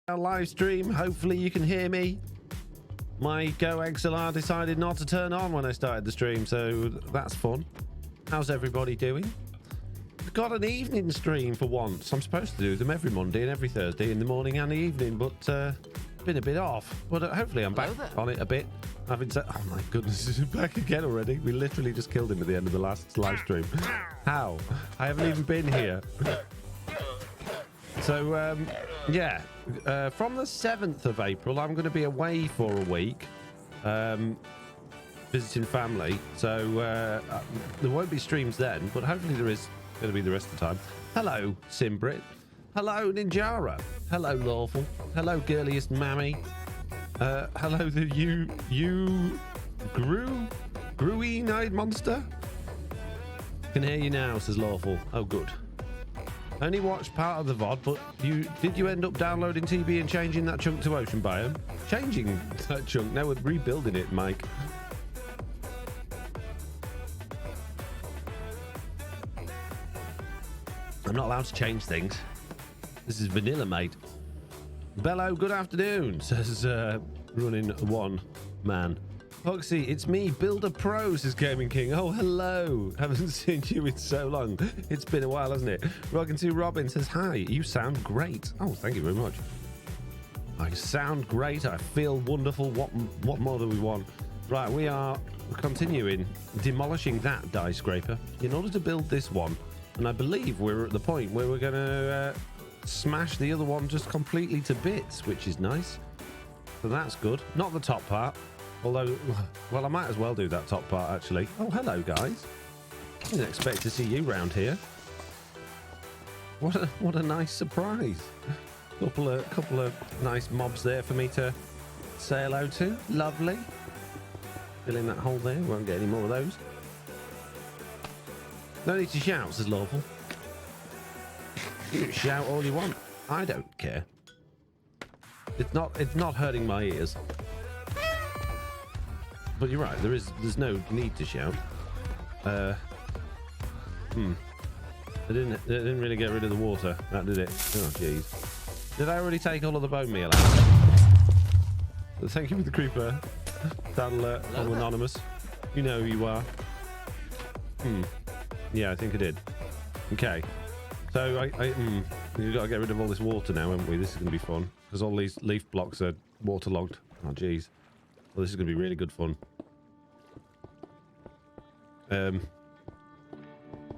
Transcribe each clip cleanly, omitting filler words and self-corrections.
Our live stream. Hopefully you can hear me. My Go XLR decided not to turn on when I started the stream, so that's fun. How's everybody doing? We've got an evening stream for once. I'm supposed to do them every Monday and every Thursday in the morning and the evening, but been a bit off. But hopefully I'm back on it a bit. Having said, oh my goodness, is it back again already? We literally just killed him at the end of the last live stream. How? I haven't even been here. So yeah, from the 7th of April, I'm going to be away for a week, visiting family. So there won't be streams then, but hopefully there is going to be the rest of the time. Hello, Simbrit. Hello, Ninjara. Hello, Lawful. Hello, girliest mammy. Hello, the Green-eyed monster. Can hear you now, says Lawful. Oh, good. Only watched part of the VOD, but did you end up downloading TB and changing that chunk to ocean biome? Changing that chunk? No, we're rebuilding it, Mike. I'm not allowed to change things. This is vanilla, mate. Bello, good afternoon, says running one man. Foxy, it's me, Builder Pro, says Gaming King. Oh, hello. Haven't seen you in so long. It's been a while, hasn't it? Rockin' Robin says, hi, you sound great. Oh, thank you very much. I sound great. I feel wonderful. What more do we want? Right, we are continuing demolishing that die scraper in order to build this one. And I believe we're at the point where we're going to smash the other one just completely to bits, which is nice. So that's good. Not the top part. Although, well, I might as well do that top part, actually. Oh, hello, guys. Didn't expect to see you round here. What a nice surprise. Couple of nice mobs there for me to say hello to. Lovely. Fill in that hole there. Won't get any more of those. No need to shout, says Lawful. You can shout all you want. I don't care. It's not hurting my ears. But you're right, there's no need to shout. They didn't really get rid of the water, that did it? Oh jeez. Did I already take all of the bone meal out? Thank you for the creeper. That'll I'm anonymous. You know who you are. Yeah, I think I did. Okay. So we've got to get rid of all this water now, haven't we? This is gonna be fun. Because all these leaf blocks are waterlogged. Oh jeez. Well, this is going to be really good fun.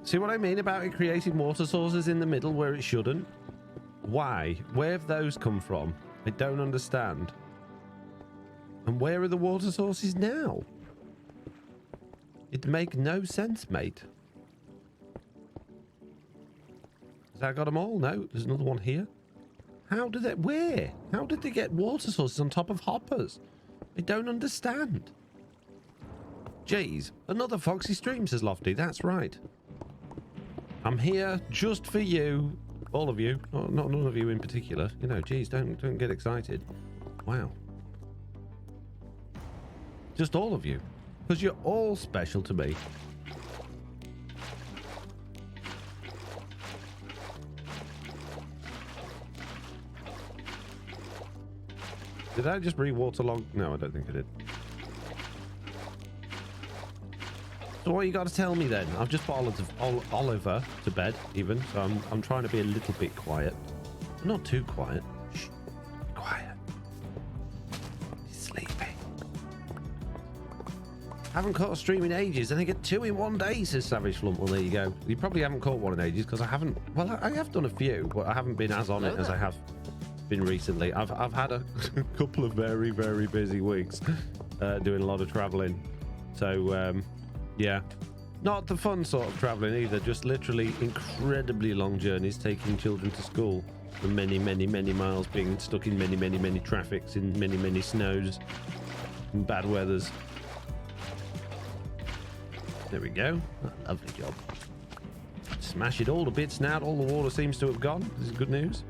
See what I mean about it creating water sources in the middle where it shouldn't? Why? Where have those come from? I don't understand. And where are the water sources now? It make no sense, mate. Has that got them all? No, there's another one here. How did it? Where? How did they get water sources on top of hoppers? I don't understand. Jeez, another Foxy stream, says Lofty. That's right. I'm here just for you, all of you. Not none of you in particular. You know, geez, don't get excited. Wow. Just all of you, because you're all special to me. Did I just re-waterlog? No, I don't think I did. So what you got to tell me then? I've just put Oliver to bed, even. So I'm trying to be a little bit quiet. Not too quiet. Shh. Quiet. He's sleeping. Haven't caught a stream in ages. I think get 2 in 1 day, says Savage Flump. Well, there you go. You probably haven't caught one in ages because I haven't. Well, I have done a few, but I haven't been as on it as I have been recently. I've had a couple of very, very busy weeks doing a lot of traveling. So yeah, not the fun sort of traveling either, just literally incredibly long journeys, taking children to school for many, many, many miles, being stuck in many, many, many traffics, in many, many snows and bad weathers. There we go. Lovely job. Smash it all to bits now. All the water seems to have gone. This is good news.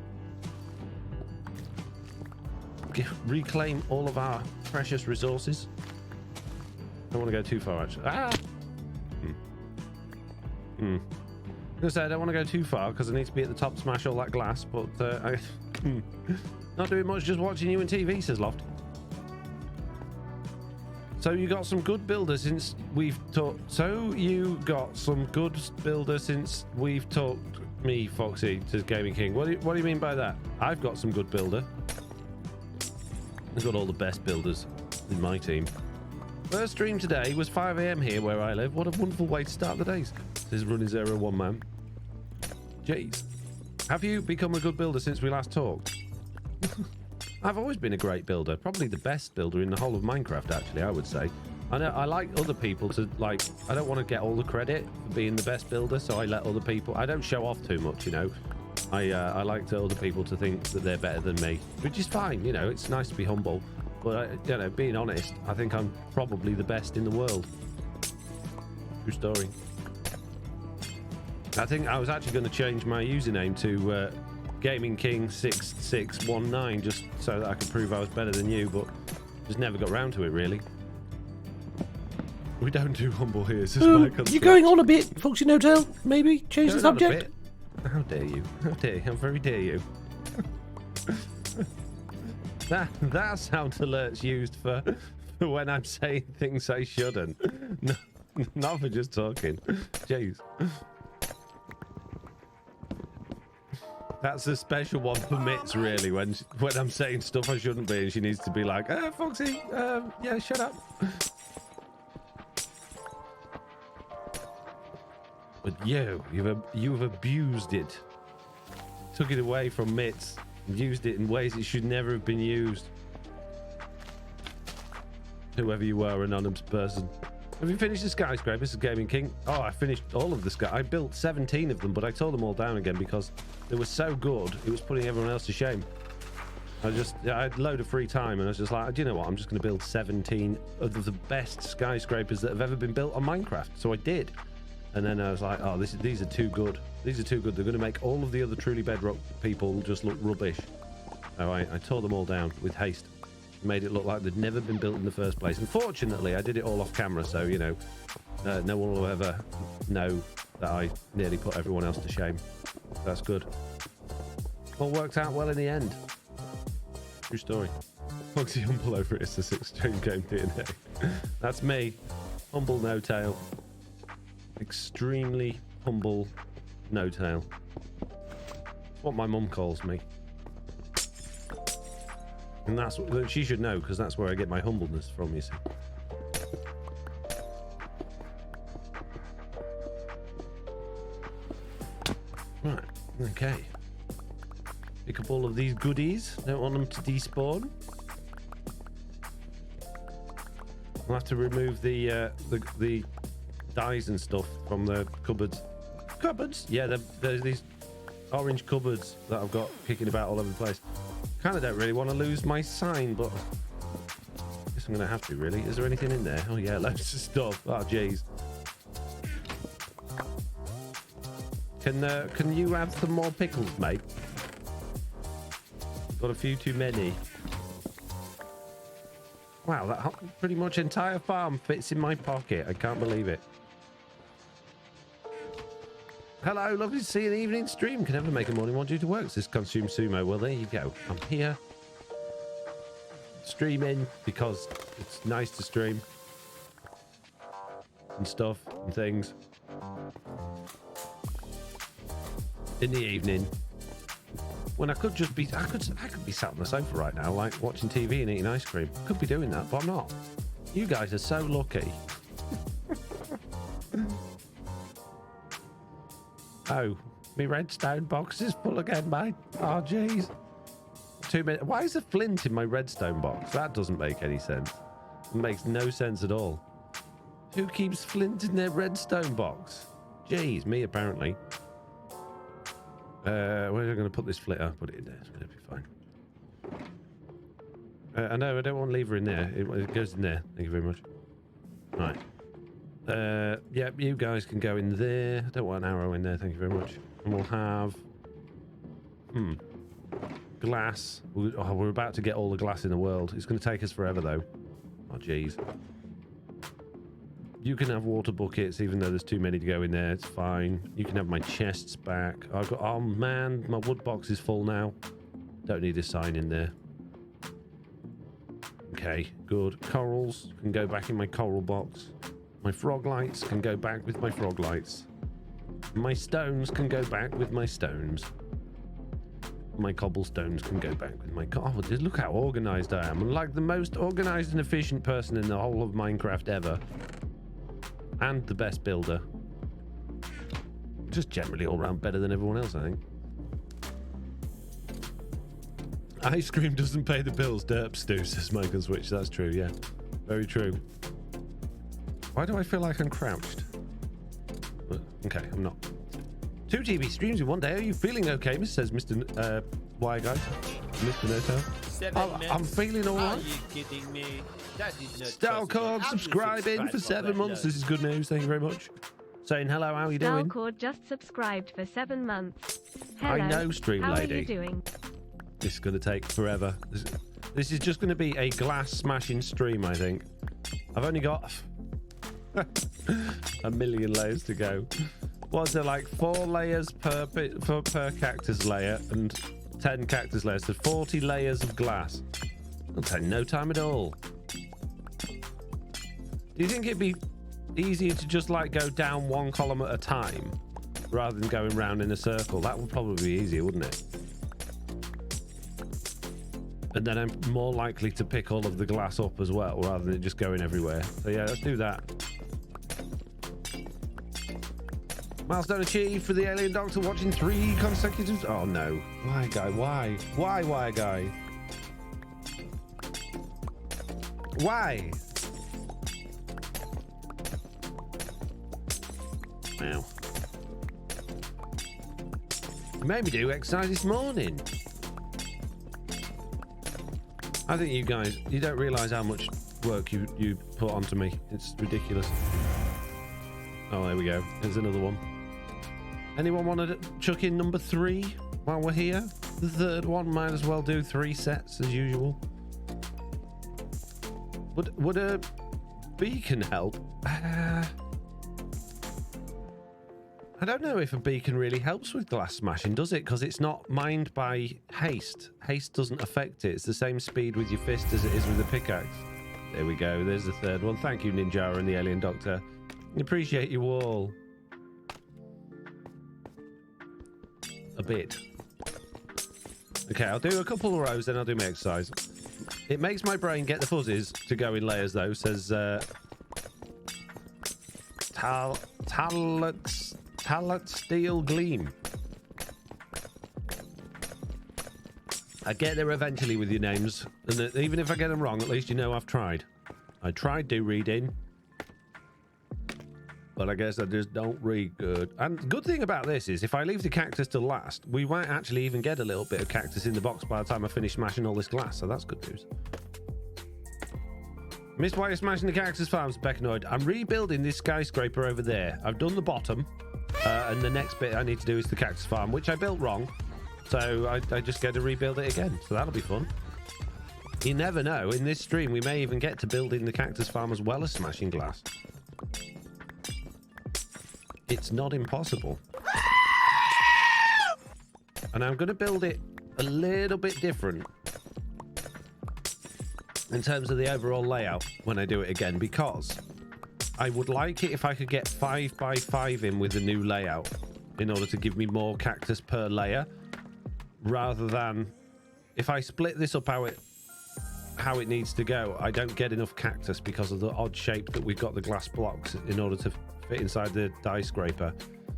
Reclaim all of our precious resources. I don't want to go too far, actually. Ah! I was going to say I don't want to go too far because I need to be at the top to smash all that glass, but Not doing much, just watching you and TV, says Loft. So you got some good builders since we've talked. So you got some good builder since we've talked. Me, Foxy, says Gaming King. What do you mean by that? I've got some good builder. I've got all the best builders in my team. First stream today was 5 a.m. here where I live. What a wonderful way to start the days. This is Running Zero One Man. Jeez. Have you become a good builder since we last talked? I've always been a great builder. Probably the best builder in the whole of Minecraft, actually, I would say. I know I like other people to, like, I don't want to get all the credit for being the best builder, so I let other people, I don't show off too much, you know. I like to other people to think that they're better than me, which is fine, you know, it's nice to be humble. But, you know, being honest, I think I'm probably the best in the world. True story. I think I was actually going to change my username to Gaming King 6619 just so that I could prove I was better than you, but just never got round to it, really. We don't do humble here, says Michael. You're going on a bit, Foxy No Tail. Maybe change the subject. How dare you? How dare you? How very dare you? that sound alert's used for when I'm saying things I shouldn't. No, not for just talking. Jeez. That's a special one for Mitts, really, when I'm saying stuff I shouldn't be, and she needs to be like, Foxy, yeah, shut up. But you've abused it. Took it away from Mitts and used it in ways it should never have been used. Whoever you were, anonymous person. Have you finished the skyscraper? This is Gaming King. Oh, I finished all of the sky. I built 17 of them, but I tore them all down again because they were so good, it was putting everyone else to shame. I had a load of free time, and I was just like, do you know what? I'm just going to build 17 of the best skyscrapers that have ever been built on Minecraft. So I did. And then I was like, oh, these are too good. These are too good. They're going to make all of the other truly Bedrock people just look rubbish. So I tore them all down with haste. Made it look like they'd never been built in the first place. Unfortunately, I did it all off camera, so, you know, no one will ever know that I nearly put everyone else to shame. That's good. All worked out well in the end. True story. Foxy humble over it. It's the 6th stream game DNA. That's me. Humble no tail. Extremely humble no tail. It's what my mum calls me. And that's what she should know, because that's where I get my humbleness from, you see. Right, okay. Pick up all of these goodies. Don't want them to despawn. I'll have to remove the dyes and stuff from the cupboards. Cupboards? Yeah, there's these orange cupboards that I've got kicking about all over the place. Kind of don't really want to lose my sign, but I guess I'm going to have to, really. Is there anything in there? Oh, yeah, loads of stuff. Oh, jeez. Can you add some more pickles, mate? Got a few too many. Wow, that pretty much entire farm fits in my pocket. I can't believe it. Hello, lovely to see you in the evening stream. Can never make a morning one due to work. This Consume Sumo. Well, there you go. I'm here streaming because it's nice to stream and stuff and things in the evening when I could just be I could be sat on the sofa right now, like watching TV and eating ice cream. Could be doing that, but I'm not. You guys are so lucky. Oh, my redstone box is full again, mate. Oh, jeez. 2 minutes. Why is a flint in my redstone box? That doesn't make any sense. It makes no sense at all. Who keeps flint in their redstone box? Jeez, me apparently. Where am I going to put this flint? I'll put it in there. It's going to be fine. I know, I don't want to leave her in there. It goes in there. Thank you very much. Right. Yeah, you guys can go in there. I don't want an arrow in there, thank you very much. And we'll have glass. We're about to get all the glass in the world. It's going to take us forever though. Oh jeez. You can have water buckets even though there's too many to go in there. It's fine. You can have my chests back. I've got, oh man, my wood box is full now. Don't need a sign in there. Okay, good. Corals can go back in my coral box. My frog lights can go back with my frog lights. My stones can go back with my stones. My cobblestones can go back with my oh, just look how organized I am. I'm like the most organized and efficient person in the whole of Minecraft ever. And the best builder. Just generally all around better than everyone else, I think. Ice cream doesn't pay the bills, derps do, says Michael Switch. That's true, yeah. Very true. Why do I feel like I'm crouched? Okay, I'm not. 2 TV streams in one day. Are you feeling okay, says Mr. Why guys? Mr. Noto. I'm feeling all right. Are you kidding me? That is not Stalcord subscribing for 7 months. This is good news. Thank you very much. Saying hello, how are you doing? Stalcord just subscribed for 7 months. Hello. I know, stream how lady. How are you doing? This is going to take forever. This is just going to be a glass smashing stream, I think. I've only got a million layers to go. What's there, like 4 layers per cactus layer and 10 cactus layers? So 40 layers of glass. It'll take no time at all. Do you think it'd be easier to just like go down 1 column at a time rather than going round in a circle? That would probably be easier, wouldn't it? And then I'm more likely to pick all of the glass up as well rather than it just going everywhere. So yeah, let's do that. Milestone achieved for the alien doctor watching 3 consecutive... Oh no. Why, guy? Why? Why, guy? Why? Wow. You made me do exercise this morning. I think you guys, you don't realise how much work you put onto me. It's ridiculous. Oh, there we go. There's another one. Anyone want to chuck in number 3 while we're here? The third one, might as well do 3 sets as usual. Would a beacon help? I don't know if a beacon really helps with glass smashing, does it? Because it's not mined by haste. Haste doesn't affect it. It's the same speed with your fist as it is with a pickaxe. There we go. There's the third one. Thank you, Ninjara and the Alien Doctor. Appreciate you all. A bit. Okay, I'll do a couple of rows, then I'll do my exercise. It makes my brain get the fuzzies to go in layers, though, says Talent Steel Gleam. I get there eventually with your names, and even if I get them wrong, at least you know I've tried. I tried to read in, but I guess I just don't read good. And the good thing about this is if I leave the cactus to last, we might actually even get a little bit of cactus in the box by the time I finish smashing all this glass, so that's good news. Missed why you're smashing the cactus farms, Beckanoid. I'm rebuilding this skyscraper over there. I've done the bottom, and the next bit I need to do is the cactus farm, which I built wrong. So I just get to rebuild it again. So that'll be fun. You never know. In this stream, we may even get to building the cactus farm as well as smashing glass. It's not impossible. And I'm going to build it a little bit different in terms of the overall layout when I do it again, because I would like it if I could get 5x5 in with the new layout in order to give me more cactus per layer, rather than if I split this up how it needs to go, I don't get enough cactus because of the odd shape that we've got the glass blocks in order to fit inside the die scraper.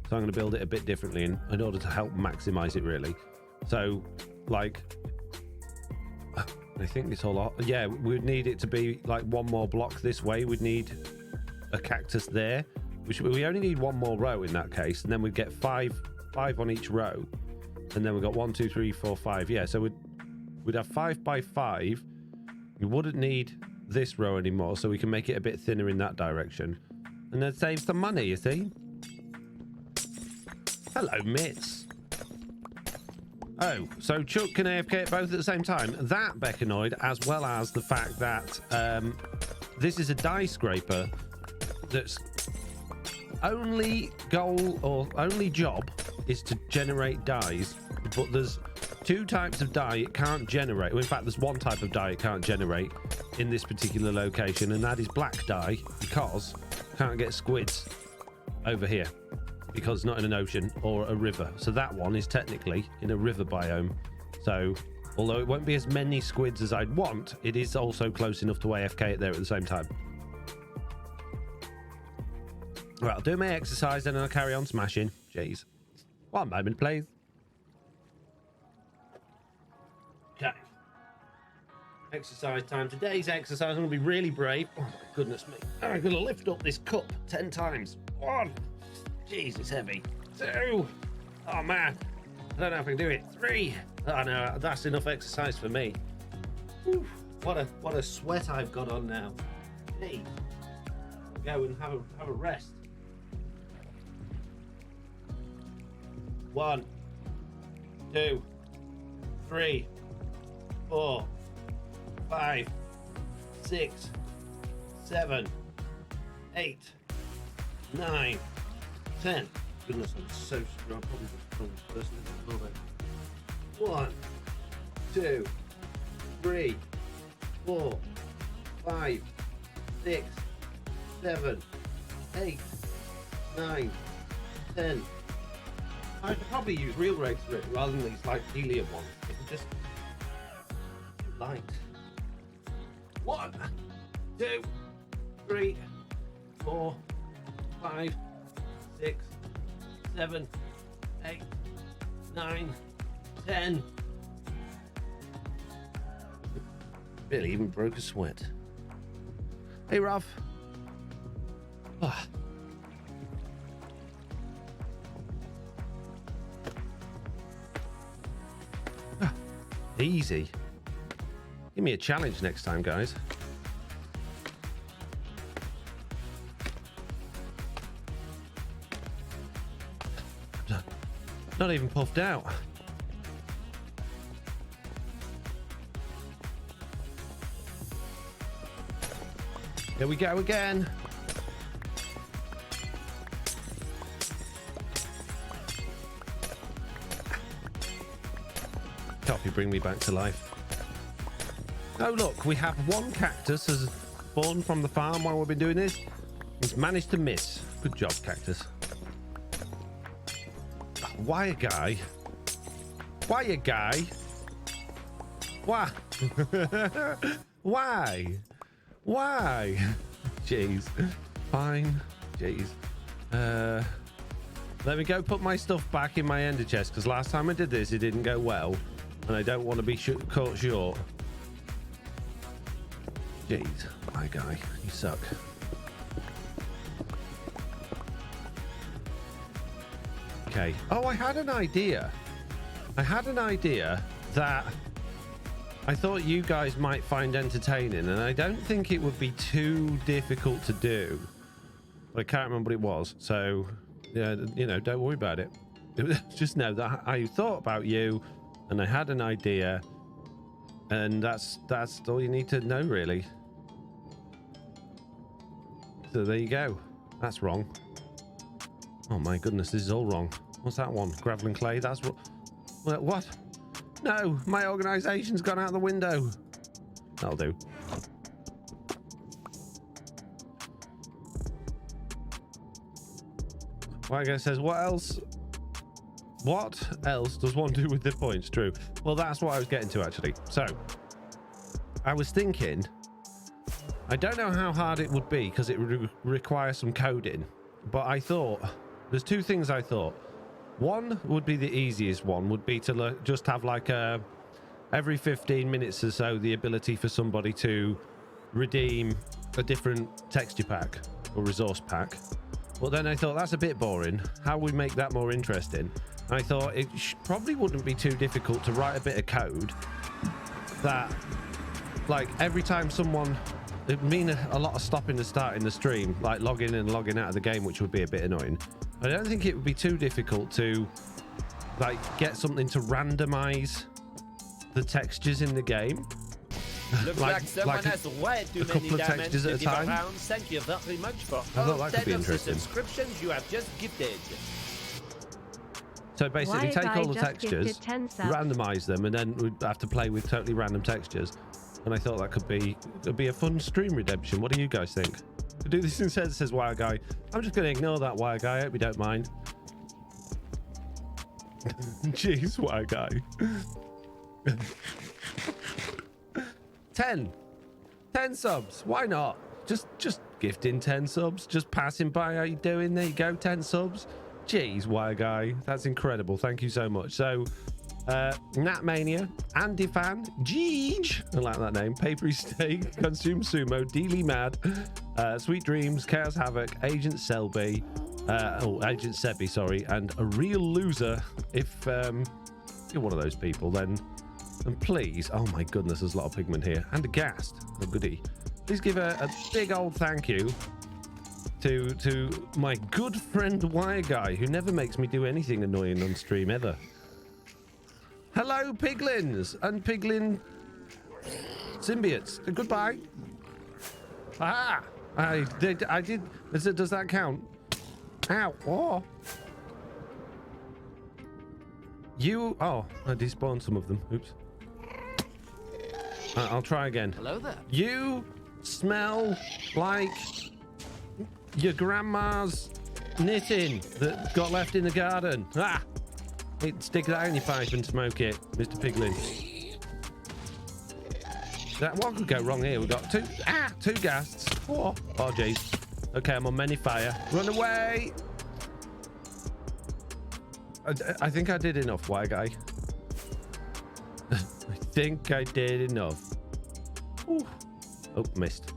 So I'm going to build it a bit differently in order to help maximize it, really. So like I think it's all, yeah, we'd need it to be like 1 more block this way. We'd need a cactus there, which we only need 1 more row in that case, and then we'd get 5 on each row, and then we've got 1 2 3 4 5. Yeah, so we'd have 5x5. We wouldn't need this row anymore, so we can make it a bit thinner in that direction, and then save some money, you see. Hello, Mitts. Oh, so Chuck can AFK at both at the same time. That, Beckanoid, as well as the fact that this is a die scraper that's only goal or only job is to generate dies, but there's 2 types of dye it can't generate. Well, in fact, there's 1 type of dye it can't generate in this particular location, and that is black dye, because you can't get squids over here because it's not in an ocean or a river. So that one is technically in a river biome. So although it won't be as many squids as I'd want, it is also close enough to AFK it there at the same time. Right, I'll do my exercise and then I'll carry on smashing. Jeez. 1 moment, please. Okay. Exercise time. Today's exercise, I'm going to be really brave. Oh, my goodness me. I'm going to lift up this cup 10 times. 1. Jeez, it's heavy. 2. Oh, man. I don't know if I can do it. 3. Oh, no, that's enough exercise for me. Whew. What a sweat I've got on now. Hey. Go and have a rest. 1, 2, 3, 4, 5, 6, 7, 8, 9, 10. Goodness, I'm so strong. Probably the strongest person in the world. 1, 2, 3, 4, 5, 6, 7, 8, 9, 10. I could probably use real rags for it rather than these like helium ones. It's just light. 1, 2, 3, 4, 5, 6, 7, 8, 9, 10. Really even broke a sweat. Hey, Ralph. Ah. Easy. Give me a challenge next time, guys. Not even puffed out. Here we go again. Copy, bring me back to life. Oh look, we have 1 cactus has spawned from the farm while we've been doing this. It's managed to miss. Good job, cactus. Why a guy? Why a guy? Why? Why? Jeez. Fine. Jeez. Let me go put my stuff back in my ender chest, because last time I did this, it didn't go well. And I don't want to be caught short. Jeez. My guy. You suck. Okay. Oh, I had an idea. That I thought you guys might find entertaining, and I don't think it would be too difficult to do. But I can't remember what it was, so yeah, you know, don't worry about it. Just know that I thought about you, and I had an idea, and that's all you need to know, really. So there you go. That's wrong. Oh my goodness, this is all wrong. What's that one? Gravel and clay. That's what? No, my organization's gone out the window. That'll do. Wagger says, what else does one do with the points? True. Well, that's what I was getting to, actually. So I was thinking, I don't know how hard it would be because it would require some coding, but I thought there's 2 things I thought. One would be the easiest one, would be to just have like every 15 minutes or so the ability for somebody to redeem a different texture pack or resource pack. But then I thought that's a bit boring. How we make that more interesting? I thought it probably wouldn't be too difficult to write a bit of code that, like, every time someone, it'd mean a lot of stopping and starting the stream, like logging in and logging out of the game, which would be a bit annoying. I don't think it would be too difficult to, like, get something to randomize the textures in the game. Looks like someone has way too many diamonds to give around. Thank you very much for all 10 of the subscriptions you have just gifted. So basically, Why take guy all the just textures, gifted 10 subs. randomize them, and then we'd have to play with totally random textures. And I thought that could be a fun stream redemption. What do you guys think? To do this instead, says Wire Guy. I'm just going to ignore that, Wire Guy. I hope you don't mind. Jeez, Wire Guy. 10 subs. Why not? Just gifting 10 subs. Just passing by. How you doing? There you go. 10 subs. Jeez, Wire Guy. That's incredible. Thank you so much. So, Natmania, Andy Fan, Jeej, I like that name, Papery Steak, Consume Sumo, Dealy Mad, Sweet Dreams, Chaos Havoc, Agent Selby, Agent Sebi, sorry, and a real loser. If you're one of those people, then and please, oh my goodness, there's a lot of pigment here, and a Ghast, oh goody. Please give a big old thank you to my good friend Wire Guy, who never makes me do anything annoying on stream ever. Hello, piglins and piglin symbiotes. Goodbye. Ah, I did. Does that count? Ow. Oh. Oh, I despawned some of them. Oops. I'll try again. Hello there. You smell like your grandma's knitting that got left in the garden. Ah. Stick that in your pipe and smoke it, Mr. Piglin. What could go wrong here? We've got two ghasts. Oh jeez. Okay, I'm on many fire. Run away. I think I did enough, Wire Guy. I think I did enough. Ooh. Oh, missed.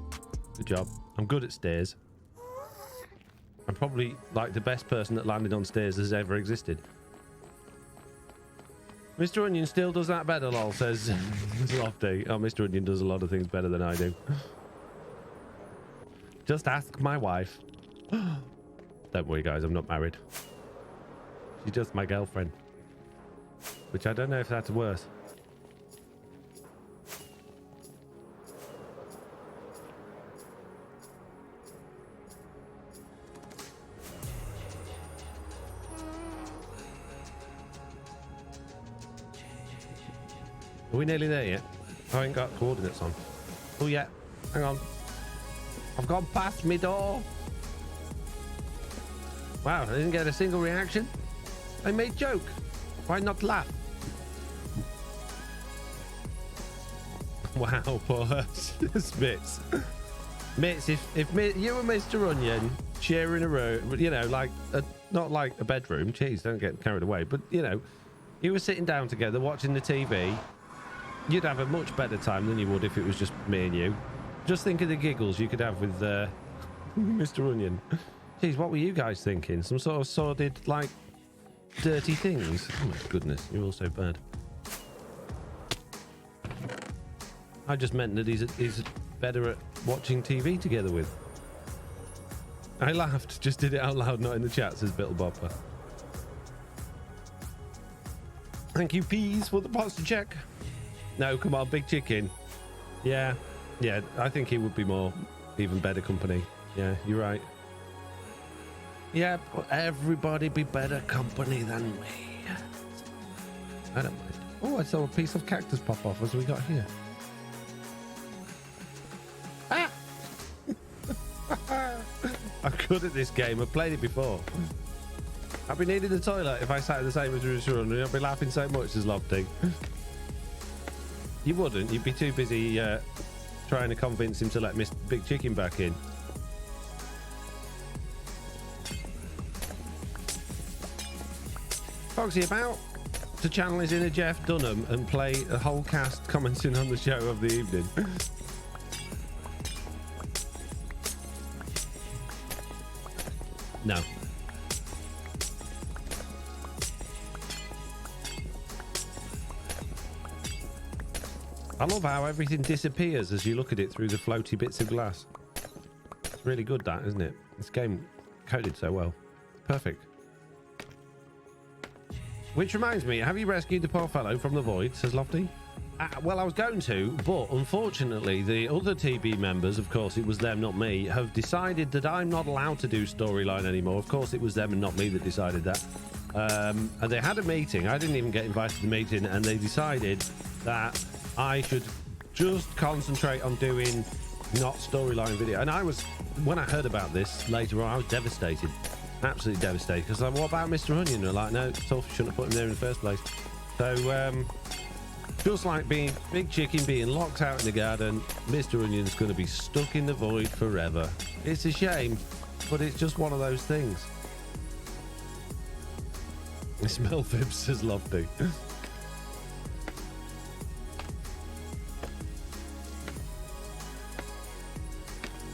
Good job. I'm good at stairs. I'm probably like the best person that landed on stairs has ever existed. Mr. Onion still does that better, lol, says Lofty. Oh, Mr. Onion does a lot of things better than I do. Just ask my wife. Don't worry, guys, I'm not married. She's just my girlfriend. Which I don't know if that's worse. Are we nearly there yet? I ain't got coordinates on. Oh yeah, hang on. I've gone past my door. Wow, I didn't get a single reaction. I made joke. Why not laugh? Wow, poor Smits. Mitz, if you and Mr. Onion sharing a room, you know, like not like a bedroom. Jeez, don't get carried away. But you know, you were sitting down together watching the TV. You'd have a much better time than you would if it was just me and you. Just think of the giggles you could have with Mr. Onion. Jeez, what were you guys thinking? Some sort of sordid, like, dirty things? Oh my goodness, you're all so bad. I just meant that he's better at watching TV together with. I laughed, just did it out loud, not in the chat, says Bittle Bopper. Thank you, Peas, for the posture check. No, come on, Big Chicken. Yeah, I think he would be even better company. Yeah, you're right. Yeah, everybody be better company than me. I don't mind. Oh, I saw a piece of cactus pop off as we got here. Ah! I'm good at this game. I've played it before. I'd be needing the toilet if I sat in the same as Run. I'd be laughing so much as Lofty. You wouldn't. You'd be too busy trying to convince him to let Mr. Big Chicken back in. Foxy about to channel his inner Jeff Dunham and play a whole cast commenting on the show of the evening. No. I love how everything disappears as you look at it through the floaty bits of glass. It's really good, that, isn't it? This game coded so well. Perfect. Which reminds me, have you rescued the poor fellow from the void, says Lofty? Well, I was going to, but unfortunately the other TB members, of course it was them, not me, have decided that I'm not allowed to do storyline anymore. Of course it was them and not me that decided that. And they had a meeting. I didn't even get invited to the meeting, and they decided that I should just concentrate on doing not storyline video. And when I heard about this later on, I was devastated, absolutely devastated, because like, what about Mr. Onion? They're like, no, tough, shouldn't have put him there in the first place. So just like being Big Chicken being locked out in the garden, Mr. Onion's going to be stuck in the void forever. It's a shame, but it's just one of those things. I smell fibs, says Lofty.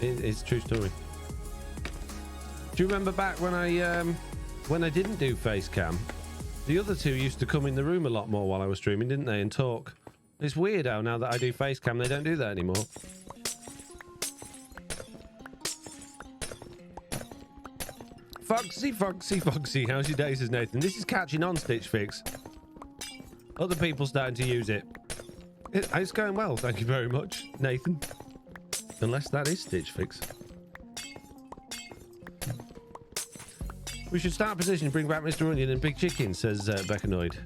It's a true story. Do you remember back when I didn't do Facecam? The other two used to come in the room a lot more while I was streaming, didn't they, and talk. It's weird how now that I do Facecam, they don't do that anymore. Foxy, Foxy, Foxy, how's your day, says Nathan. This is catching on, Stitch Fix. Other people starting to use it. It's going well, thank you very much, Nathan. Unless that is Stitch Fix. We should start a petition to bring back Mr. Onion and Big Chicken, says Beckanoid.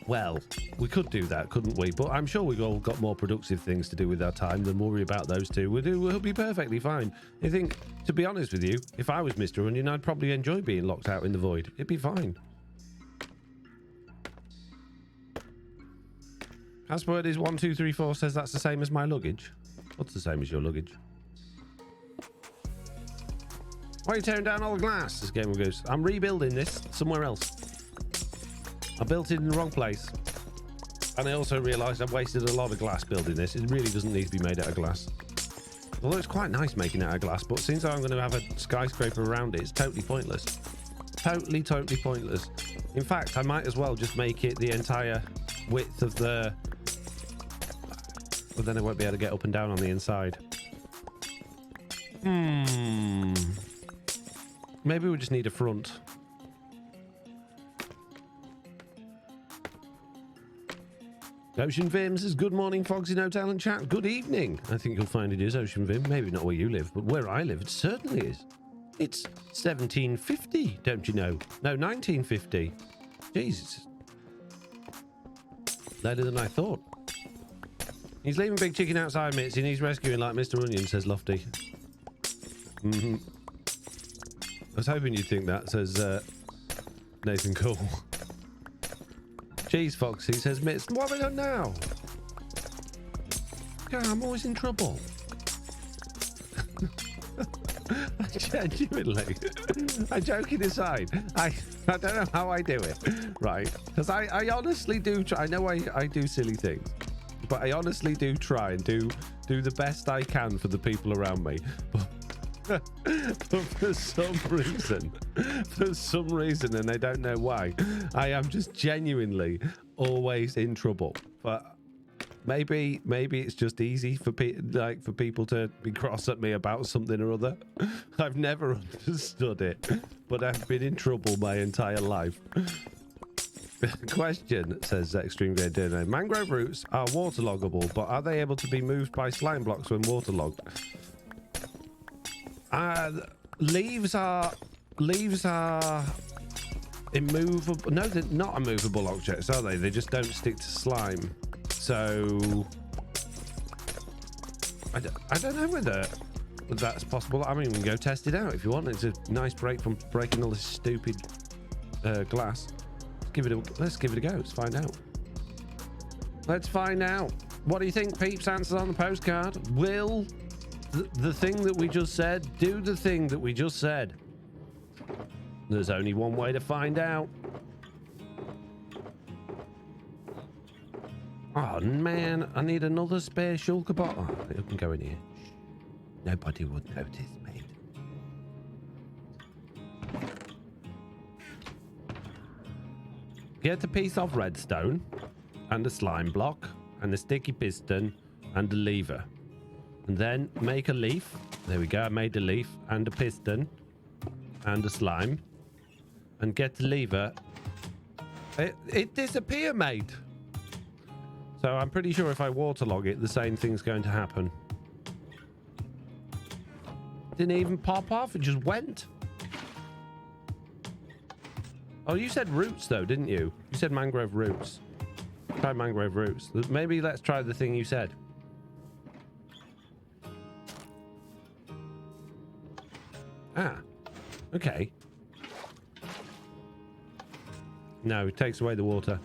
Well, we could do that, couldn't we? But I'm sure we've all got more productive things to do with our time than worry about those two. We'll be perfectly fine. I think, to be honest with you, if I was Mr. Onion, I'd probably enjoy being locked out in the void. It'd be fine. Password is 1234, says that's the same as my luggage. What's the same as your luggage? Why are you tearing down all the glass? This game goes. I'm rebuilding this somewhere else. I built it in the wrong place. And I also realised I've wasted a lot of glass building this. It really doesn't need to be made out of glass. Although it's quite nice making it out of glass, but since I'm going to have a skyscraper around it, it's totally pointless. Totally pointless. In fact, I might as well just make it the entire width of the... But then I won't be able to get up and down on the inside. Maybe we just need a front. Ocean Vim says, good morning, Foxy No Talent Chat. Good evening. I think you'll find it is Ocean Vim. Maybe not where you live, but where I live, it certainly is. It's 1750, don't you know? No, 1950. Jesus. Later than I thought. He's leaving Big Chicken outside, Mitz, and he's rescuing like Mr. Onion, says Lofty. I was hoping you'd think that, says Nathan Cole. Jeez, Foxy, says Mitz. What have I done now? Yeah, I'm always in trouble. Genuinely. I'm joking aside. I don't know how I do it, right? Because I honestly do try. I know I do silly things. But I honestly do try and do the best I can for the people around me. But for some reason, and I don't know why, I am just genuinely always in trouble. But maybe it's just easy for people to be cross at me about something or other. I've never understood it, but I've been in trouble my entire life. Question, says Extreme Game Dinner. Mangrove roots are waterloggable, but are they able to be moved by slime blocks when waterlogged? Leaves are immovable. No, they're not immovable objects, are they? They just don't stick to slime. So I don't know whether that's possible. I mean, we can go test it out if you want. It's a nice break from breaking all this stupid glass. Let's give it a go. Let's find out. Let's find out. What do you think, peeps? Answers on the postcard. Will the thing that we just said do the thing that we just said? There's only one way to find out. Oh man, I need another spare shulker bottle. Oh, it can go in here. Nobody would notice, mate. Get a piece of redstone and a slime block and a sticky piston and a lever. And then make a leaf. There we go. I made a leaf and a piston and a slime. And get the lever. It disappeared, mate. So I'm pretty sure if I waterlog it, the same thing's going to happen. Didn't even pop off. It just went. Oh, you said roots though, didn't you? You said mangrove roots. Try mangrove roots. Maybe let's try the thing you said. Ah, okay. No, it takes away the water.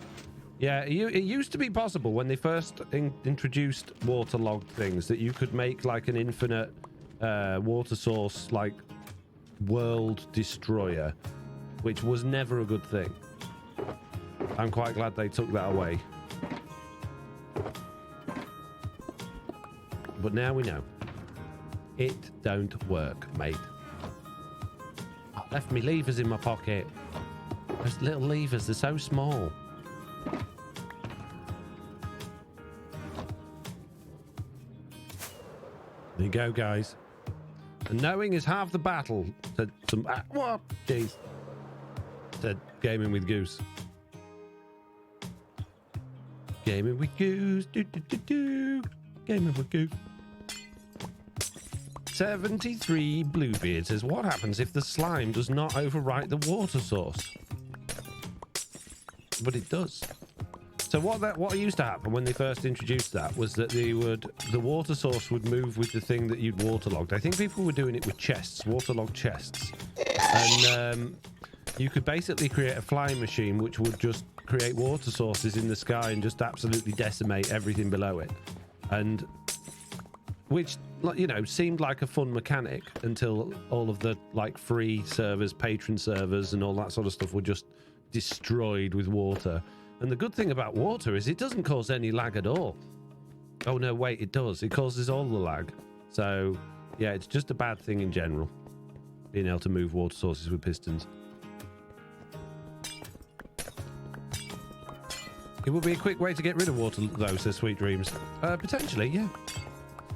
Yeah, it used to be possible when they first introduced waterlogged things that you could make like an infinite water source, like world destroyer, which was never a good thing. I'm quite glad they took that away. But now we know. It don't work, mate. I left me levers in my pocket. Those little levers, they're so small. There you go, guys. And knowing is half the battle, said some... what? Jeez. Said gaming with Goose. Gaming with Goose. Do. Gaming with Goose. 73 Bluebeard says, what happens if the slime does not overwrite the water source? But it does. So what used to happen when they first introduced that was that the water source would move with the thing that you'd waterlogged. I think people were doing it with chests, waterlogged chests. And you could basically create a flying machine which would just create water sources in the sky and just absolutely decimate everything below it. And which, you know, seemed like a fun mechanic until all of the like free servers, patron servers and all that sort of stuff were just destroyed with water. And the good thing about water is it doesn't cause any lag at all. Oh no, wait, it does. It causes all the lag. So yeah, it's just a bad thing in general, being able to move water sources with pistons. It would be a quick way to get rid of water though, says Sweet Dreams. Potentially, yeah.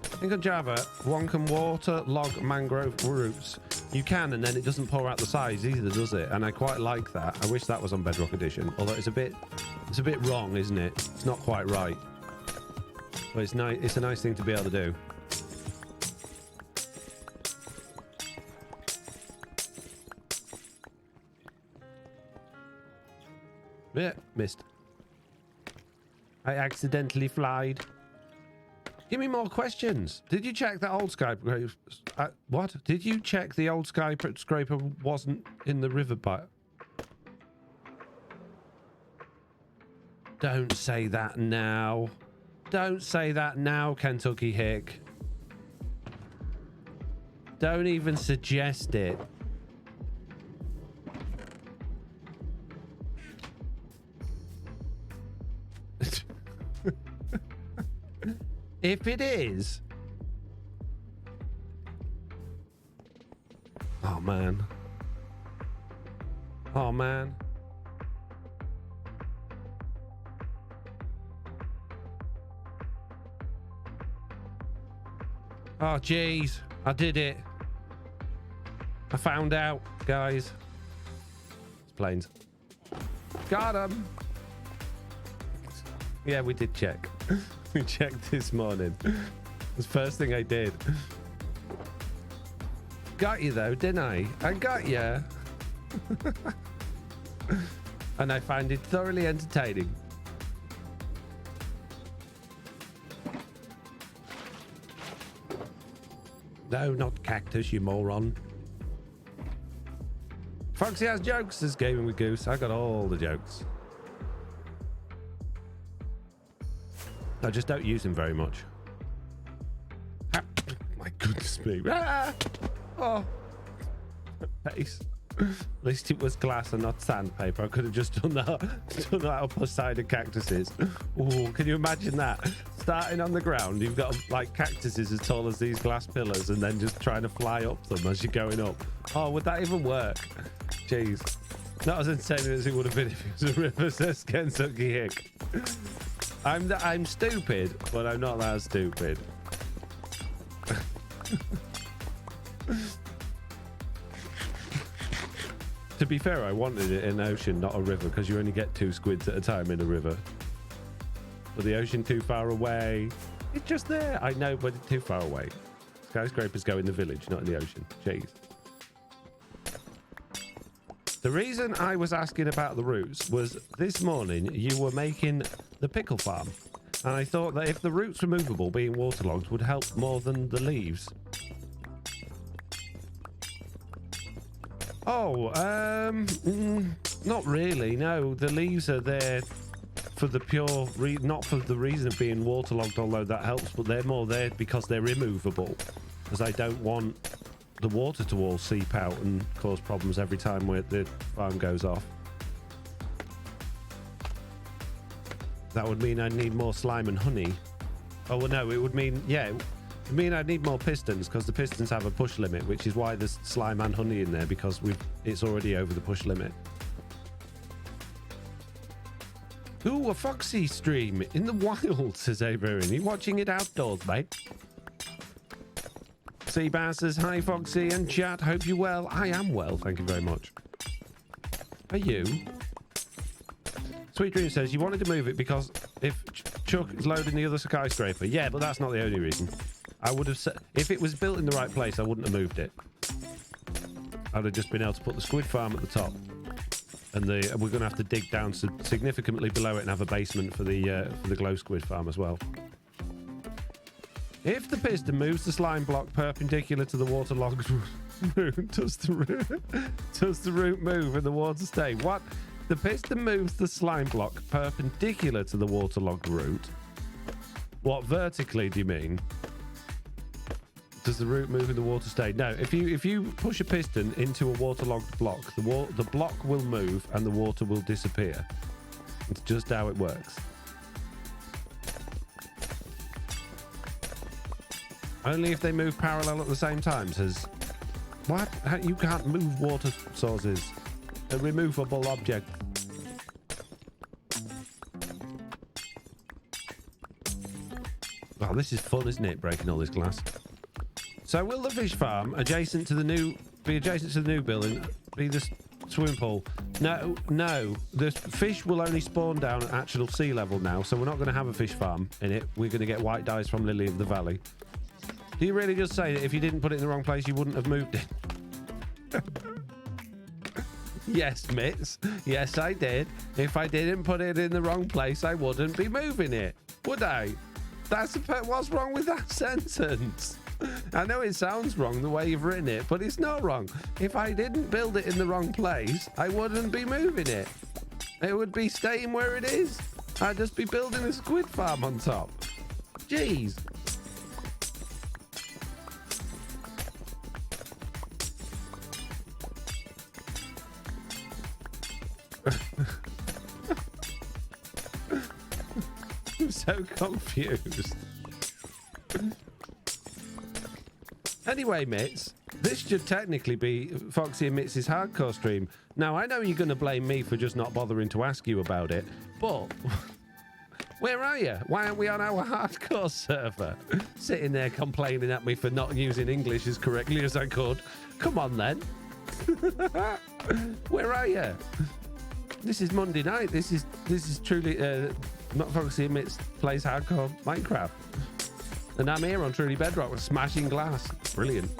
I think on Java, one can water log mangrove roots. You can, and then it doesn't pour out the sides either, does it? And I quite like that. I wish that was on Bedrock Edition. Although it's a bit wrong, isn't it? It's not quite right. But it's nice. It's a nice thing to be able to do. Yeah, missed. I accidentally flied. Give me more questions. Did you check that old Skype? What? Did you check the old Skype Scraper wasn't in the river bite? Don't say that now. Don't say that now, Kentucky Hick. Don't even suggest it. If it is... Oh, man. Oh, man. Oh, jeez. I did it. I found out, guys. It's planes. Got him. Yeah, we did check. We checked this morning. It's the first thing I did. Got you though, didn't I? I got you. And I find it thoroughly entertaining. No, not cactus, you moron. Foxy has jokes, says Gaming with Goose. I got all the jokes. I just don't use them very much. Ah, my goodness me. Ah! Oh. Face. At least it was glass and not sandpaper. I could have just done that up a side of cactuses. Oh, can you imagine that? Starting on the ground, you've got like cactuses as tall as these glass pillars and then just trying to fly up them as you're going up. Oh, would that even work? Jeez. Not as insane as it would have been if it was a river, says Kentucky Hick. I'm stupid, but I'm not that stupid. To be fair, I wanted it in an ocean, not a river, because you only get 2 squids at a time in a river. But the ocean too far away. It's just there. I know, but it's too far away. Skyscrapers go in the village, not in the ocean. Jeez. The reason I was asking about the roots was this morning you were making the pickle farm. And I thought that if the roots were movable, being waterlogged would help more than the leaves. Oh, not really, no. The leaves are there for the pure not for the reason of being waterlogged, although that helps, but they're more there because they're immovable, because I don't want the water to all seep out and cause problems every time the farm goes off. That would mean I'd need more slime and honey. Oh, well, no, it would mean, yeah, it would mean I'd need more pistons, because the pistons have a push limit, which is why there's slime and honey in there, because it's already over the push limit. Ooh, a Foxy stream in the wild, says Averin. You watching it outdoors, mate? Seabass says, hi, Foxy and chat. Hope you're well. I am well, thank you very much. Are you? Sweet Dream says, you wanted to move it because if Chuck is loading the other skyscraper. Yeah, but that's not the only reason. I would have said, if it was built in the right place, I wouldn't have moved it. I'd have just been able to put the squid farm at the top. And we're going to have to dig down significantly below it and have a basement for the glow squid farm as well. If the piston moves the slime block perpendicular to the waterlogged root, does the root move and the water stay? What? The piston moves the slime block perpendicular to the waterlogged root. What, vertically do you mean? Does the root move and the water stay? No, if you push a piston into a waterlogged block, the block will move and the water will disappear. It's just how it works. Only if they move parallel at the same time, says... What? You can't move water sources. A removable object. Oh, this is fun, isn't it? Breaking all this glass. So will the fish farm be adjacent to the new building, be the swimming pool? No. The fish will only spawn down at actual sea level now, so we're not going to have a fish farm in it. We're going to get white dyes from Lily of the Valley. Do you really just say that if you didn't put it in the wrong place, you wouldn't have moved it? Yes, Mitz. Yes, I did. If I didn't put it in the wrong place, I wouldn't be moving it, would I? What's wrong with that sentence? I know it sounds wrong the way you've written it, but it's not wrong. If I didn't build it in the wrong place, I wouldn't be moving it. It would be staying where it is. I'd just be building a squid farm on top. Jeez. I'm so confused. Anyway, Mitz, this should technically be Foxy and Mitz's hardcore stream. Now, I know you're going to blame me for just not bothering to ask you about it, but where are you? Why aren't we on our hardcore server? Sitting there complaining at me for not using English as correctly as I could. Come on, then. Where are you? This is Monday night. This is truly not Foxy and Mitz plays hardcore Minecraft. And I'm here on Truly Bedrock with smashing glass. Brilliant.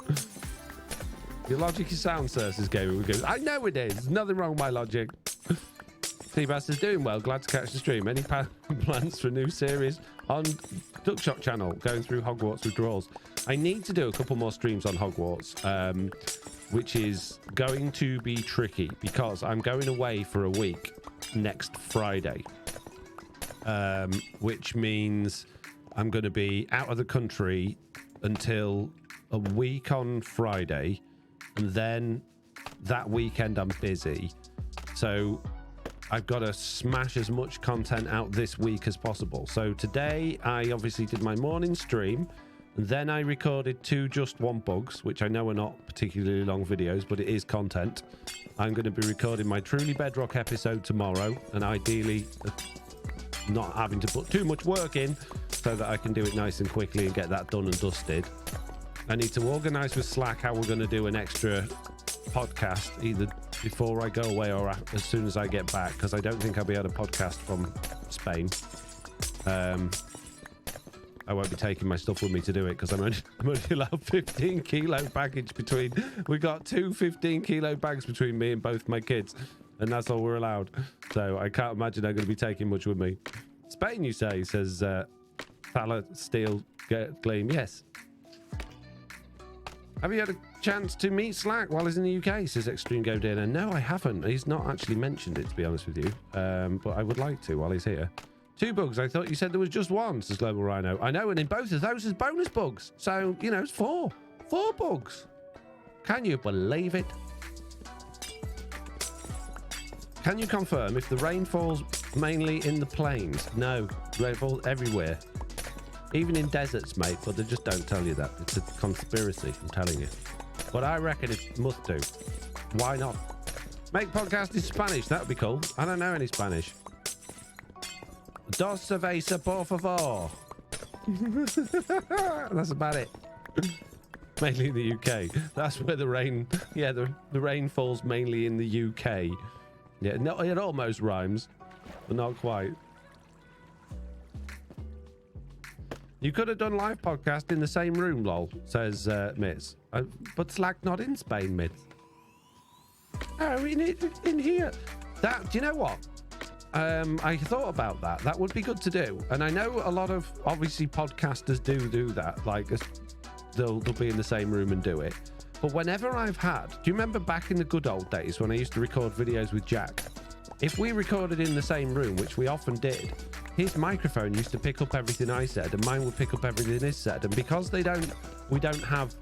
Your logic is sound, sir, says Gamer. I know it is. There's nothing wrong with my logic. Seabass is doing well. Glad to catch the stream. Any plans for a new series on Duckshot channel going through Hogwarts withdrawals? I need to do a couple more streams on Hogwarts, which is going to be tricky because I'm going away for a week next Friday, which means I'm going to be out of the country until a week on Friday, and then that weekend I'm busy. So I've got to smash as much content out this week as possible. So today I obviously did my morning stream, and then I recorded 2 Just Want Bugs, which I know are not particularly long videos, but it is content. I'm going to be recording my Truly Bedrock episode tomorrow, and ideally not having to put too much work in so that I can do it nice and quickly and get that done and dusted. I need to organise with Slack how we're going to do an extra podcast, either before I go away or as soon as I get back, because I don't think I'll be able to podcast from Spain. I won't be taking my stuff with me to do it because I'm only allowed 15 kilo baggage between. We got two 15 kilo bags between me and both my kids, and that's all we're allowed. So I can't imagine I'm going to be taking much with me. Spain, you say, says Fala Steel Gleam. Yes. Have you had a chance to meet Slack while he's in the UK? Says Extreme Go Dinner. No, I haven't. He's not actually mentioned it, to be honest with you. But I would like to while he's here. 2 bugs. I thought you said there was just 1, says Global Rhino. I know, and in both of those is bonus bugs. So, you know, it's 4. 4 bugs. Can you believe it? Can you confirm if the rain falls mainly in the plains? No, rain falls everywhere. Even in deserts, mate, but they just don't tell you that. It's a conspiracy, I'm telling you. But I reckon it must do. Why not? Make podcast in Spanish. That would be cool. I don't know any Spanish. Dos cerveza, por favor. That's about it. Mainly in the UK. That's where the rain... Yeah, the rain falls mainly in the UK. Yeah, no, it almost rhymes, but not quite. You could have done live podcast in the same room, lol, says Mitz. But Slack not in Spain, Mitz. Oh, in here. That, do you know what? I thought about that. That would be good to do. And I know a lot of, obviously, podcasters do that. Like, they'll be in the same room and do it. But whenever I've had... Do you remember back in the good old days when I used to record videos with Jack? If we recorded in the same room, which we often did, his microphone used to pick up everything I said, and mine would pick up everything he said. And because we don't have,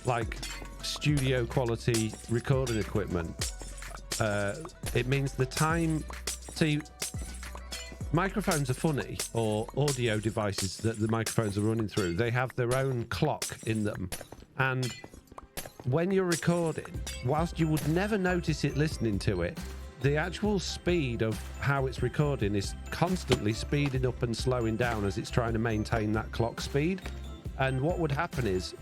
like, studio quality recording equipment, it means the time... See, microphones are funny, or audio devices that the microphones are running through. They have their own clock in them. And when you're recording, whilst you would never notice it listening to it, the actual speed of how it's recording is constantly speeding up and slowing down as it's trying to maintain that clock speed. And what would happen is,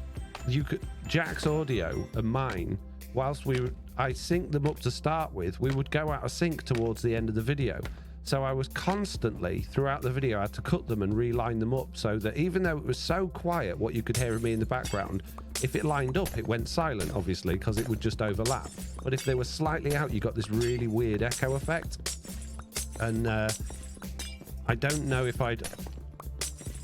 Jack's audio and mine, whilst I synced them up to start with, we would go out of sync towards the end of the video. So I was constantly, throughout the video, I had to cut them and reline them up so that even though it was so quiet what you could hear of me in the background, if it lined up, it went silent, obviously, because it would just overlap. But if they were slightly out, you got this really weird echo effect. And I don't know if I'd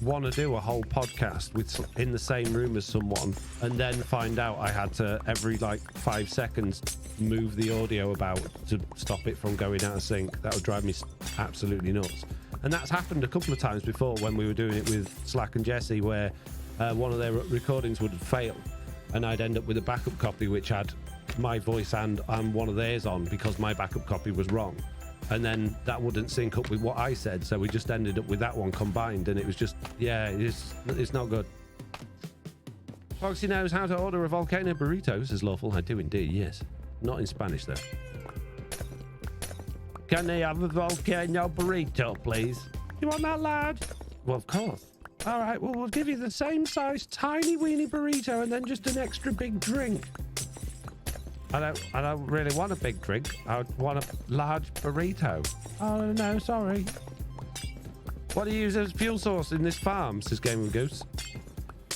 want to do a whole podcast in the same room as someone and then find out I had to, every like 5 seconds, move the audio about to stop it from going out of sync. That would drive me absolutely nuts. And that's happened a couple of times before when we were doing it with Slack and Jesse, where one of their recordings would fail and I'd end up with a backup copy which had my voice and one of theirs on because my backup copy was wrong. And then that wouldn't sync up with what I said, so we just ended up with that one combined, and it was just, yeah, it's not good. Foxy knows how to order a volcano burrito, says Lawful. I do indeed, yes. Not in Spanish, though. Can they have a volcano burrito, please? You want that, lad? Well, of course. All right, well, we'll give you the same size, tiny weeny burrito, and then just an extra big drink. I don't really want a big drink. I want a large burrito. Oh, no, sorry. What do you use as fuel source in this farm, says Game of Goose?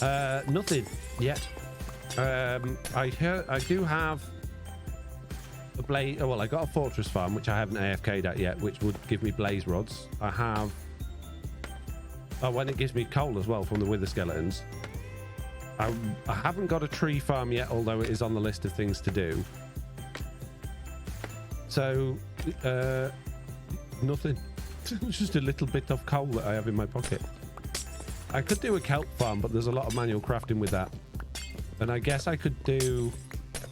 Nothing yet. I do have a blaze. Well, I got a fortress farm, which I haven't AFK'd at yet, which would give me blaze rods. I have... Oh, when it gives me coal as well from the wither skeletons. I haven't got a tree farm yet, although it is on the list of things to do. So, nothing. Just a little bit of coal that I have in my pocket. I could do a kelp farm, but there's a lot of manual crafting with that. And I guess I could do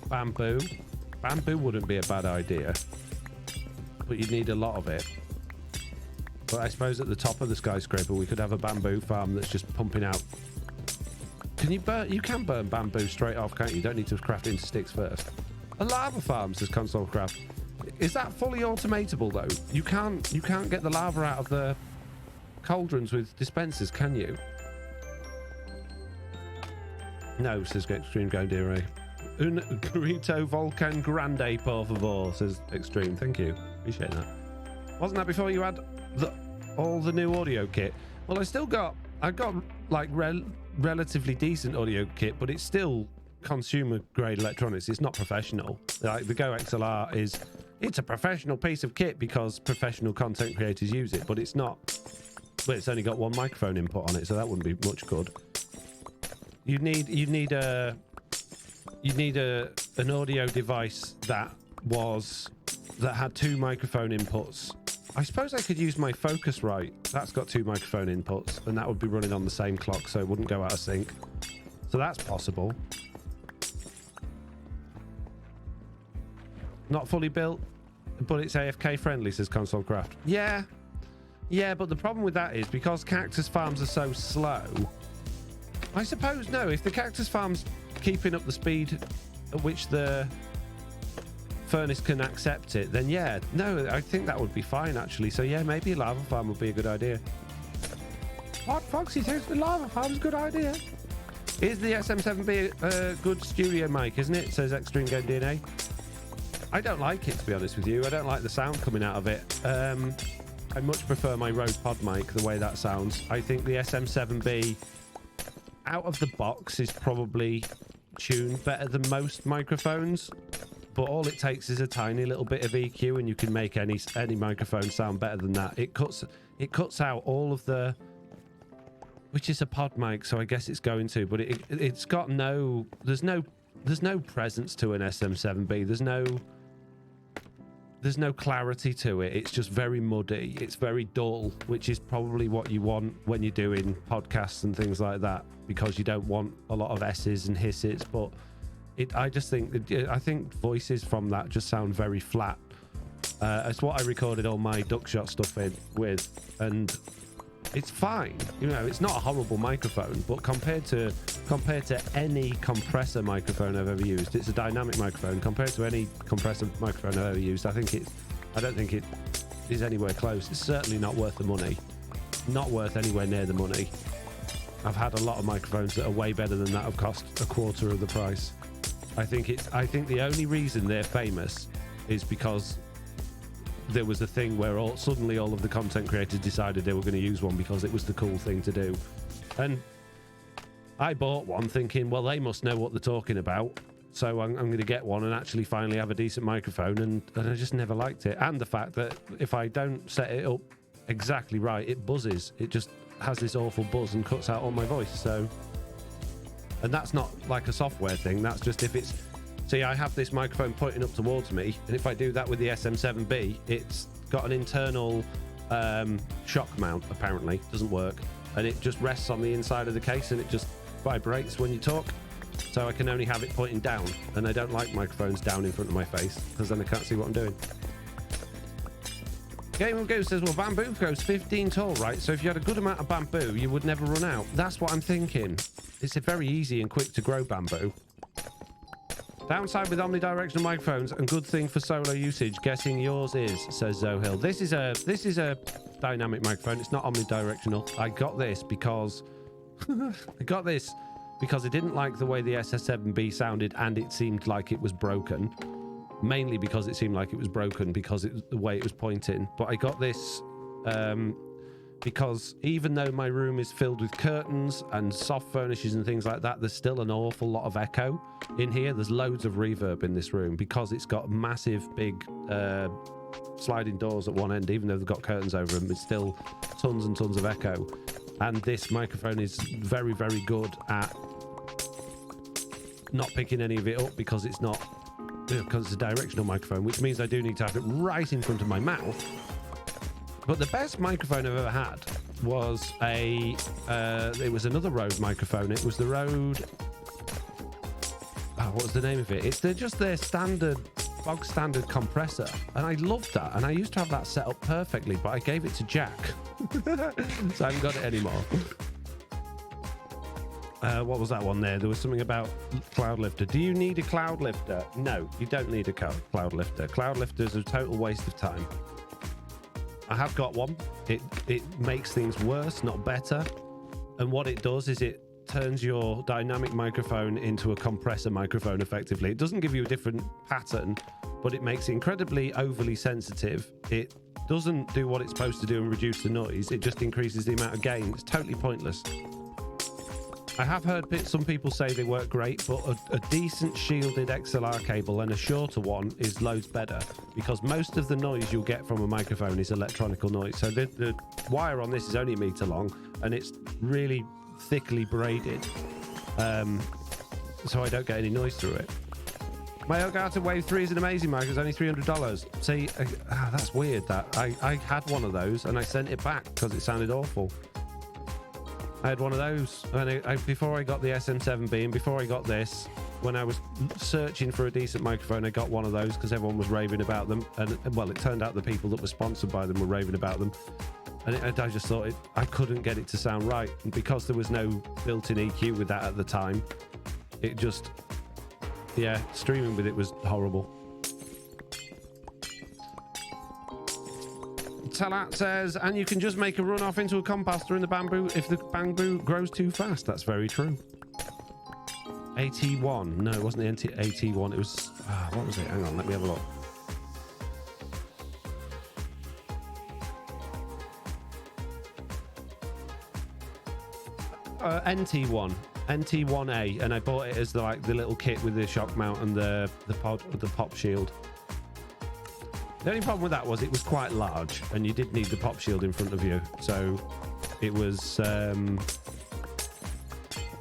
bamboo. Bamboo wouldn't be a bad idea, but you'd need a lot of it. But I suppose at the top of the skyscraper, we could have a bamboo farm that's just pumping out. Can you burn? You can burn bamboo straight off, can't you? You don't need to craft it into sticks first. A lava farm, says Console Craft. Is that fully automatable though? You can't get the lava out of the cauldrons with dispensers, can you? No, says Extreme Gondire. Un burrito volcan grande, por favor, says Extreme. Thank you. Appreciate that. Wasn't that before you had all the new audio kit? Well, I still got I've got like relatively decent audio kit, but it's still consumer grade electronics. It's not professional. Like the Go XLR it's a professional piece of kit because professional content creators use it, but it's not. Well, it's only got one microphone input on it, so that wouldn't be much good. You need an audio device that had 2 microphone inputs. I suppose I could use my Focusrite. That's got 2 microphone inputs, and that would be running on the same clock, so it wouldn't go out of sync. So that's possible. Not fully built, but it's AFK friendly, says Console Craft. Yeah, but the problem with that is because cactus farms are so slow. I suppose no. If the cactus farm's keeping up the speed at which the furnace can accept it, then yeah, no, I think that would be fine actually. So yeah, maybe a lava farm would be a good idea. What? Foxy thinks the lava farm's a good idea. Is the SM7B a good studio mic, isn't it? Says Extreme Game DNA. I don't like it, to be honest with you. I don't like the sound coming out of it. I much prefer my Rode Pod mic, the way that sounds. I think the SM7B out of the box is probably tuned better than most microphones, but all it takes is a tiny little bit of EQ and you can make any microphone sound better than that. It cuts out all of the, which is a pod mic, so I guess it's going to, but it's got no, there's no presence to an SM7B. There's no clarity to it. It's just very muddy. It's very dull, which is probably what you want when you're doing podcasts and things like that, because you don't want a lot of S's and hisses. But I think voices from that just sound very flat. It's what I recorded all my duckshot stuff with, and it's fine. You know, it's not a horrible microphone, but compared to any compressor microphone I've ever used, it's a dynamic microphone. Compared to any compressor microphone I've ever used, I don't think it is anywhere close. It's certainly not worth the money. Not worth anywhere near the money. I've had a lot of microphones that are way better than that have cost a quarter of the price. I think the only reason they're famous is because there was a thing where suddenly all of the content creators decided they were going to use one because it was the cool thing to do. And I bought one thinking, well, they must know what they're talking about, so I'm going to get one and actually finally have a decent microphone, and I just never liked it. And the fact that if I don't set it up exactly right, it buzzes. It just has this awful buzz and cuts out all my voice. So, and that's not like a software thing, that's just if it's, see, I have this microphone pointing up towards me, and if I do that with the SM7B, it's got an internal shock mount, apparently. Doesn't work. And it just rests on the inside of the case, and it just vibrates when you talk. So I can only have it pointing down, and I don't like microphones down in front of my face, because then I can't see what I'm doing. Game of Goose says, well, bamboo grows 15 tall, right? So if you had a good amount of bamboo, you would never run out. That's what I'm thinking. It's very easy and quick to grow bamboo. Downside with omnidirectional microphones and good thing for solo usage. Guessing yours is, says Zohill. This is a dynamic microphone. It's not omnidirectional. I got this because I didn't like the way the SS7B sounded, and it seemed like it was broken. Mainly because it seemed like it was broken because the way it was pointing. But I got this because even though my room is filled with curtains and soft furnishes and things like that, there's still an awful lot of echo in here. There's loads of reverb in this room because it's got massive big sliding doors at one end. Even though they've got curtains over them, it's still tons and tons of echo. And this microphone is very, very good at not picking any of it up because it's a directional microphone, which means I do need to have it right in front of my mouth. But the best microphone I've ever had was it was another Rode microphone. It was the Rode, what was the name of it? It's just their bog standard compressor. And I loved that. And I used to have that set up perfectly, but I gave it to Jack. So I haven't got it anymore. What was that one there? There was something about cloud lifter. Do you need a cloud lifter? No, you don't need a cloud lifter. Cloud lifter is a total waste of time. I have got one. It makes things worse, not better. And what it does is it turns your dynamic microphone into a compressor microphone effectively. It doesn't give you a different pattern, but it makes it incredibly overly sensitive. It doesn't do what it's supposed to do and reduce the noise. It just increases the amount of gain. It's totally pointless. I have heard some people say they work great, but a decent shielded XLR cable and a shorter one is loads better, because most of the noise you'll get from a microphone is electronical noise. So the wire on this is only 1 meter long, and it's really thickly braided, so I don't get any noise through it. My Elgato Wave 3 is an amazing mic. It's only $300. See, that's weird. That I had one of those and I sent it back because it sounded awful. I had one of those, and before I got the SM7B and before I got this, when I was searching for a decent microphone, I got one of those because everyone was raving about them. And well, it turned out the people that were sponsored by them were raving about them. And I just thought I couldn't get it to sound right. And because there was no built-in EQ with that at the time, it just, yeah, streaming with it was horrible. Talat says, and you can just make a run off into a composter in the bamboo if the bamboo grows too fast. That's very true. AT1. No, it wasn't the AT1. It was, what was it? Hang on, let me have a look. NT1. NT1A, and I bought it as the little kit with the shock mount and the pop shield. The only problem with that was it was quite large, and you did need the pop shield in front of you, so it was a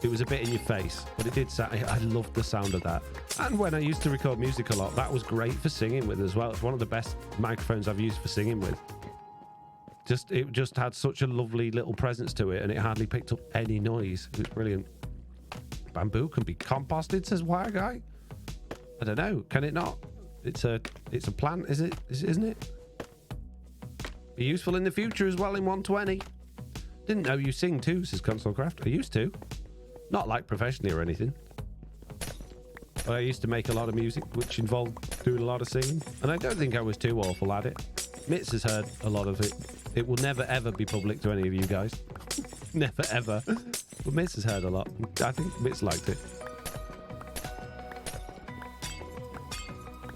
bit in your face, but it did sound. I loved the sound of that. And when I used to record music a lot, that was great for singing with as well. It's one of the best microphones I've used for singing with. It just had such a lovely little presence to it, and it hardly picked up any noise. It was brilliant. Bamboo can be composted, says Wire Guy. I don't know. Can it not? It's a plant, isn't it? Be useful in the future as well in 120. Didn't know you sing too, says ConsoleCraft. I used to. Not like professionally or anything. But I used to make a lot of music which involved doing a lot of singing. And I don't think I was too awful at it. Mitz has heard a lot of it. It will never ever be public to any of you guys. Never ever. But Mitz has heard a lot. I think Mitz liked it.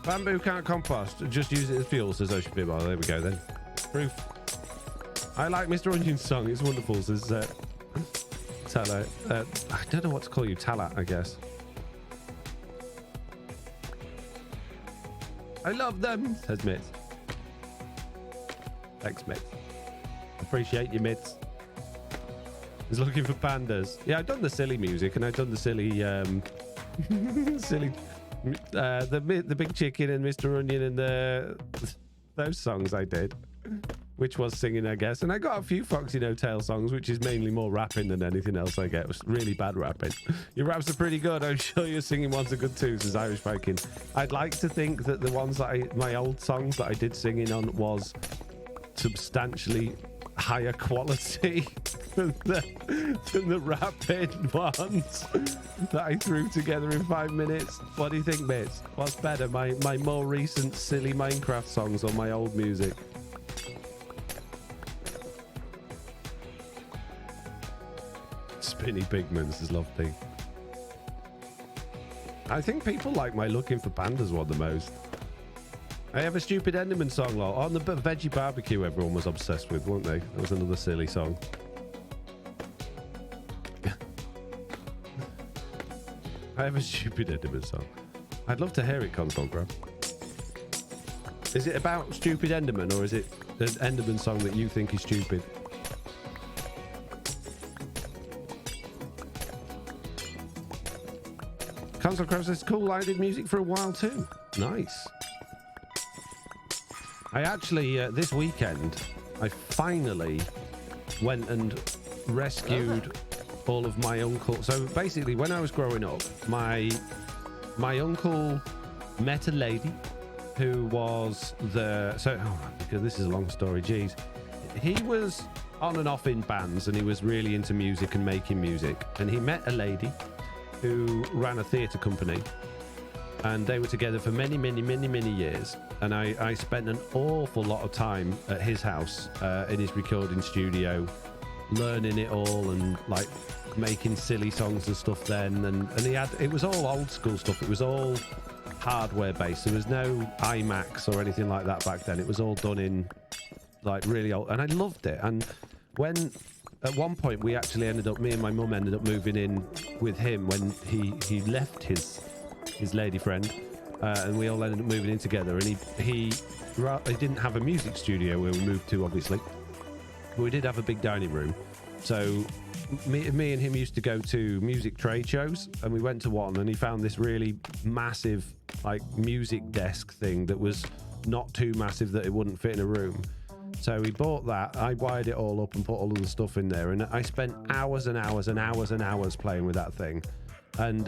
Bamboo can't compost. Just use it as fuel, says Ocean Bibble. There we go then. Proof. I like Mr. Onion's song. It's wonderful, says Talat. I don't know what to call you. Talat, I guess. I love them, says Mitz. Thanks, Mitz. Appreciate you, Mitz. He's looking for pandas. Yeah, I've done the silly music, and I've done the silly, silly... the Big Chicken and Mr. Onion and those songs I did, which was singing, I guess. And I got a few Foxy No Tail songs, which is mainly more rapping than anything else I get. It was really bad rapping. Your raps are pretty good. I'm sure your singing ones are good too, says Irish Viking. I'd like to think that the ones that my old songs that I did singing on was substantially higher quality than the rapping ones that I threw together in 5 minutes. What do you think, mates? What's better, my more recent silly Minecraft songs or my old music? Spinny Pigments is lovely. I think people like my Looking for Pandas one the most. I have a stupid Enderman song, lol. On the Veggie Barbecue, everyone was obsessed with, weren't they? That was another silly song. I have a stupid Enderman song. I'd love to hear it, Console Grab. Is it about stupid Enderman, or is it an Enderman song that you think is stupid? Console Grab says, cool, I did music for a while too. Nice. I actually, this weekend, I finally went and rescued all of my uncle. So basically, when I was growing up, my uncle met a lady who was because this is a long story, geez. He was on and off in bands, and he was really into music and making music. And he met a lady who ran a theatre company. And they were together for many, many, many, many years. And I spent an awful lot of time at his house, in his recording studio, learning it all and like making silly songs and stuff then. And it was all old school stuff. It was all hardware based. There was no iMacs or anything like that back then. It was all done in like really old, and I loved it. And when at one point me and my mum ended up moving in with him when he left his lady friend, and we all ended up moving in together. And he didn't have a music studio where we moved to, obviously, but we did have a big dining room. So me and him used to go to music trade shows, and we went to one, and he found this really massive like music desk thing that was not too massive that it wouldn't fit in a room. So he bought that. I wired it all up and put all of the stuff in there, and I spent hours and hours and hours and hours playing with that thing. And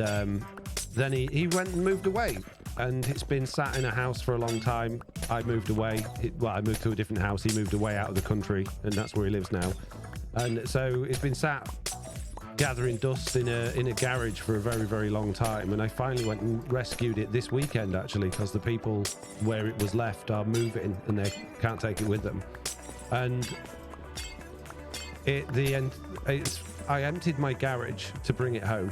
then he went and moved away, and it's been sat in a house for a long time. I moved away. I moved to a different house. He moved away out of the country, and that's where he lives now. And so it's been sat gathering dust in a garage for a very, very long time. And I finally went and rescued it this weekend, actually, because the people where it was left are moving and they can't take it with them. And I emptied my garage to bring it home,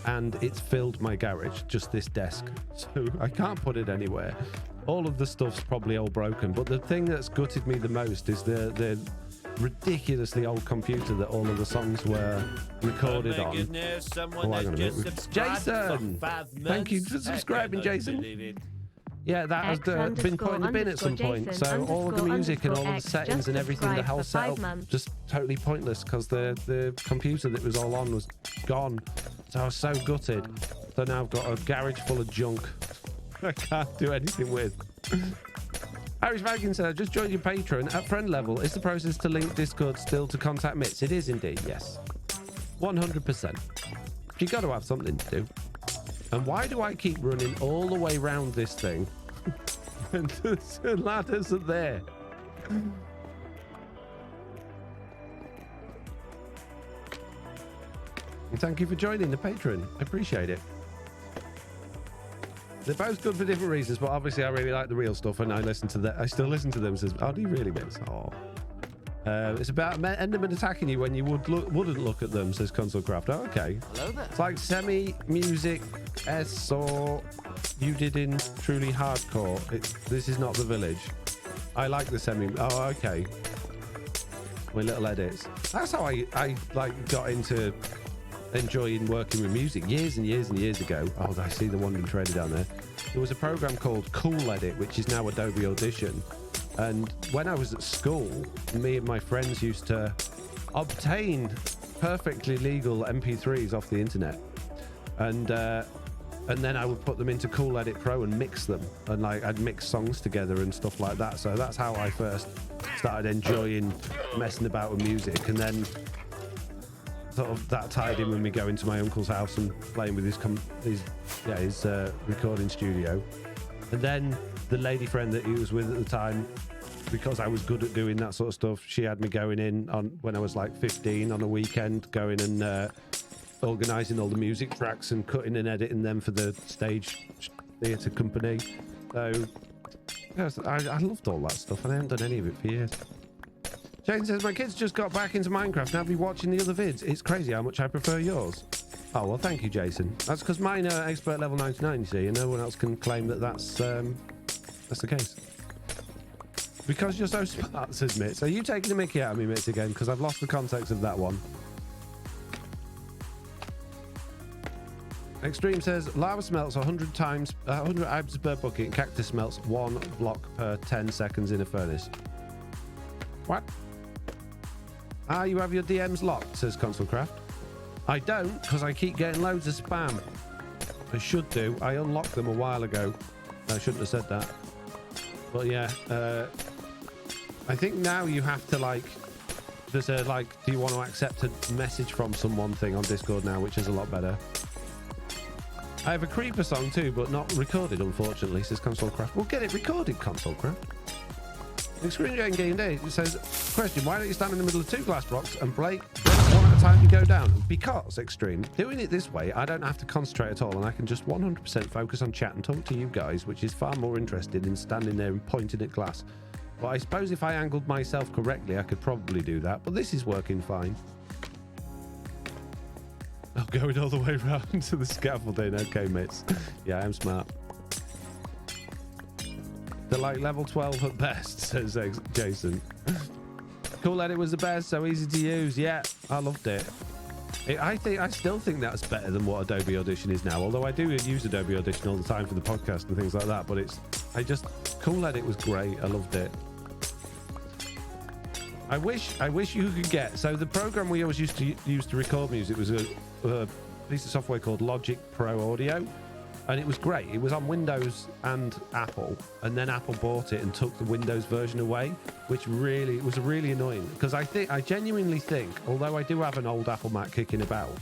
and it's filled my garage, just this desk. So I can't put it anywhere. All of the stuff's probably all broken, but the thing that's gutted me the most is the ridiculously old computer that all of the songs were recorded on. Oh, hang on a minute. Jason! Thank you for subscribing, Jason. Yeah, that has been put in the bin at some point. So all of the music and all of the settings and everything, the whole setup, just totally pointless because the computer that was all on was gone. So I was so gutted. So now I've got a garage full of junk I can't do anything with. Irish Viking said, just joined your Patreon at friend level. Is the process to link Discord still to contact Mitts? It is indeed, yes. 100%. You got to have something to do. And why do I keep running all the way around this thing? And the ladders are there. And thank you for joining the Patreon. I appreciate it. They're both good for different reasons, but obviously I really like the real stuff, and I still listen to them. Says, "Oh, do you really, Mitts?" Oh, it's about Enderman attacking you when you wouldn't look at them. Says Consolecraft. Oh, okay. Hello there. It's like semi-music or you did in truly hardcore. This is not the village. I like the semi. Oh, okay. My little edits. That's how I like got into enjoying working with music years and years and years ago. Oh, I see the Wandering Trader down there. There was a program called Cool Edit, which is now Adobe Audition. And when I was at school, me and my friends used to obtain perfectly legal MP3s off the internet. And then I would put them into Cool Edit Pro and mix them. And like I'd mix songs together and stuff like that. So that's how I first started enjoying messing about with music. And then sort of that tied in with me going to my uncle's house and playing with his recording studio. And then the lady friend that he was with at the time, because I was good at doing that sort of stuff, she had me going in on when I was like 15 on a weekend, going and organising all the music tracks and cutting and editing them for the stage theatre company. So yes, I loved all that stuff, and I haven't done any of it for years. Jane says, my kids just got back into Minecraft and I'll be watching the other vids. It's crazy how much I prefer yours. Oh, well, thank you, Jason. That's because mine are expert level 99, you see, and no one else can claim that that's the case. Because you're so smart, says Mitts. Are you taking the mickey out of me, Mitts, again? Because I've lost the context of that one. Extreme says, lava smelts 100 items per bucket, and cactus smelts 1 block per 10 seconds in a furnace. What? Ah, you have your DMs locked, says Consolecraft. I don't, because I keep getting loads of spam. I should do. I unlocked them a while ago. I shouldn't have said that. But yeah, I think now you have to there's a do you want to accept a message from someone thing on Discord now, which is a lot better. I have a creeper song too, but not recorded, unfortunately, says Consolecraft. We'll get it recorded, Consolecraft. Extreme Game Day says, question, why don't you stand in the middle of 2 glass blocks and break one at a time to go down? Because, Extreme, doing it this way, I don't have to concentrate at all, and I can just 100% focus on chat and talk to you guys, which is far more interesting than standing there and pointing at glass. But I suppose if I angled myself correctly, I could probably do that, but this is working fine. I'm going all the way around to the scaffolding. Okay, mates. Yeah, I'm smart. They're like level 12 at best, says Jason. Cool Edit was the best, so easy to use. Yeah, I loved it. I still think that's better than what Adobe Audition is now. Although I do use Adobe Audition all the time for the podcast and things like that. But Cool Edit was great. I loved it. I wish you could get. So the program we always used to use to record music was a piece of software called Logic Pro Audio. And it was great. It was on Windows and Apple, and then Apple bought it and took the Windows version away, which really was really annoying. Because I genuinely think, although I do have an old Apple Mac kicking about,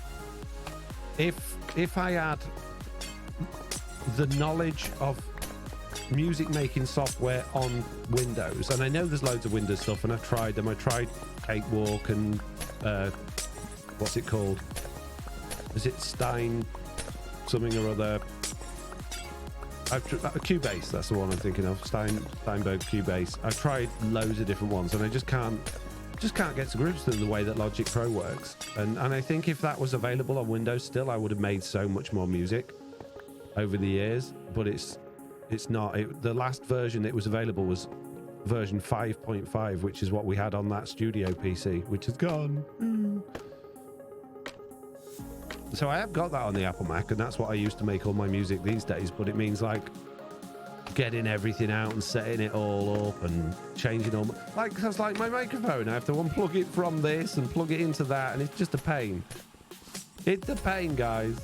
if I had the knowledge of music making software on Windows, and I know there's loads of Windows stuff, and I've tried them. I tried Cakewalk and what's it called? Is it Stein something or other? Cubase, that's the one I'm thinking of. Steinberg Cubase. I've tried loads of different ones, and I just can't get to grips with the way that Logic Pro works. And I think if that was available on Windows still, I would have made so much more music over the years. But it's not. The last version that was available was version 5.5, which is what we had on that studio PC, which is gone. So I have got that on the Apple Mac, and that's what I use to make all my music these days. But it means like getting everything out and setting it all up and changing all because like my microphone, I have to unplug it from this and plug it into that, and it's just a pain. It's a pain, guys.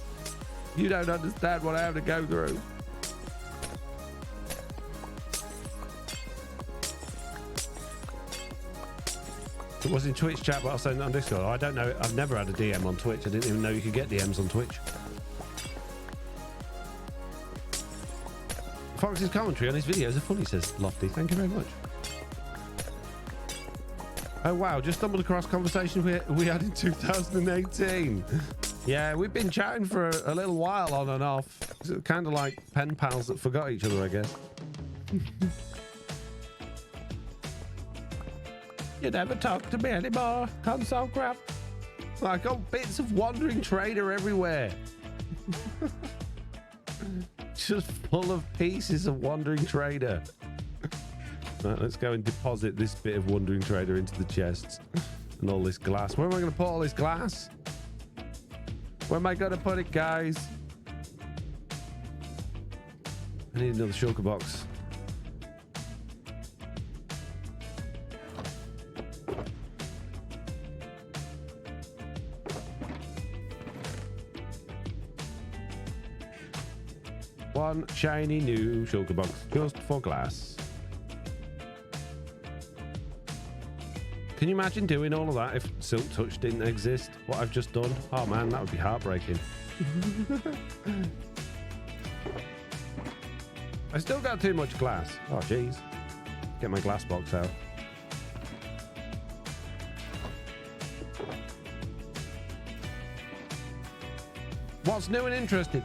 You don't understand what I have to go through. It was in Twitch chat, but I'll send it on Discord. I don't know. I've never had a DM on Twitch. I didn't even know you could get DMs on Twitch. Foxy's commentary on his videos are funny, says Lofty. Thank you very much. Oh, wow. Just stumbled across conversation we had in 2018. Yeah, we've been chatting for a little while on and off. It's kind of like pen pals that forgot each other, I guess. You never talk to me anymore, console crap. I got bits of Wandering Trader everywhere. Just full of pieces of Wandering Trader. Right, let's go and deposit this bit of Wandering Trader into the chests. And all this glass. Where am I going to put all this glass? Where am I going to put it, guys? I need another shulker box. One shiny new shulker box just for glass. Can you imagine doing all of that if Silk Touch didn't exist? What I've just done? Oh man, that would be heartbreaking. I still got too much glass. Oh jeez. Get my glass box out. What's new and interesting?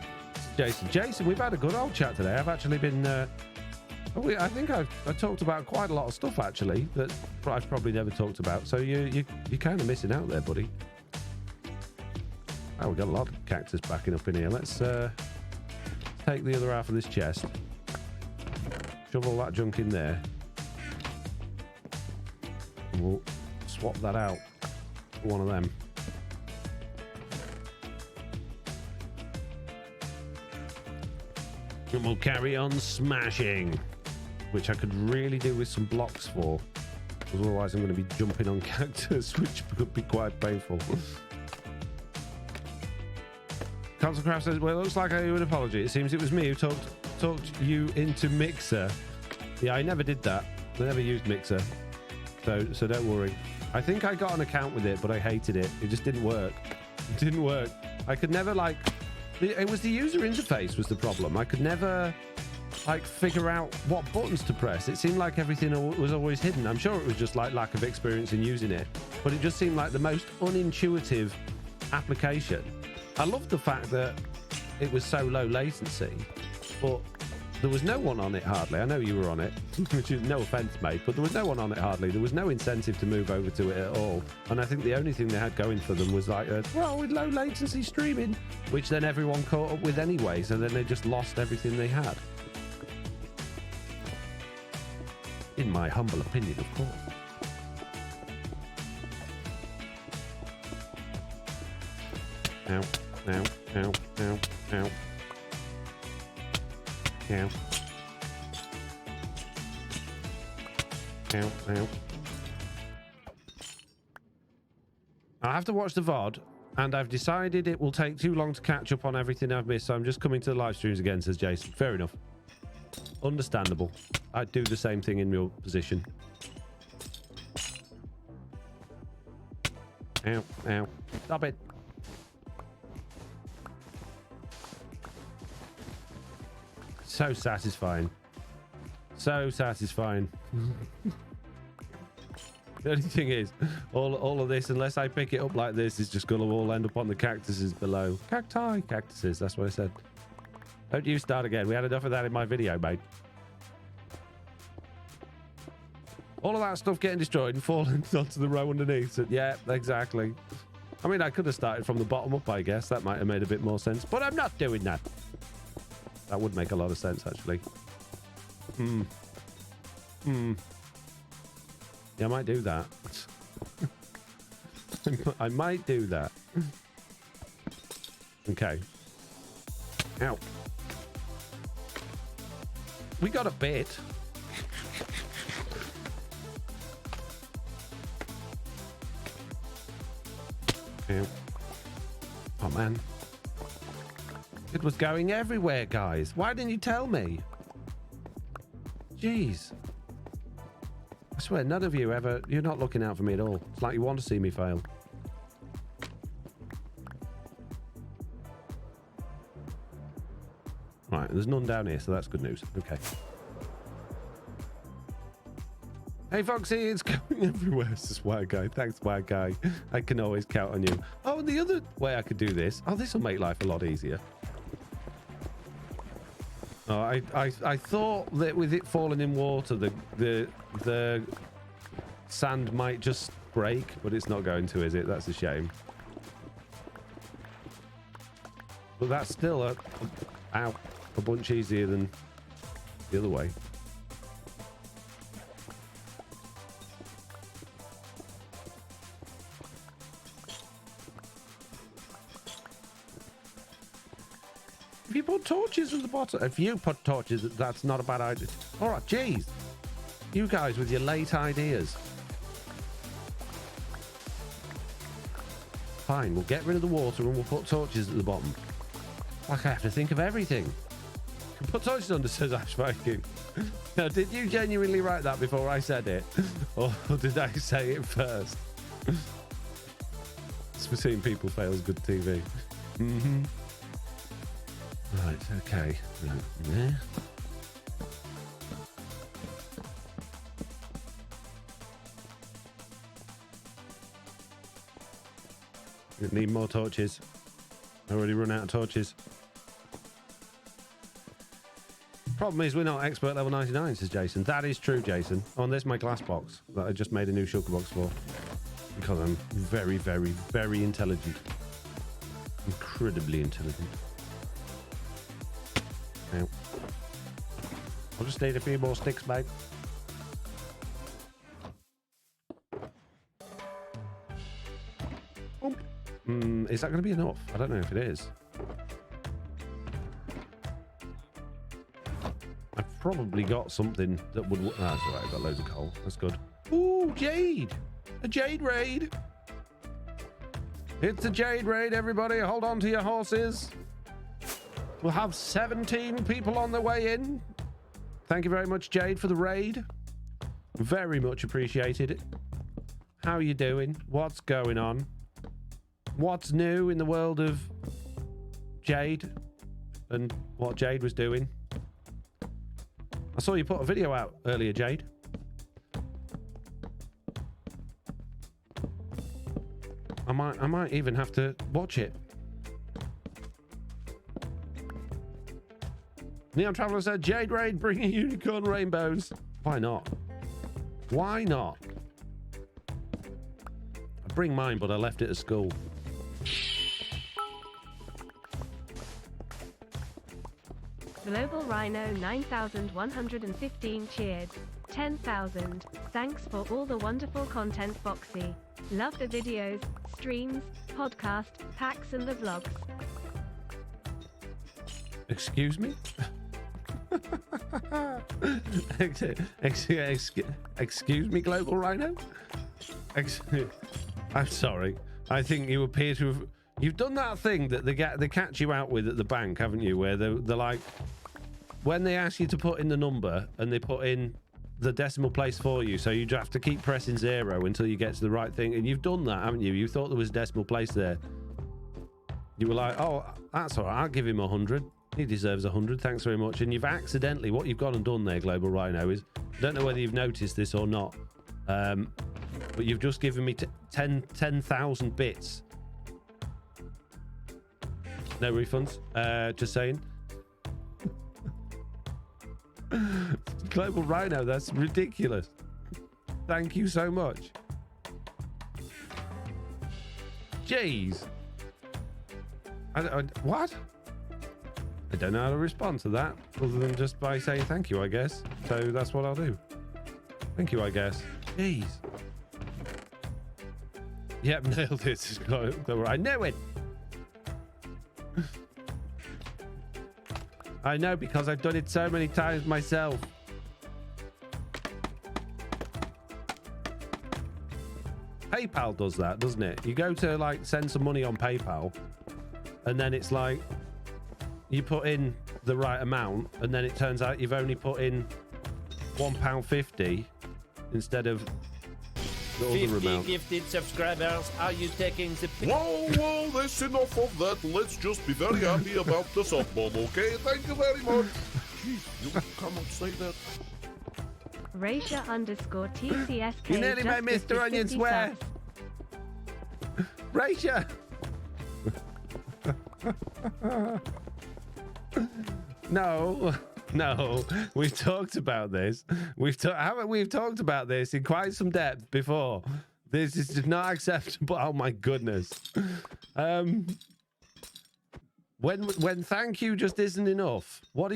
Jason, we've had a good old chat today. I've actually been I think I've talked about quite a lot of stuff actually that I've probably never talked about. So you're kind of missing out there, buddy. Oh, we've got a lot of cactus backing up in here. Let's take the other half of this chest, shove all that junk in there, and we'll swap that out for one of them. And we'll carry on smashing, which I could really do with some blocks for, because otherwise I'm going to be jumping on cactus, which could be quite painful. Consulcraft says, well, it looks like I owe an apology. It seems it was me who talked you into Mixer. Yeah, I never did that. I never used Mixer. So don't worry. I think I got an account with it, but I hated it. It just didn't work. It didn't work. I could never it was the user interface was the problem. I could never figure out what buttons to press. It seemed like everything was always hidden. I'm sure it was just lack of experience in using it, but it just seemed like the most unintuitive application. I loved the fact that it was so low latency, but there was no one on it hardly. I know you were on it, which is no offense, mate, but there was no one on it hardly. There was no incentive to move over to it at all. And I think the only thing they had going for them was with low latency streaming, which then everyone caught up with anyway. So then they just lost everything they had. In my humble opinion, of course. Ow, ow, ow, ow, ow. Ow. Ow, ow. I have to watch the VOD, and I've decided it will take too long to catch up on everything I've missed, so I'm just coming to the live streams again, says Jason. Fair enough. Understandable. I'd do the same thing in your position. Ow, ow. Stop it. So satisfying. So satisfying. The only thing is, all of this, unless I pick it up like this, is just going to all end up on the cactuses below. Cacti. Cactuses, that's what I said. Don't you start again. We had enough of that in my video, mate. All of that stuff getting destroyed and falling onto the row underneath. So, yeah, exactly. I mean, I could have started from the bottom up, I guess. That might have made a bit more sense. But I'm not doing that. That would make a lot of sense, actually. Yeah, I might do that. I might do that. Okay. Ow. We got a bit. Ow. Oh, man. It was going everywhere, guys. Why didn't you tell me? Jeez. I swear, none of you ever... You're not looking out for me at all. It's like you want to see me fail. Right, there's none down here, so that's good news. Okay. Hey, Foxy, it's going everywhere, says Wild Guy. Thanks, Wild Guy. I can always count on you. Oh, and the other way I could do this... Oh, this will make life a lot easier. Oh, I thought that with it falling in water, the sand might just break, but it's not going to, is it? That's a shame. But that's still a bunch easier than the other way. If you put torches at the bottom, if you put torches, that's not a bad idea. All right, jeez. You guys with your late ideas. Fine, we'll get rid of the water and we'll put torches at the bottom. Like I have to think of everything. Put torches under, says Ash Viking. Now, did you genuinely write that before I said it? Or did I say it first? It's for seeing people fail is good TV. Mm-hmm. Right, okay. Yeah. Need more torches. I already run out of torches. Problem is, we're not expert level 99, says Jason. That is true, Jason. Oh, and there's my glass box that I just made a new shulker box for. Because I'm very, very, very intelligent. Incredibly intelligent. Ow. I'll just need a few more sticks, mate. Is that going to be enough? I don't know if it is. I've probably got something that would... that's all right, I've got loads of coal. That's good. Ooh, jade! A jade raid! It's a jade raid, everybody. Hold on to your horses. We'll have 17 people on their way in. Thank you very much, Jade, for the raid. Very much appreciated. How are you doing? What's going on? What's new in the world of Jade and what Jade was doing? I saw you put a video out earlier, Jade. I might even have to watch it. Neon Traveler said, Jade Raid bringing unicorn rainbows. Why not? Why not? I bring mine, but I left it at school. Global Rhino 9115 cheered. 10,000. Thanks for all the wonderful content, Foxy. Love the videos, streams, podcast, packs and the vlogs. Excuse me? Excuse me, Global Rhino? I'm sorry. I think you appear to have... You've done that thing that they catch you out with at the bank, haven't you? Where they're like... When they ask you to put in the number and they put in the decimal place for you, so you have to keep pressing 0 until you get to the right thing. And you've done that, haven't you? You thought there was a decimal place there. You were like, oh, that's all right. I'll give him 100. He deserves 100. Thanks very much. And you've accidentally, what you've gone and done there, Global Rhino, is, I don't know whether you've noticed this or not, but you've just given me 10,000 bits. No refunds. Just saying. Global Rhino, that's ridiculous. Thank you so much. Jeez. What? I don't know how to respond to that other than just by saying thank you, I guess. So that's what I'll do. Thank you, I guess. Jeez. Yep, nailed it. I knew it. I know, because I've done it so many times myself. PayPal does that, doesn't it? You go to like send some money on PayPal, and then it's like you put in the right amount, and then it turns out you've only put in £1.50 instead of the other amount. Gifted subscribers, are you taking the pic? Whoa, that's enough of that. Let's just be very happy about the sub bomb, okay? Thank you very much. Jeez, you cannot say that. Raisha_TCSK. You nearly made Mr. Onion swear. Raisha. No, we've talked about this. We've talked about this in quite some depth before. This is not acceptable. Oh my goodness. When thank you just isn't enough. What?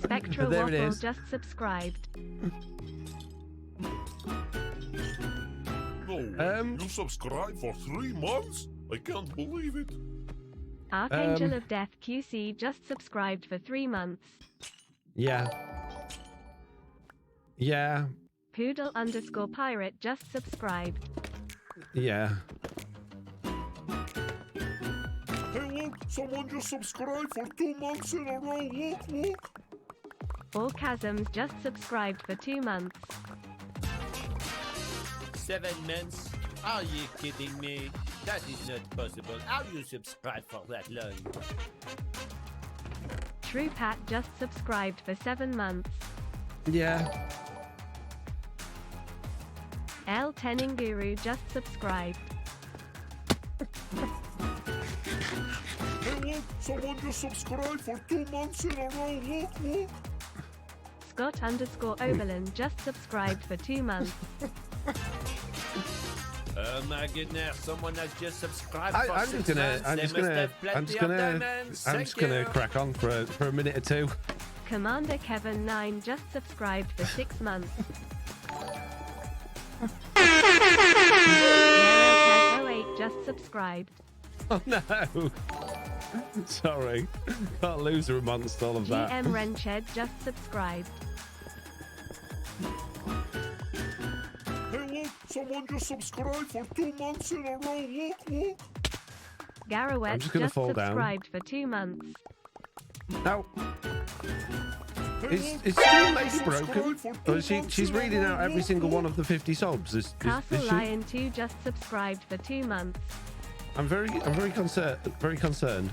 Spectra There it Waffle is. just subscribed. No, you subscribed for 3 months? I can't believe it. Archangel of Death QC just subscribed for 3 months. Yeah. Poodle_pirate just subscribed. Yeah. Hey, look, someone just subscribed for 2 months in a row. Look. Orchasms just subscribed for 2 months. 7 months? Are you kidding me? That is not possible. How you subscribe for that long? True Pat just subscribed for 7 months. Yeah. L Teninguru just subscribed. Hey, look, someone just subscribed for 2 months in a row. Look. Scott_Oberlin just subscribed for 2 months. Oh my goodness, someone has just subscribed for I'm 6 just months. gonna crack on for a minute or two. Commander Kevin 9 just subscribed for 6 months. Narrowhead 08 just subscribed. Oh no. Sorry. Got a loser amongst all of that. GM Renched just subscribed. Hey, look, someone just subscribed for 2 months in a row. Look. Garawet just gonna just fall down. subscribed for 2 months. No. Hey, Is look, Stu Lady subscribed broken? for 2 Or months she's in a reading row. out every single one of the 50 sobs. Is Castle she? Lion 2 just subscribed for 2 months. I'm very concerned.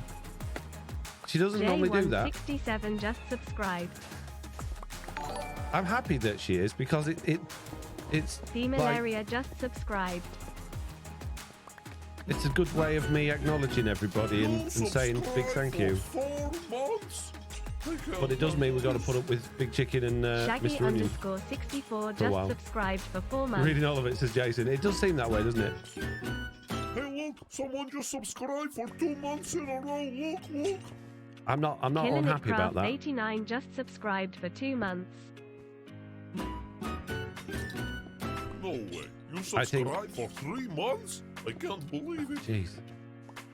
She doesn't normally do that. J167 just subscribed. I'm happy that she is, because it's Femalaria just subscribed. it's a good way of me acknowledging everybody and saying big thank you. 4 months? But it does mean we've got to put up with Big Chicken and Mr. Onion. Shaggy_64 a just while. subscribed for 4 months. Reading all of it, says Jason. It does seem that way, doesn't it? look, someone just subscribed for 2 months in a row. Look. I'm not unhappy about that. 89 just subscribed for 2 months. No way. You subscribed for 3 months? I can't believe it. Jeez.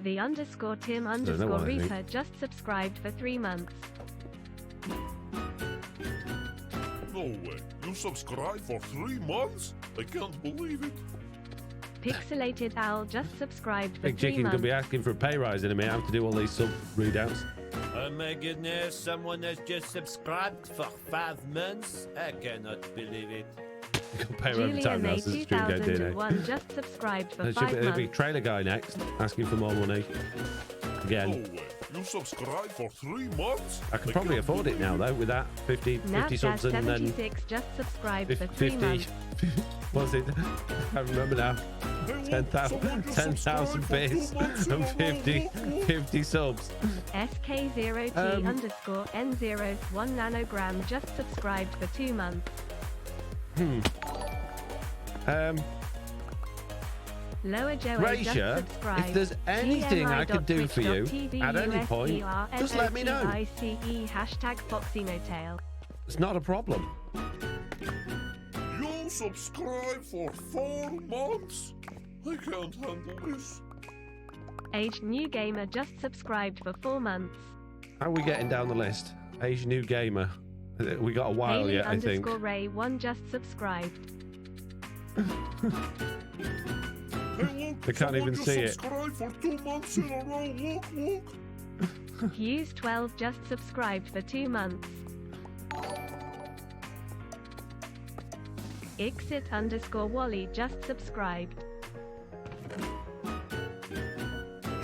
The _ Tim know _ what I Reaper think. just subscribed for 3 months. No way. You subscribed for 3 months? I can't believe it. Pixelated Owl just subscribed for Big 3 Chicken months. could be asking for a pay rise in a minute. I have to do all these sub readouts. Oh my goodness, someone has just subscribed for 5 months? I cannot believe it. You can pay her every Julia time now May since the stream go DNA. 2001 just subscribed for There 5 should be, there'll be months. trailer guy next, asking for more money. No Again, way. You subscribed for 3 months? I can probably can't afford it now believe though, with that 50 subs and then 76 just subscribed for 3 50. months. What's it? I remember now. Hey, look, 10,000 someone just 10,000 subscribed for 2 bits months in a and row. 50 subs. SK0T _ N01 nanogram just subscribed for 2 months. Lower Joe just Raisha, subscribed. if there's anything I could do for you at any point, just let me know. #FoxyNotail. It's not a problem. You subscribed for 4 months? I can't handle this. Aged New Gamer just subscribed for 4 months. How are we getting down the list? Asian New Gamer. We got a while Haley yet, I think. _ Ray 1 just subscribed. Hey, look, I can't even someone see it. just subscribed for 2 months in a row. Look. Hughes 12 just subscribed for 2 months. Exit _ Wally just subscribed.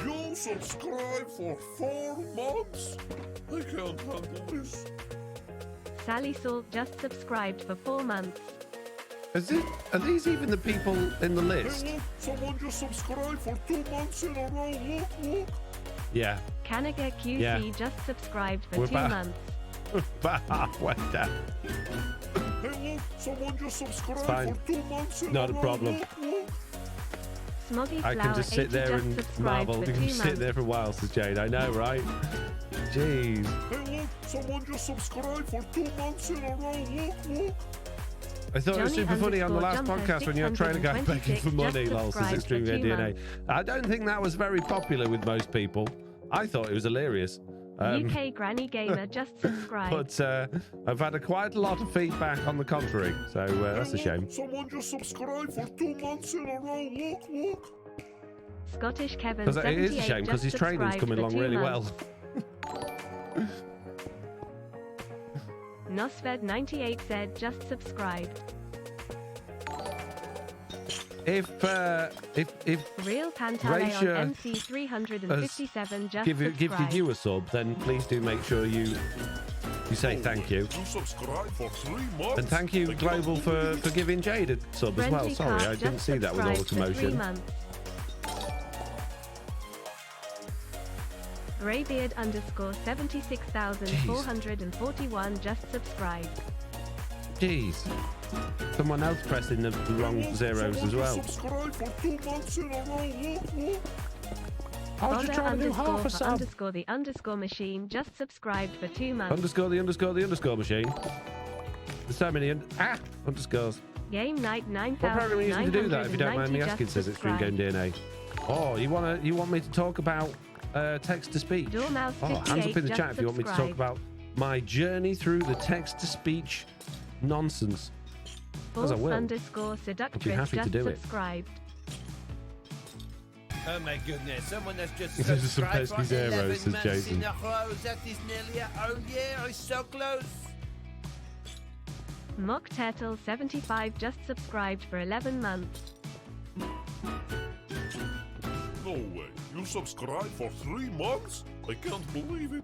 You subscribed for 4 months? I can't handle this. Sally Salt just subscribed for 4 months. Are these even the people in the list? Hey, look, someone just subscribed for 2 months in a row. Look. Yeah. Kanaga QC Yeah. just subscribed for We're 2 back. months. About halfway down. Hey, look, someone just subscribed fine. for 2 months in Not a a row. problem. Look. Smoggy I Flower can just sit 80 there just and subscribed marvel. for You 2 can sit months. there for a while, says Jade. I know, right? Jeez. Hey, look, someone just subscribed for 2 months in a row. Look. I thought it was Johnny super funny on the last _ podcast when you had trailer guy begging for 626 money, just lol, says subscribed Extreme for 2 DNA. months. I don't think that was very popular with most people. I thought it was hilarious. UK Granny Gamer just subscribed. But I've had quite a lot of feedback on the contrary, so that's a Hey, shame. look, someone just subscribed for 2 months in a row. Look. Scottish Kevin Because it is a 78 shame, because just his training's subscribed coming for along 2 really months. well. Nosfed 98 said just subscribed. If Real Pantaleon Raisha MC 357 just give subscribed. you a sub, then please do make sure you say thank you. You subscribed for 3 months? And thank you, I can't Global, believe for it. giving Jade a sub as well. Friendly Sorry, Cart I didn't just see that with all the subscribed for 3 commotion. months. Greybeard _ 76,441 just subscribed. Jeez. Someone else pressing the wrong zeros as well. Subscribe for 2 months in a row. Look. I was just trying to do half a sub. _ the _ machine just subscribed for 2 months. Underscore the machine. There's so many underscores. Game Night What program are you using to do that, if you don't mind me 9,990 asking, just says Extreme Game subscribed. DNA. Oh, you want me to talk about text to speech? Dormouse Oh, hands up 58 in the just chat if you want me to talk subscribed. about my journey through the text to speech nonsense. False I will. _ Seductress happy to just do it. subscribed. Oh my goodness, someone has just This is some subscribed for pesky zeros, 11 says months Jason. in a row. That is nearly a whole year. It's so close. Mock Turtle 75 just subscribed for 11 months. No way. You subscribed for 3 months? I can't believe it.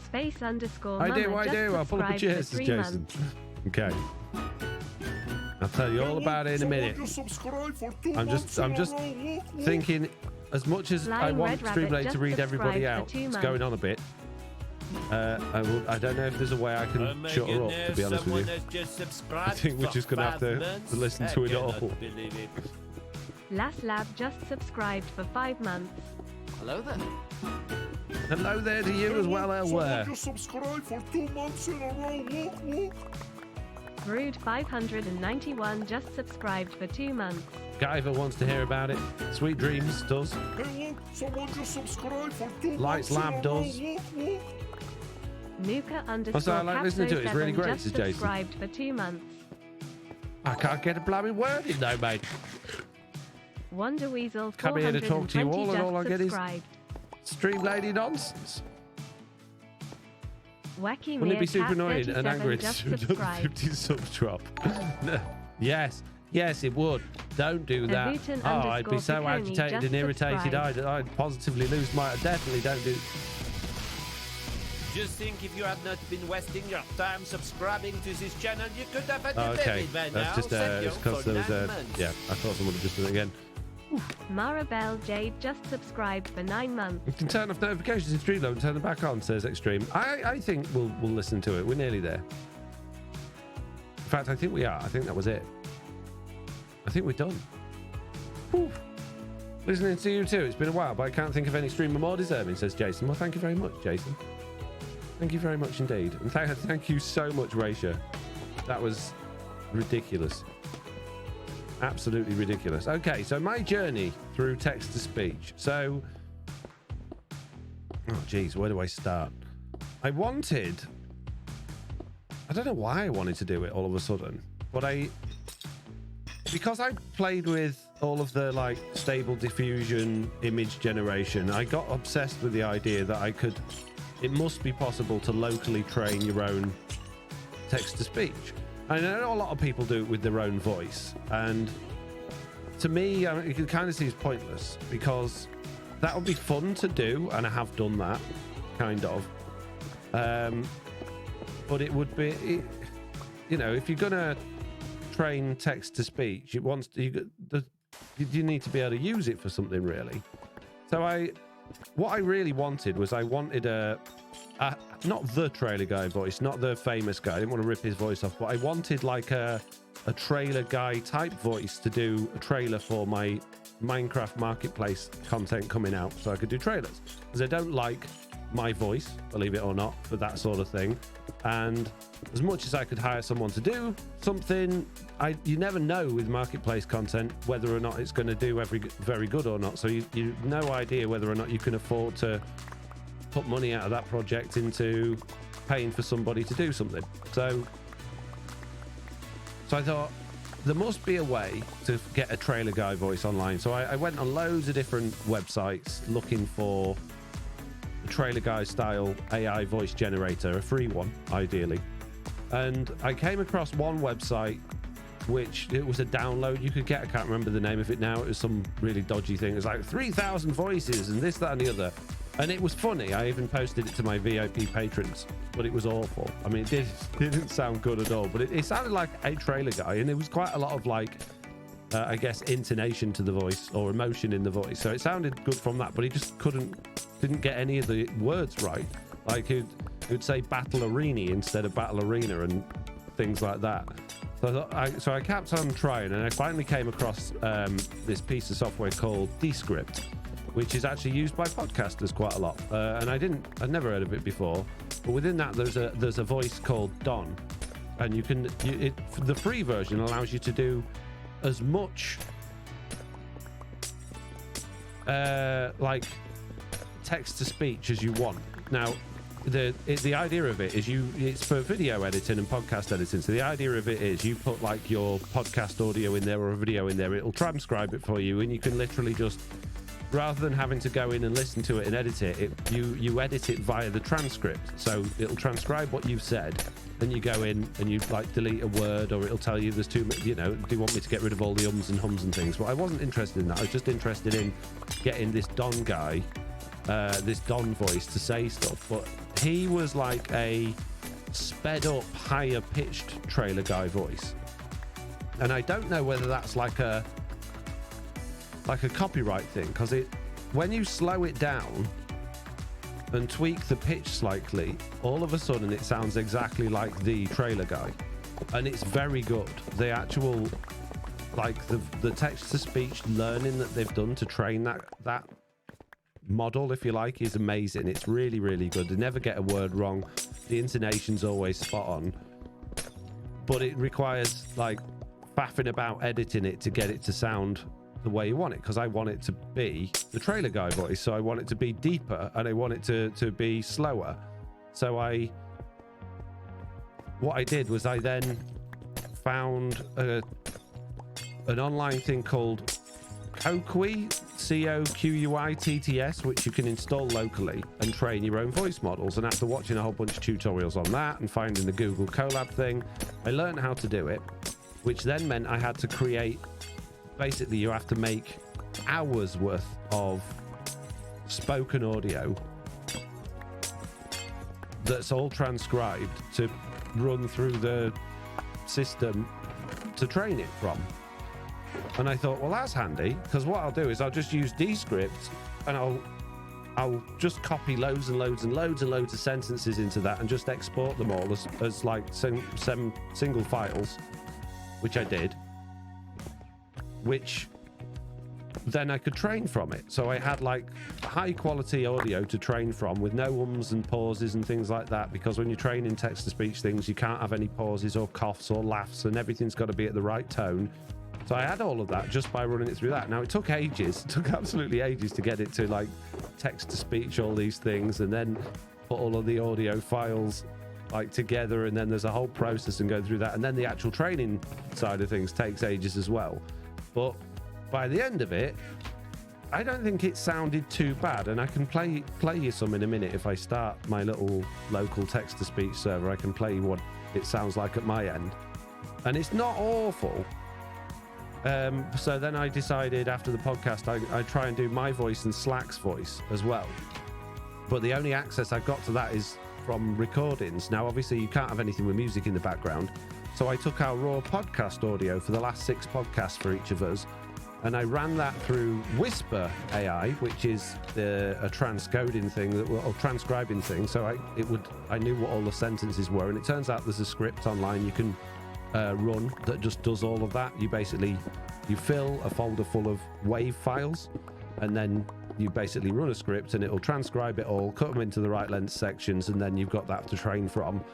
Space _ I Mama do. just I'll pull up a subscribed chair, for says 3 Jason. months. Okay. I'll tell you all about it in a Someone minute. just subscribed for 2 I'm months just in a row. Look. thinking, as much as I Flying want Red Streamblade Rabbit to read just everybody subscribed out, for 2 it's months. going on a bit. I don't know if there's a way I Oh can my shut her up, to goodness, be honest someone with you. has just subscribed I think we're for just gonna have 5 to months. listen I to it cannot all. believe it. Las Lab just subscribed for 5 months. Hello there. Hello there to you as well, Someone Elware. just subscribed for 2 months in a row. Look. Brood 591 just subscribed for 2 months. Guyver wants to hear about it. Sweet Dreams does. Hey, look, someone just subscribed for 2 Lights months Lab in a row. does. Look. Nuka _ Also, I like listening to it. It's really great, just says Jason. subscribed for 2 months. I can't get a bloody word in though, mate. Wonder Weasel Come here to talk to you 420 all, and all I just get is subscribed. Stream lady nonsense. Wacky Wouldn't it be super Meerkat annoying and 37 angry just to another subscribed. 50 subs drop? No. Yes, it would. Don't do that. Avutan Oh, I'd be _ so Picconi agitated just and irritated. subscribed. I'd positively lose my. Definitely don't do. Just think if you had not been wasting your time subscribing to this channel, you could have had Oh, it okay, by now. that's just Thank you it's because for there was 9 months. yeah. I thought someone had just done it again. Maribel Jade just subscribed for 9 months. You can turn off notifications in Streamload and turn them back on, says Extreme. I think we'll listen to it. We're nearly there. In fact, I think we are. I think that was it. I think we're done. Whew. Listening to you too. It's been a while, but I can't think of any streamer more deserving, says Jason. Well, thank you very much, Jason. Thank you very much indeed. And thank you so much, Raisha. That was ridiculous. Absolutely ridiculous. Okay, so my journey through text to speech. So, oh geez, where do I start? I don't know why I wanted to do it all of a sudden, but because I played with all of the like stable diffusion image generation, I got obsessed with the idea that it must be possible to locally train your own text to speech. I know a lot of people do it with their own voice, and to me, you can kind of see it's pointless because that would be fun to do, and I have done that, kind of. But it would be, if you're gonna train text to speech, you need to be able to use it for something really. So what I really wanted was not the trailer guy voice, not the famous guy. I didn't want to rip his voice off, but I wanted like a trailer guy type voice to do a trailer for my Minecraft marketplace content coming out, so I could do trailers. Because I don't like my voice, believe it or not, for that sort of thing. And as much as I could hire someone to do something, you never know with marketplace content whether or not it's going to do very good or not. So you've no idea whether or not you can afford to put money out of that project into paying for somebody to do something. So I thought there must be a way to get a trailer guy voice online. So I went on loads of different websites looking for a trailer guy style AI voice generator, a free one ideally. And I came across one website which it was a download you could get. I can't remember the name of it now. It was some really dodgy thing. It was like 3,000 voices and this, that, and the other. And it was funny. I even posted it to my VIP patrons, but it was awful. I mean, it didn't sound good at all, but it sounded like a trailer guy, and there was quite a lot of like, I guess, intonation to the voice or emotion in the voice. So it sounded good from that, but he just didn't get any of the words right. Like he'd say battle arena instead of battle arena and things like that. So I kept on trying, and I finally came across this piece of software called Descript, which is actually used by podcasters quite a lot. And I'd never heard of it before. But within that, there's a voice called Don, and the free version allows you to do as much like text to speech as you want. Now, the idea of it is it's for video editing and podcast editing. So the idea of it is you put like your podcast audio in there or a video in there, it'll transcribe it for you, and you can literally just, rather than having to go in and listen to it and edit it, you edit it via the transcript. So it'll transcribe what you've said, and you go in and you like delete a word, or it'll tell you there's too much, do you want me to get rid of all the ums and hums and things? But I wasn't interested in that. I was just interested in getting this Don guy, this Don voice to say stuff. But he was like a sped up, higher pitched trailer guy voice. And I don't know whether that's like a copyright thing, because when you slow it down and tweak the pitch slightly, all of a sudden it sounds exactly like the trailer guy, and it's very good. The actual like the text-to-speech learning that they've done to train that model, if you like, is amazing. It's really, really good. They never get a word wrong. The intonation's always spot on. But it requires, like, faffing about editing it to get it to sound the way you want it, because I want it to be the trailer guy voice, so I want it to be deeper and I want it to be slower. So what I did was I then found an online thing called Koqui, Coquitts, which you can install locally and train your own voice models. And after watching a whole bunch of tutorials on that and finding the Google Colab thing, I learned how to do it, which then meant I had to create, basically you have to make hours worth of spoken audio that's all transcribed to run through the system to train it from. And I thought, well, that's handy, because what I'll do is I'll just use Descript and I'll just copy loads and loads and loads and loads of sentences into that and just export them all as like some single files, which I did, which then I could train from it. So I had like high quality audio to train from with no ums and pauses and things like that, because when you're training text to speech things, you can't have any pauses or coughs or laughs, and everything's got to be at the right tone. So I had all of that just by running it through that. Now it took ages, it took absolutely ages to get it to like text to speech, all these things, and then put all of the audio files like together, and then there's a whole process and go through that, and then the actual training side of things takes ages as well. But by the end of it, I don't think it sounded too bad, and I can play you some in a minute. If I start my little local text to speech server, I can play you what it sounds like at my end, and it's not awful. So then I decided after the podcast I try and do my voice and Slack's voice as well, but the only access I've got to that is from recordings. Now obviously you can't have anything with music in the background, so I took our raw podcast audio for the last 6 podcasts for each of us, and I ran that through Whisper AI, which is a transcoding thing, or transcribing thing. So I knew what all the sentences were, and it turns out there's a script online you can run that just does all of that. You fill a folder full of WAV files, and then you basically run a script and it'll transcribe it all, cut them into the right length sections, and then you've got that to train from.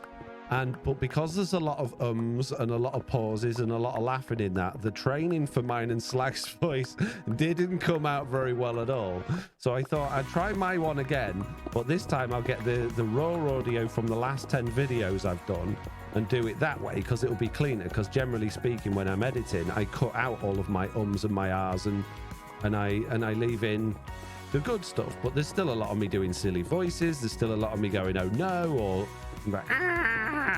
But because there's a lot of ums and a lot of pauses and a lot of laughing in that, the training for mine and Slack's voice didn't come out very well at all. So I thought I'd try my one again, but this time I'll get the raw audio from the last 10 videos I've done and do it that way, because it'll be cleaner. Because generally speaking, when I'm editing, I cut out all of my ums and my ahs and I leave in the good stuff. But there's still a lot of me doing silly voices. There's still a lot of me going, oh no, or like,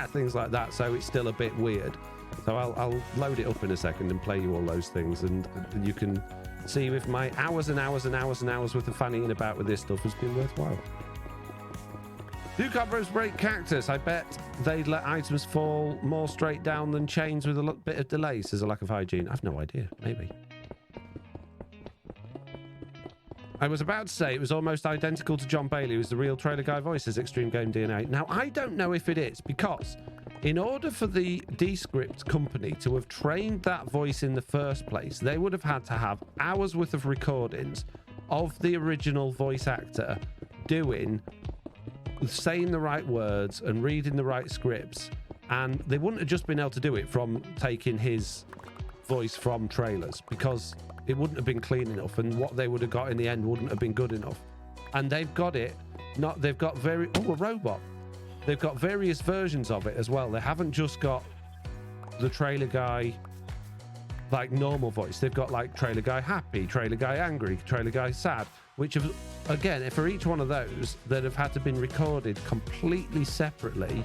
things like that. So it's still a bit weird. So I'll load it up in a second and play you all those things, and you can see if my hours and hours and hours and hours worth of fanning about with this stuff has been worthwhile. Do covers break cactus? I bet they'd let items fall more straight down than chains with a bit of delay, says a lack of hygiene. I've no idea. Maybe. I was about to say it was almost identical to John Bailey, who's the real trailer guy voice, as Extreme Game DNA. Now, I don't know if it is, because in order for the Descript company to have trained that voice in the first place, they would have had to have hours worth of recordings of the original voice actor saying the right words and reading the right scripts, and they wouldn't have just been able to do it from taking his voice from trailers, because it wouldn't have been clean enough, and what they would have got in the end wouldn't have been good enough. And they've got it, they've got a robot. They've got various versions of it as well. They haven't just got the trailer guy like normal voice. They've got like trailer guy happy, trailer guy angry, trailer guy sad, which have, again, for each one of those that have had to been recorded completely separately,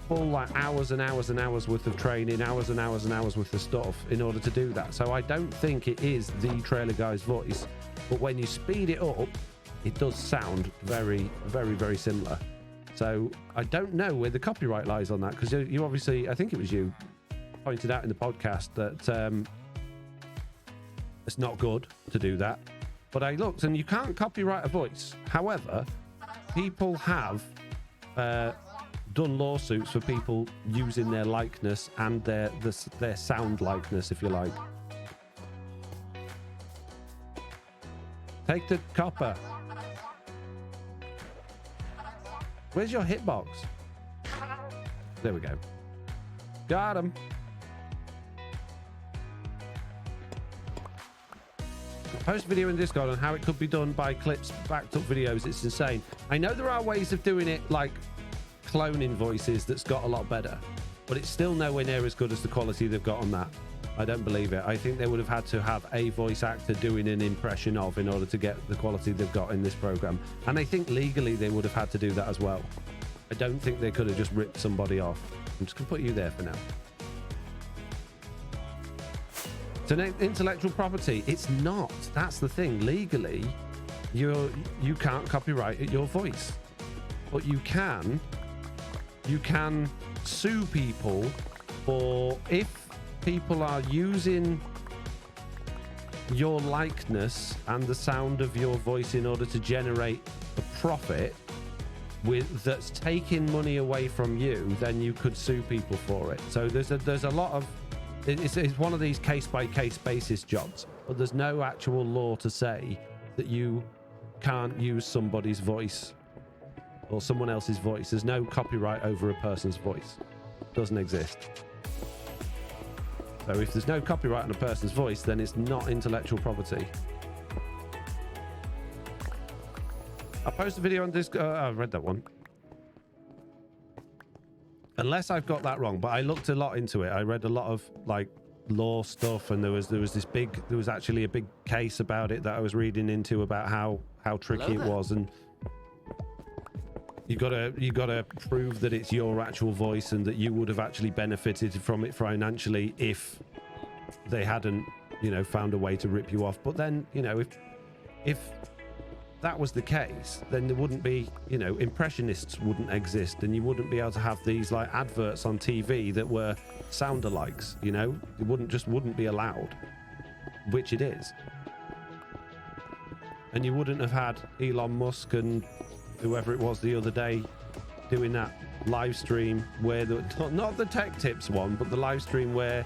full like hours and hours and hours worth of training, hours and hours and hours worth of stuff in order to do that. So I don't think it is the trailer guy's voice, but when you speed it up, it does sound very, very, very similar. So I don't know where the copyright lies on that, because you obviously, I think it was you, pointed out in the podcast that it's not good to do that. But I looked, and you can't copyright a voice. However, people have done lawsuits for people using their likeness and their sound likeness, if you like. Take the copper. Where's your hitbox? There we go. Got him. Post video in Discord on how it could be done by clips, backed up videos. It's insane. I know there are ways of doing it, like cloning voices, that's got a lot better, but it's still nowhere near as good as the quality they've got on that. I don't believe it. I think they would have had to have a voice actor doing an impression of in order to get the quality they've got in this program. And I think legally they would have had to do that as well. I don't think they could have just ripped somebody off. I'm just gonna put you there for now. So intellectual property, it's not. That's the thing. Legally, you can't copyright your voice, but you can sue people for if people are using your likeness and the sound of your voice in order to generate a profit that's taking money away from you, then you could sue people for it. So there's a lot of it's one of these case-by-case basis jobs, but there's no actual law to say that you can't use somebody's voice or someone else's voice. There's no copyright over a person's voice. It doesn't exist. So if there's no copyright on a person's voice, then it's not intellectual property. I'll post a video on this. I read that one. Unless I've got that wrong, but I looked a lot into it. I read a lot of like law stuff, and there was actually a big case about it that I was reading into about how tricky it was, and you gotta prove that it's your actual voice and that you would have actually benefited from it financially if they hadn't, found a way to rip you off. But then, if that was the case, then there wouldn't be, impressionists wouldn't exist, and you wouldn't be able to have these like adverts on TV that were sound-alikes. It wouldn't be allowed, which it is. And you wouldn't have had Elon Musk and whoever it was the other day doing that live stream where not the tech tips one, but the live stream where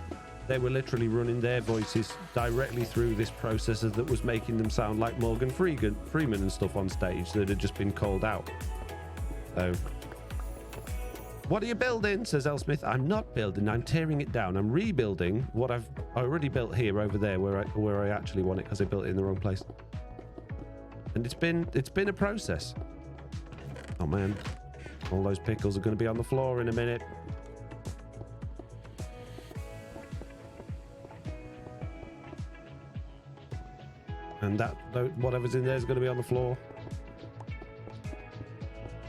they were literally running their voices directly through this processor that was making them sound like Morgan Freeman and stuff on stage that had just been called out. So, what are you building? Says Elsmith. I'm not building, I'm tearing it down. I'm rebuilding what I've already built here over there where I actually want it, because I built it in the wrong place. And it's been a process. Oh man, all those pickles are going to be on the floor in a minute. And that whatever's in there is going to be on the floor.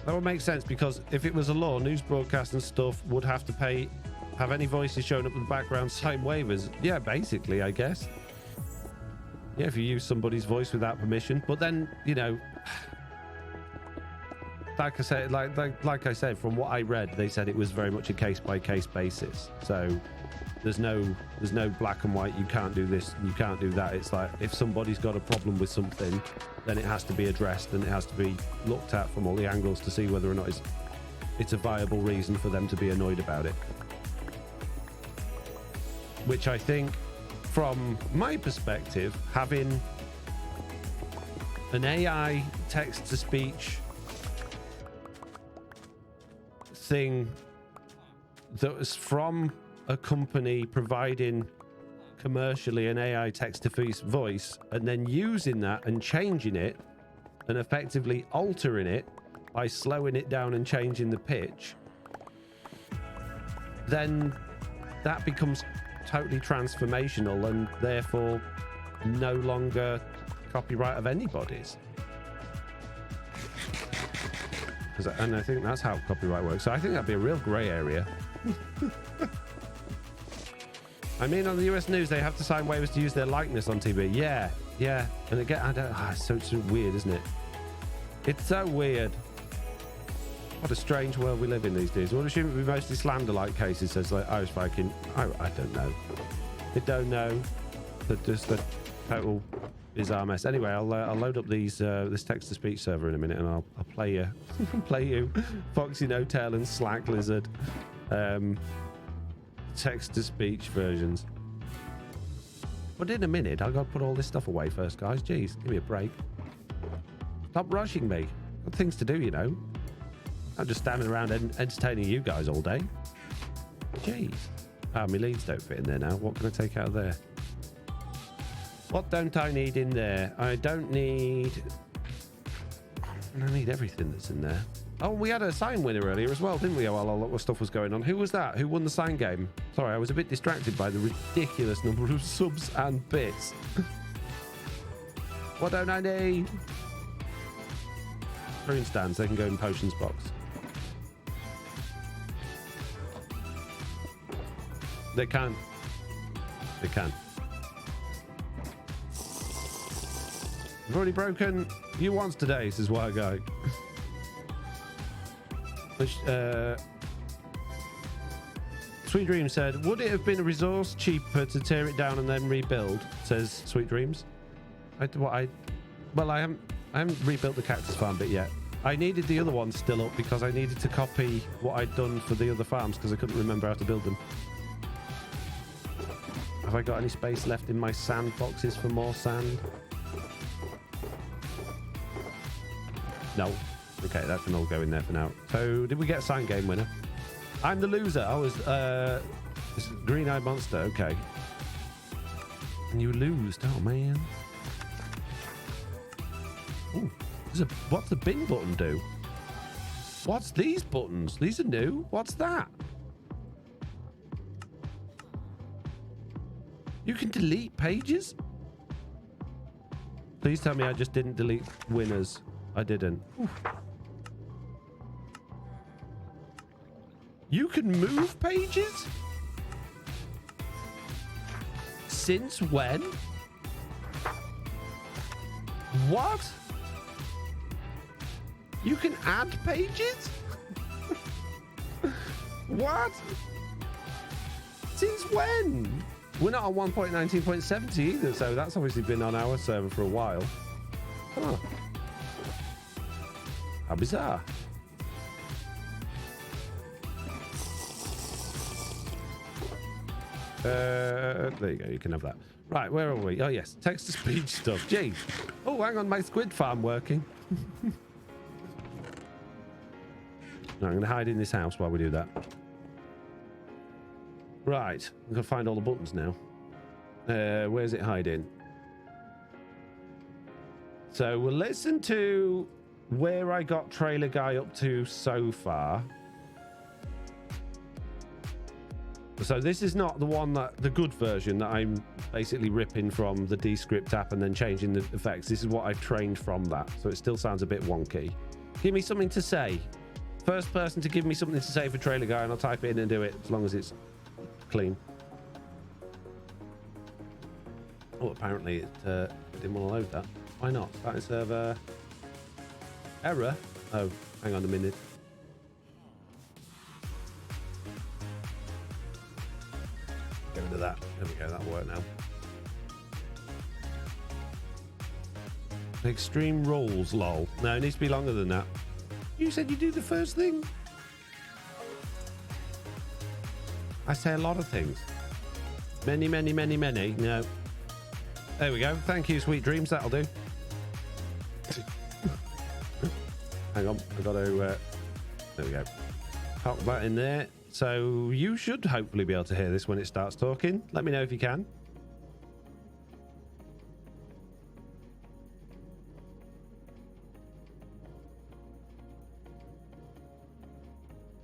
That would make sense, because if it was a law, news broadcasts and stuff would have to have any voices showing up in the background, sign waivers. Yeah, basically, I guess. Yeah, if you use somebody's voice without permission. But then, like I said, from what I read, they said it was very much a case-by-case basis. So there's no black and white. You can't do this, you can't do that. It's like if somebody's got a problem with something, then it has to be addressed and it has to be looked at from all the angles to see whether or not it's a viable reason for them to be annoyed about it. Which I think, from my perspective, having an AI text-to-speech thing that was from a company providing commercially an AI text-to-speech voice, and then using that and changing it and effectively altering it by slowing it down and changing the pitch, then that becomes totally transformational and therefore no longer copyright of anybody's. And I think that's how copyright works. So I think that'd be a real grey area. I mean, on the US news, they have to sign waivers to use their likeness on TV. Yeah. And again, it's so weird, isn't it? It's so weird. What a strange world we live in these days. We'll assume it would be mostly slander-like cases, says like Irish Viking. I don't know. I don't know. Just a total bizarre mess. Anyway, I'll load up these this text-to-speech server in a minute, and I'll play you, play you, Foxy No Tail and Slack Lizard, text-to-speech versions. But in a minute, I've got to put all this stuff away first, guys. Jeez, give me a break. Stop rushing me. Got things to do, you know. I'm just standing around entertaining you guys all day. Jeez. Ah, my leads don't fit in there now. What can I take out of there? What don't I need in there? I don't need... I need everything that's in there. Oh, we had a sign winner earlier as well, didn't we? While all that stuff was going on. Who was that? Who won the sign game? Sorry, I was a bit distracted by the ridiculous number of subs and bits. What don't I need? Rune stands. They can go in potions box. They can. They can. I've already broken you once today, says Wild Guy. Sweet Dreams said, would it have been a resource cheaper to tear it down and then rebuild? Says Sweet Dreams. I haven't rebuilt the cactus farm bit yet. I needed the other one still up because I needed to copy what I'd done for the other farms because I couldn't remember how to build them. Have I got any space left in my sand boxes for more sand? No. Okay, that can all go in there for now. So, did we get a sign game winner? I'm the loser. I was, Green-Eyed Monster. Okay. And you lose. Oh, man. Ooh. What's the bin button do? What's these buttons? These are new. What's that? You can delete pages? Please tell me I just didn't delete winners. I didn't. Oof. You can move pages? Since when? What? You can add pages? What? Since when? We're not on 1.19.70 either, so that's obviously been on our server for a while. Huh. How bizarre. There you go, you can have that. Right, where are we? Oh yes, text-to-speech stuff. Jeez. Oh, hang on, my squid farm working. No, I'm going to hide in this house while we do that. Right, I'm going to find all the buttons now. Where's it hiding? So we'll listen to where I got Trailer Guy up to so far. So this is not the one the good version that I'm basically ripping from the Descript app and then changing the effects. This is what I've trained from that. So it still sounds a bit wonky. Give me something to say. First person to give me something to say for Trailer Guy, and I'll type it in and do it as long as it's clean. Oh, apparently it didn't want to load that. Why not? Starting server error. Oh, hang on a minute. Get rid of that. There we go. That'll work now. Extreme rules, lol. No, it needs to be longer than that. You said you do the first thing. I say a lot of things. Many, many, many, many. No. There we go. Thank you, Sweet Dreams. That'll do. Hang on. I've got to... there we go. Pop that in there. So you should hopefully be able to hear this when it starts talking. Let me know if you can.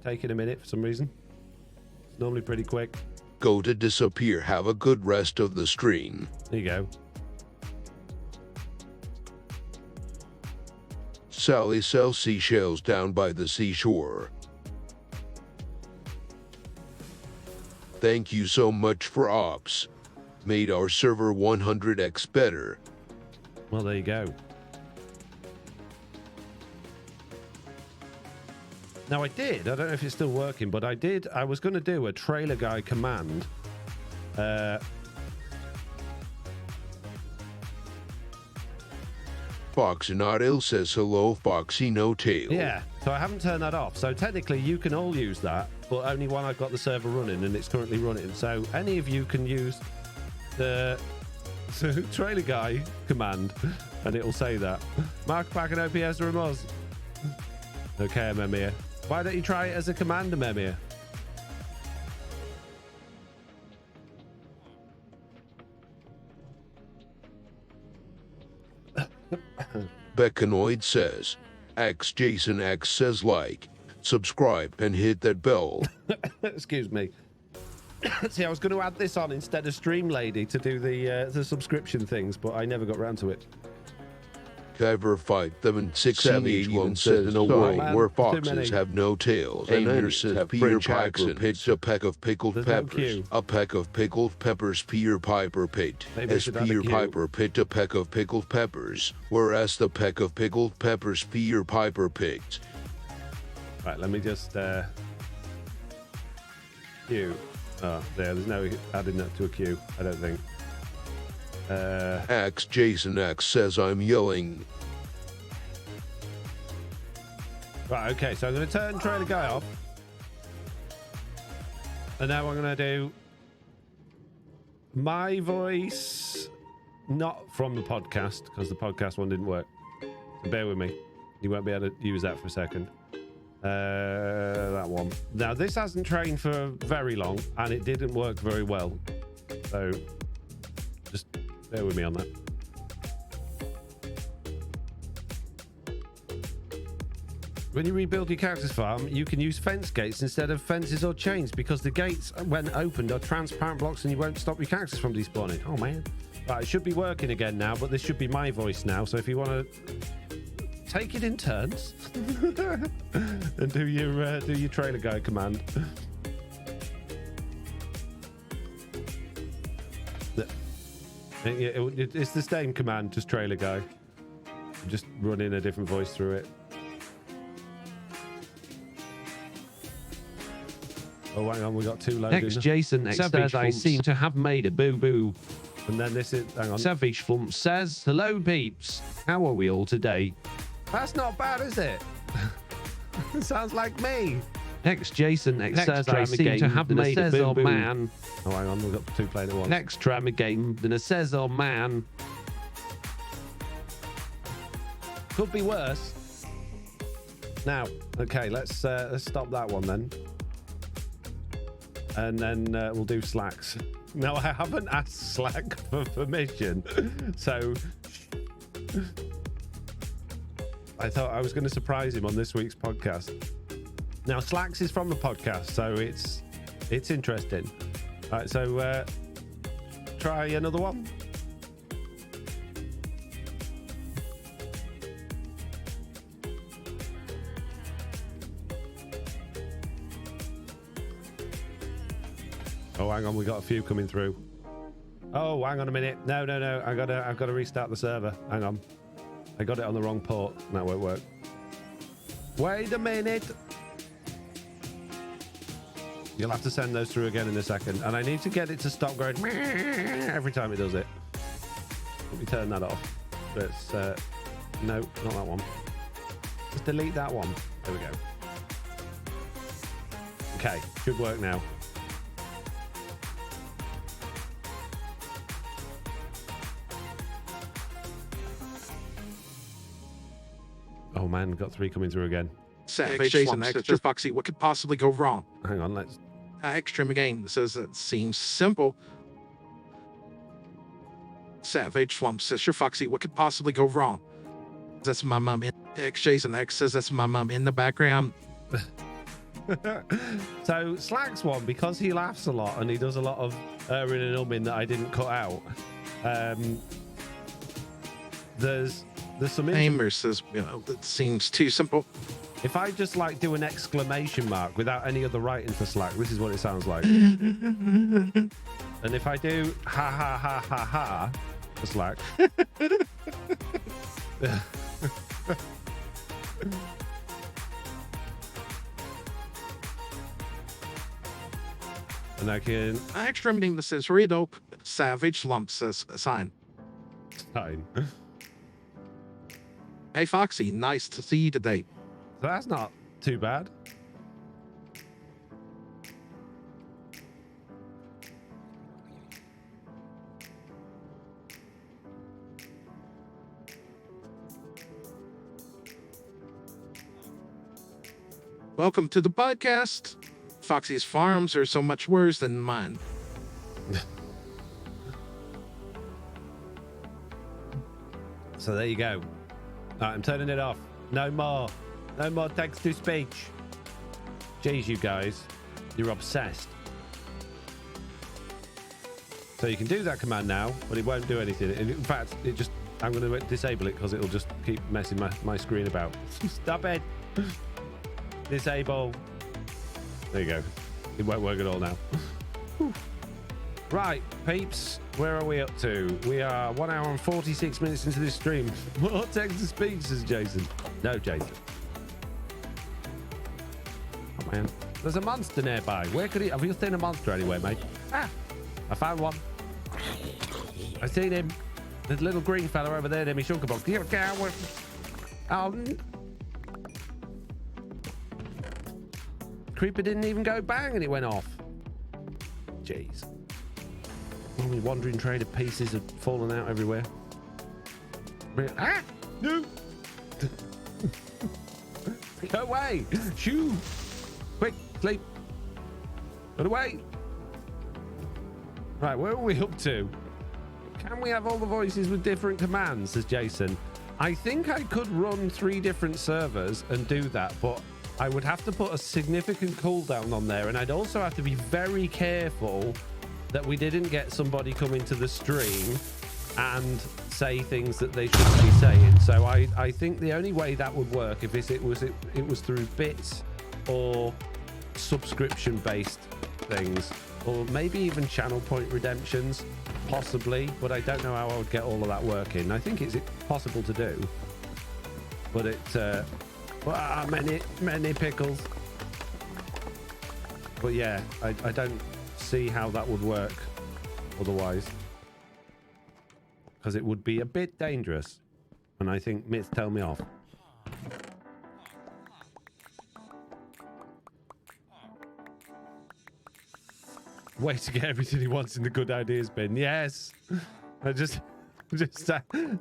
Taking a minute for some reason. It's normally pretty quick. Go to disappear. Have a good rest of the stream. There you go. Sally sells seashells down by the seashore. Thank you so much for ops. Made our server 100x better. Well, there you go. Now I did. I don't know if it's still working, but I did. I was going to do a Trailer Guy command. Foxy Notail says hello, Foxy No Tail. Yeah, so I haven't turned that off. So technically you can all use that, but only when I've got the server running, and it's currently running. So any of you can use the trailer guy command, and it'll say that. Mark back and OPS Ramos. Okay, Memir. Why don't you try it as a commander, Memir? Beckanoid says, X Jason X says like, subscribe and hit that bell. Excuse me. See, I was going to add this on instead of Stream Lady to do the subscription things, but I never got around to it. Kyver Fight 76781 says, in a world where foxes have no tails and Anderson have Peter Piper picked a peck of pickled peppers. A peck of pickled peppers Peter Piper picked. As Peter Piper picked a peck of pickled peppers, whereas the peck of pickled peppers Peter Piper picked. Right, let me just queue. Oh, there's no adding that to a queue, I don't think. X Jason X says I'm yelling. Right, okay, so I'm going to turn trailer guy off. And now I'm going to do my voice, not from the podcast, because the podcast one didn't work. So bear with me. You won't be able to use that for a second. That one. Now, this hasn't trained for very long, and it didn't work very well. So just bear with me on that. When you rebuild your cactus farm, you can use fence gates instead of fences or chains, because the gates, when opened, are transparent blocks and you won't stop your cactus from despawning. Oh, man. Right, it should be working again now, but this should be my voice now. So if you want to take it in turns and do your trailer guy command. It's the same command, just trailer guy. Just run in a different voice through it. Oh, hang on, we got two loading. X Jason X says I seem to have made a boo-boo. And then this is, hang on. Savage Flump says, hello peeps, how are we all today? That's not bad, is it? Sounds like me. X Jason X says I seem to have made a boo-boo. Man. Oh, hang on, we've got two playing at once. Next try a game than a says oh man. Could be worse. Now, okay, let's stop that one then. And then we'll do Slacks. Now, I haven't asked Slack for permission, so I thought I was going to surprise him on this week's podcast. Now, Slacks is from the podcast, so it's interesting. All right, so try another one. Oh, hang on, we got a few coming through. Oh, hang on a minute. No. I've got to restart the server. Hang on. I got it on the wrong port. That won't work. Wait a minute. You'll have to send those through again in a second. And I need to get it to stop going every time it does it. Let me turn that off. Let's, no, not that one. Just delete that one. There we go. Okay, should work now. Oh man, got three coming through again. Savage Jason Extra Foxy, what could possibly go wrong? Hang on, let's. Extreme again says it seems simple. Savage Swamp says, "Sure, Foxy, what could possibly go wrong?" That's my mom. X Jason X says that's my mom in the background. So Slacks one, because he laughs a lot and he does a lot of erring and umming that I didn't cut out. There's some. Aimer says, you know, that seems too simple. If I just like do an exclamation mark without any other writing for Slack, this is what it sounds like. And if I do ha ha ha ha ha for Slack. And I can. Extra meaning that says very dope. Savage Lump says sign. Fine. Hey, Foxy, nice to see you today. So that's not too bad. Welcome to the podcast. Foxy's farms are so much worse than mine. So there you go. All right, I'm turning it off. No more text to speech. Jeez, you guys, you're obsessed. So you can do that command now, but it won't do anything. In fact, I'm going to disable it because it'll just keep messing my screen about. Stop it. Disable. There you go. It won't work at all now. Right, peeps, where are we up to? We are 1 hour and 46 minutes into this stream. More text to speech, says Jason. No, Jason. Oh, man. There's a monster nearby. Where could he... Have you seen a monster anywhere, mate? Ah, I found one. I seen him. There's a little green fella over there, Demi Shulkerbox. Here we go. Oh, Creeper didn't even go bang and it went off. Jeez. All the wandering train of pieces have fallen out everywhere. Ah! No! Go away! Shoo! Quick, sleep! Get away! Right, where are we up to? Can we have all the voices with different commands, says Jason? I think I could run 3 different servers and do that, but I would have to put a significant cooldown on there, and I'd also have to be very careful that we didn't get somebody come into the stream and say things that they shouldn't be saying. So I think the only way that would work if it was through bits or subscription-based things, or maybe even channel point redemptions, possibly, but I don't know how I would get all of that working. I think it's possible to do, but many pickles. But yeah, I don't see how that would work otherwise, because it would be a bit dangerous, and I think myths tell me off. Way to get everything he wants in the good ideas bin. Yes. I just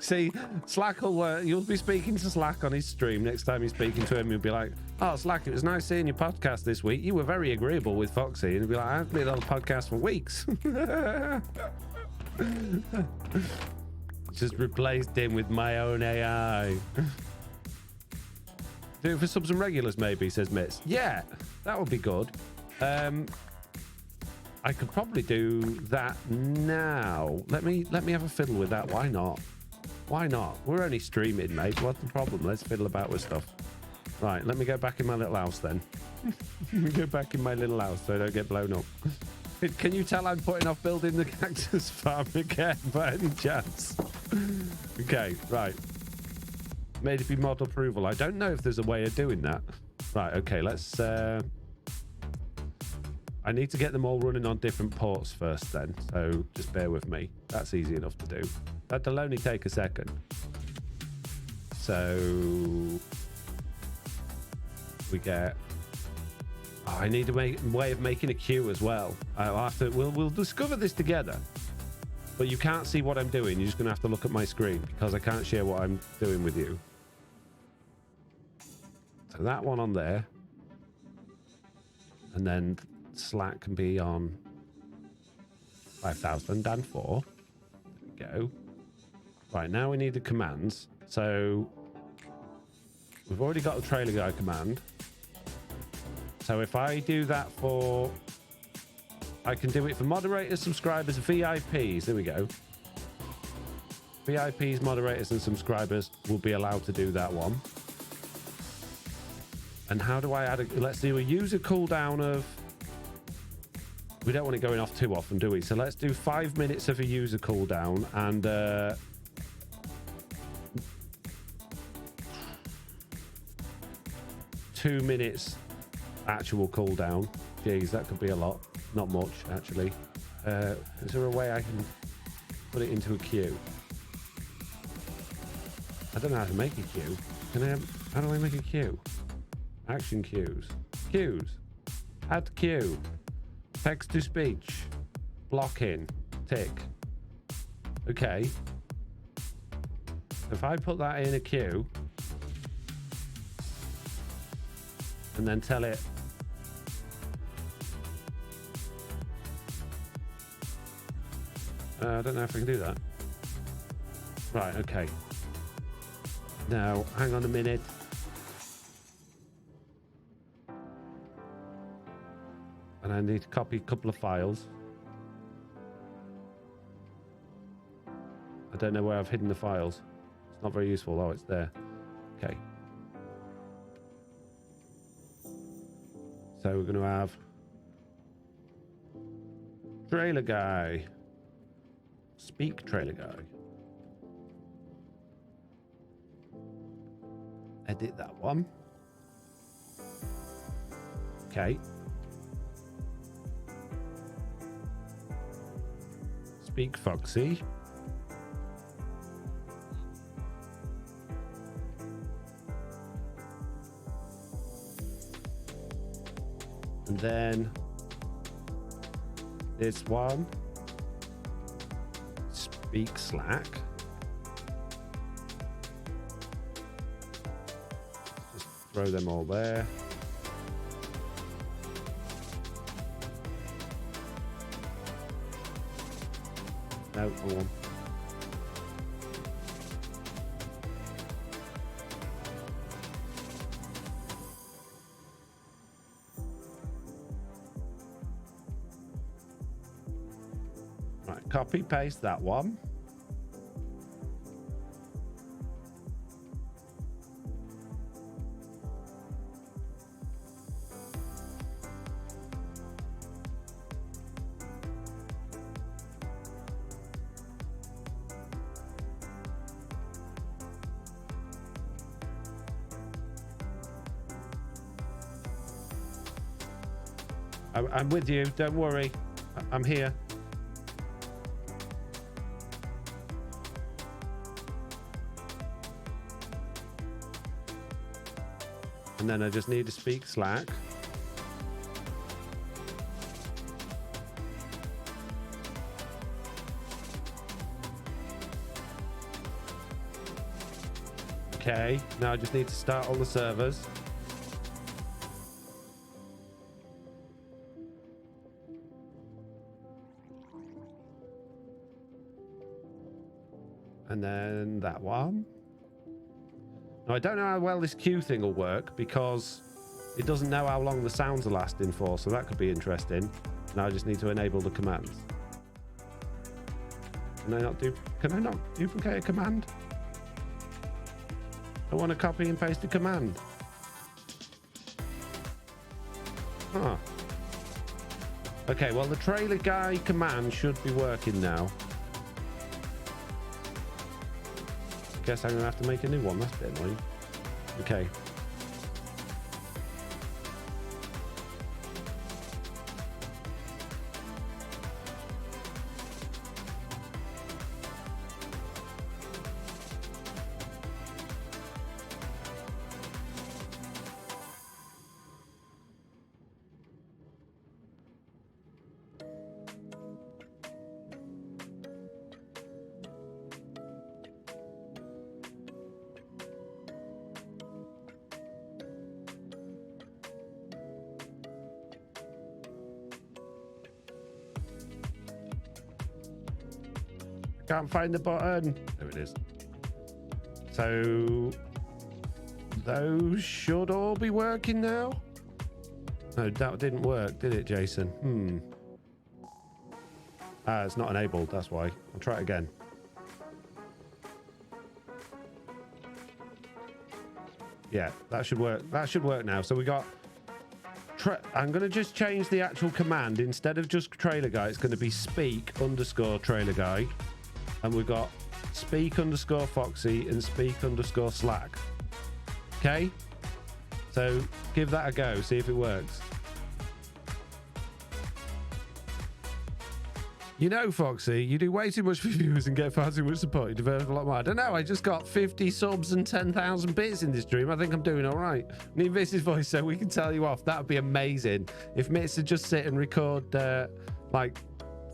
see, Slack will you'll be speaking to Slack on his stream. Next time you're speaking to him, you'll be like, oh, Slack, it was nice seeing your podcast this week. You were very agreeable with Foxy. And he'll be like, I've been on a podcast for weeks. Just replaced him with my own AI. Do it for subs and regulars, maybe, says Mitz. Yeah, that would be good. I could probably do that now. Let me have a fiddle with that. Why not? Why not? We're only streaming, mate. What's the problem? Let's fiddle about with stuff. Right, let me go back in my little house then. Let me go back in my little house so I don't get blown up. Can you tell I'm putting off building the cactus farm again by any chance? Okay, right. Made it be mod approval. I don't know if there's a way of doing that. Right, okay, let's... I need to get them all running on different ports first then, so just bear with me. That's easy enough to do. That'll only take a second. So we get... Oh, I need a way of making a queue as well. I'll have to... We'll discover this together. But you can't see what I'm doing. You're just going to have to look at my screen because I can't share what I'm doing with you. So that one on there. And then... Slack can be on 5004. There we go. Right, now we need the commands. So we've already got the trailer guy command. So if I do that for... I can do it for moderators, subscribers, VIPs. There we go. VIPs, moderators, and subscribers will be allowed to do that one. And how do I add a... Let's do a user cooldown of... We don't want it going off too often, do we? So let's do 5 minutes of a user cooldown and 2 minutes actual cooldown. Jeez, that could be a lot. Not much, actually. Is there a way I can put it into a queue? I don't know how to make a queue. How do I make a queue? Action queues. Queues. Add queue. Text to speech. Blocking. Tick. Okay. If I put that in a queue and then tell it I don't know if I can do that. Right, okay. Now, hang on a minute. And I need to copy a couple of files. I don't know where I've hidden the files. It's not very useful. Oh, it's there. Okay. So we're going to have trailer guy. Speak trailer guy. Edit that one. Okay. Speak Foxy. And then this one. Speak Slack. Just throw them all there. No, wrong one. Right, copy paste that one. I'm with you. Don't worry. I'm here. And then I just need to speak Slack. Okay. Now I just need to start all the servers. And then that one. Now, I don't know how well this queue thing will work because it doesn't know how long the sounds are lasting for, so that could be interesting. Now I just need to enable the commands. Can I not duplicate a command? I want to copy and paste a command. Huh. Okay, well, the trailer guy command should be working now. Guess I'm gonna have to make a new one. That's a bit annoying. Okay. Can't find the button. There it is. So those should all be working now. No, that didn't work, did it, Jason? Ah, it's not enabled. That's why. I'll try it again. Yeah, that should work. That should work now. So we got. I'm going to just change the actual command. Instead of just trailer guy, it's going to be speak_trailer guy. And we've got speak_Foxy and speak_Slack. Okay? So give that a go, see if it works. You know, Foxy, you do way too much for viewers and get far too much support. You deserve a lot more. I don't know. I just got 50 subs and 10,000 bits in this stream. I think I'm doing all right. Need Miss's voice so we can tell you off. That would be amazing. If Mitz would just sit and record like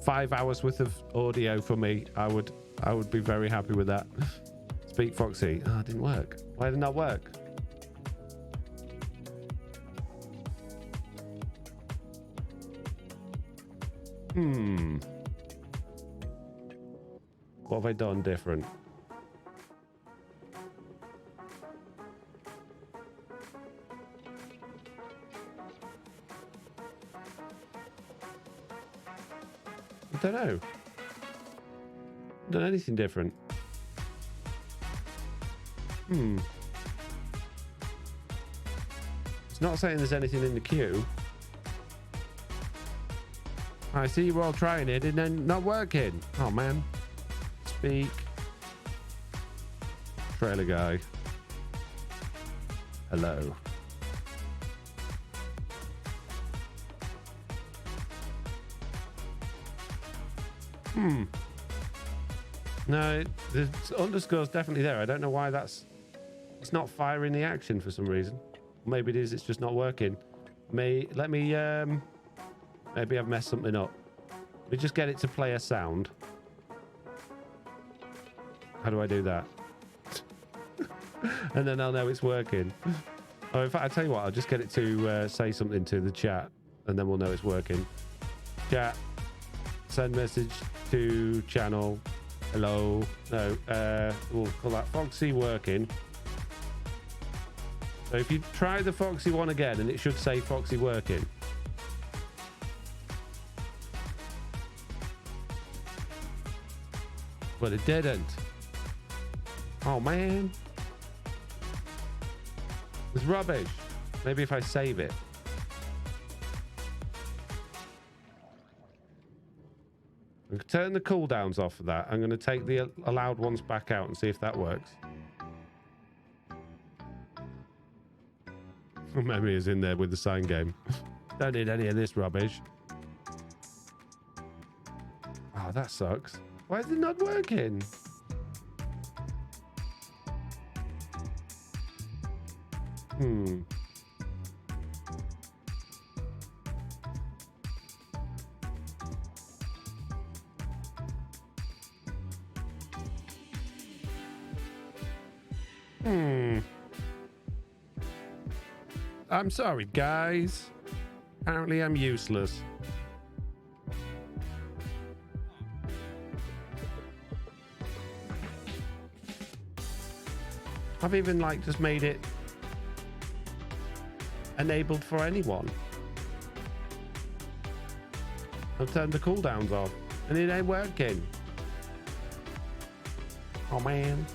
5 hours worth of audio for me, I would be very happy with that. Speak, Foxy. Oh, it didn't work. Why did it not work? What have I done different? I don't know. Done anything different? It's not saying there's anything in the queue. I see you all trying it and then not working. Oh man. Speak. Trailer guy. Hello. No, the underscore's definitely there. I don't know why it's not firing the action for some reason. Maybe it is, it's just not working. Maybe I've messed something up. We just get it to play a sound. How do I do that? And then I'll know it's working. Oh, in fact, I'll tell you what, I'll just get it to say something to the chat and then we'll know it's working. Chat, send message to channel. Hello. No, we'll call that Foxy working. So if you try the Foxy one again and it should say Foxy working. But it didn't. Oh man. It's rubbish. Maybe if I save it. I'm going to turn the cooldowns off of that. I'm going to take the allowed ones back out and see if that works. Memory is in there with the sign game. Don't need any of this rubbish. Oh, that sucks. Why is it not working? I'm sorry, guys. Apparently I'm useless. I've even like just made it enabled for anyone. I've turned the cooldowns off and it ain't working. Oh man.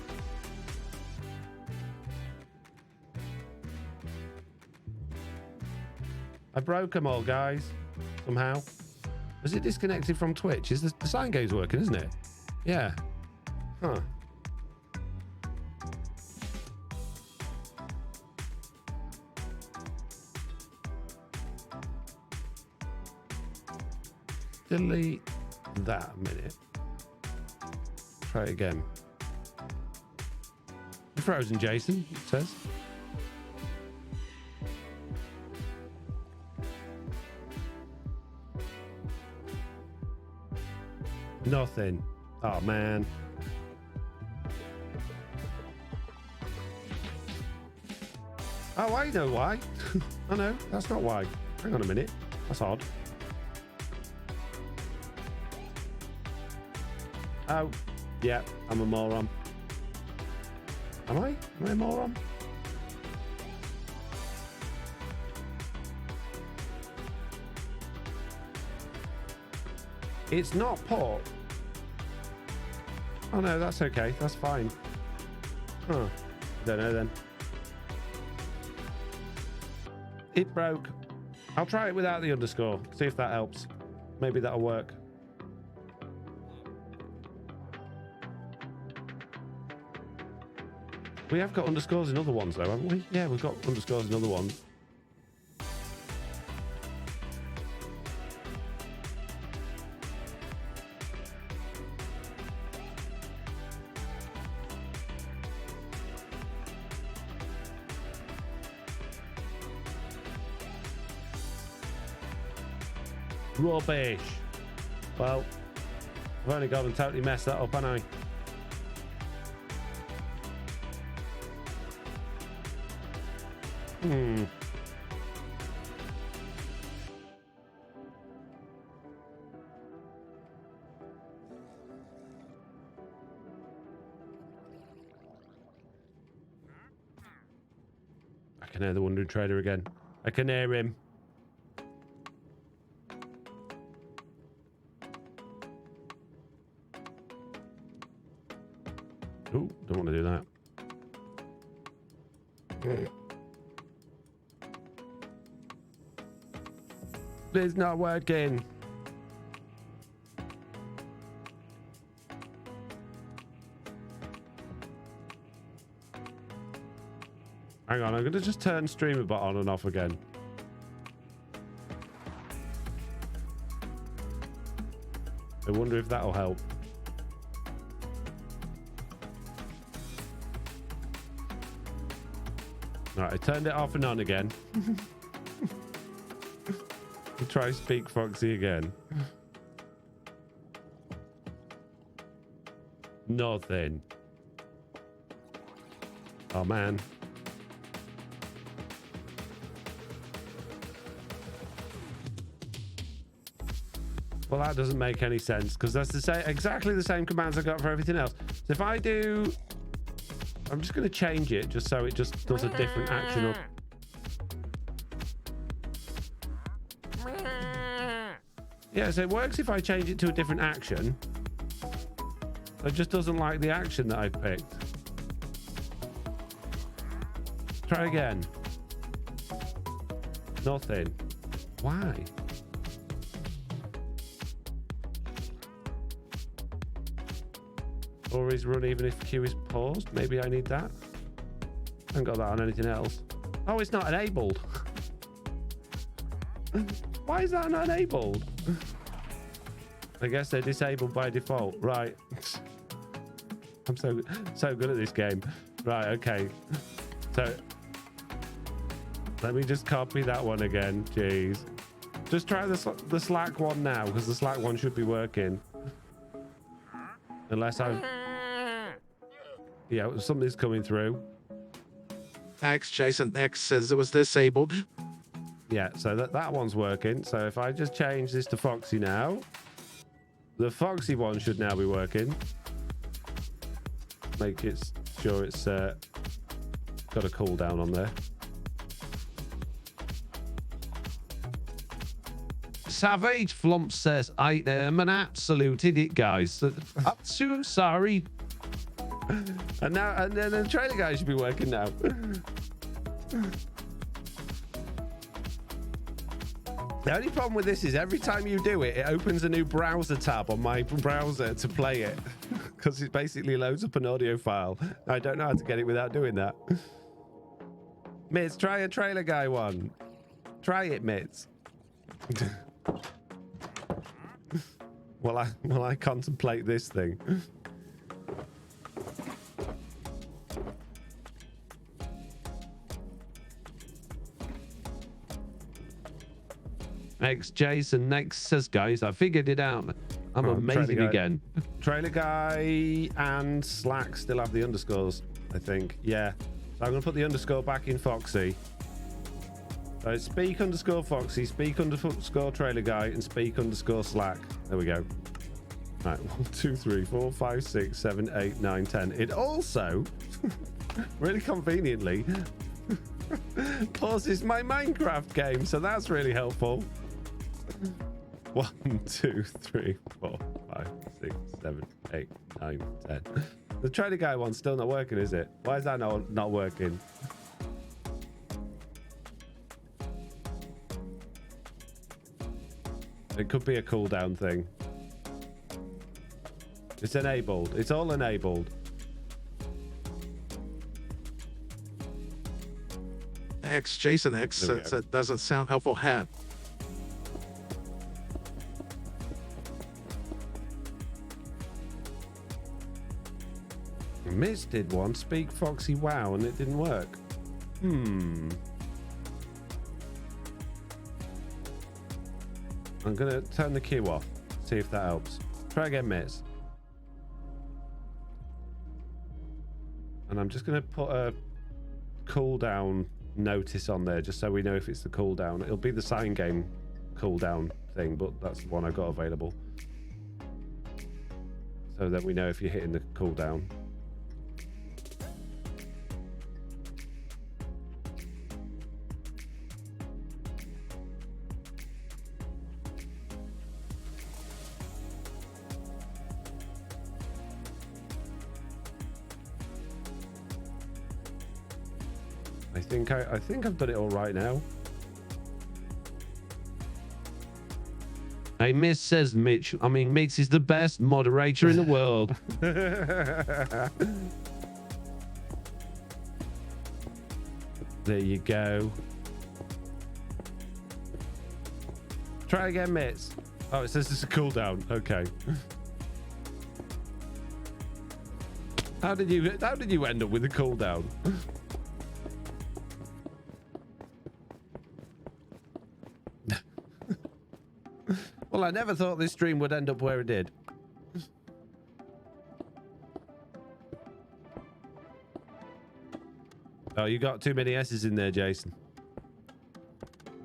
I broke them all, guys. Somehow. Was it disconnected from Twitch? Is the sign game's working, isn't it? Yeah. Huh. Delete that a minute. Try it again. You're frozen, Jason, it says. Nothing. Oh, man. Oh, I know why. Oh, no, that's not why. Hang on a minute. That's odd. Oh, yeah, I'm a moron. Am I? Am I a moron? It's not port. Oh no, that's okay. That's fine. Huh. Don't know then. It broke. I'll try it without the underscore. See if that helps. Maybe that'll work. We have got underscores in other ones though, haven't we? Yeah, we've got underscores in other ones. Rubbish. Well, I've only gone and totally messed that up, haven't I? I can hear the Wandering Trader again. I can hear him. Oh, don't want to do that. It's not working. Hang on, I'm going to just turn streamer bot on and off again. I wonder if that'll help. Alright, I turned it off and on again. Try speak Foxy again. Nothing. Oh man. Well, that doesn't make any sense because that's the same, exactly the same commands I got for everything else. So if I do, I'm just going to change it just so it just does a different action. Or yeah, so it works if I change it to a different action. It just doesn't like the action that I picked. Try again. Nothing. Why? Or is run even if queue is paused? Maybe I need that. I haven't got that on anything else. Oh, it's not enabled. Why is that not enabled? I guess they're disabled by default. Right. I'm so good at this game. Right, okay. So let me just copy that one again. Jeez. Just try the Slack one now, because the Slack one should be working. Unless I've... Yeah, something's coming through. X Jason X says it was disabled. Yeah, so that one's working. So if I just change this to Foxy now, the Foxy one should now be working. Make it sure it's got a cooldown on there. Savage Flump says, I am an absolute idiot, guys. I'm so sorry. And then the trailer guy should be working now. The only problem with this is every time you do it, it opens a new browser tab on my browser to play it. Because it basically loads up an audio file. I don't know how to get it without doing that. Mitz, try a trailer guy one. Try it, Mitz. While I contemplate this thing. X Jason next says, guys, I figured it out. I'm amazing again. Trailer guy and Slack still have the underscores, I think. Yeah. So I'm going to put the underscore back in Foxy. So it's speak underscore Foxy, speak underscore trailer guy, and speak underscore Slack. There we go. Right, 1, 2, 3, 4, 5, 6, 7, 8, 9, 10. It also, really conveniently, pauses my Minecraft game, so that's really helpful. 1, 2, 3, 4, 5, 6, 7, 8, 9, 10. The trailer guy one's still not working, is it? Why is that not working? It could be a cooldown thing. It's enabled. It's all enabled. X Jason X that doesn't sound helpful. Hat. Miz did one, speak Foxy wow, and it didn't work. I'm gonna turn the queue off. See if that helps. Try again, mates. And I'm just gonna put a cooldown notice on there just so we know if it's the cooldown. It'll be the sign game cooldown thing, but that's the one I got available. So that we know if you're hitting the cooldown. I think I've done it all right now. Hey, Miss says Mitch. I mean, Mitch is the best moderator in the world. There you go. Try again, Mitz. Oh, it says it's a cooldown. Okay. How did you end up with a cooldown? Well, I never thought this stream would end up where it did. Oh, you got too many S's in there, Jason.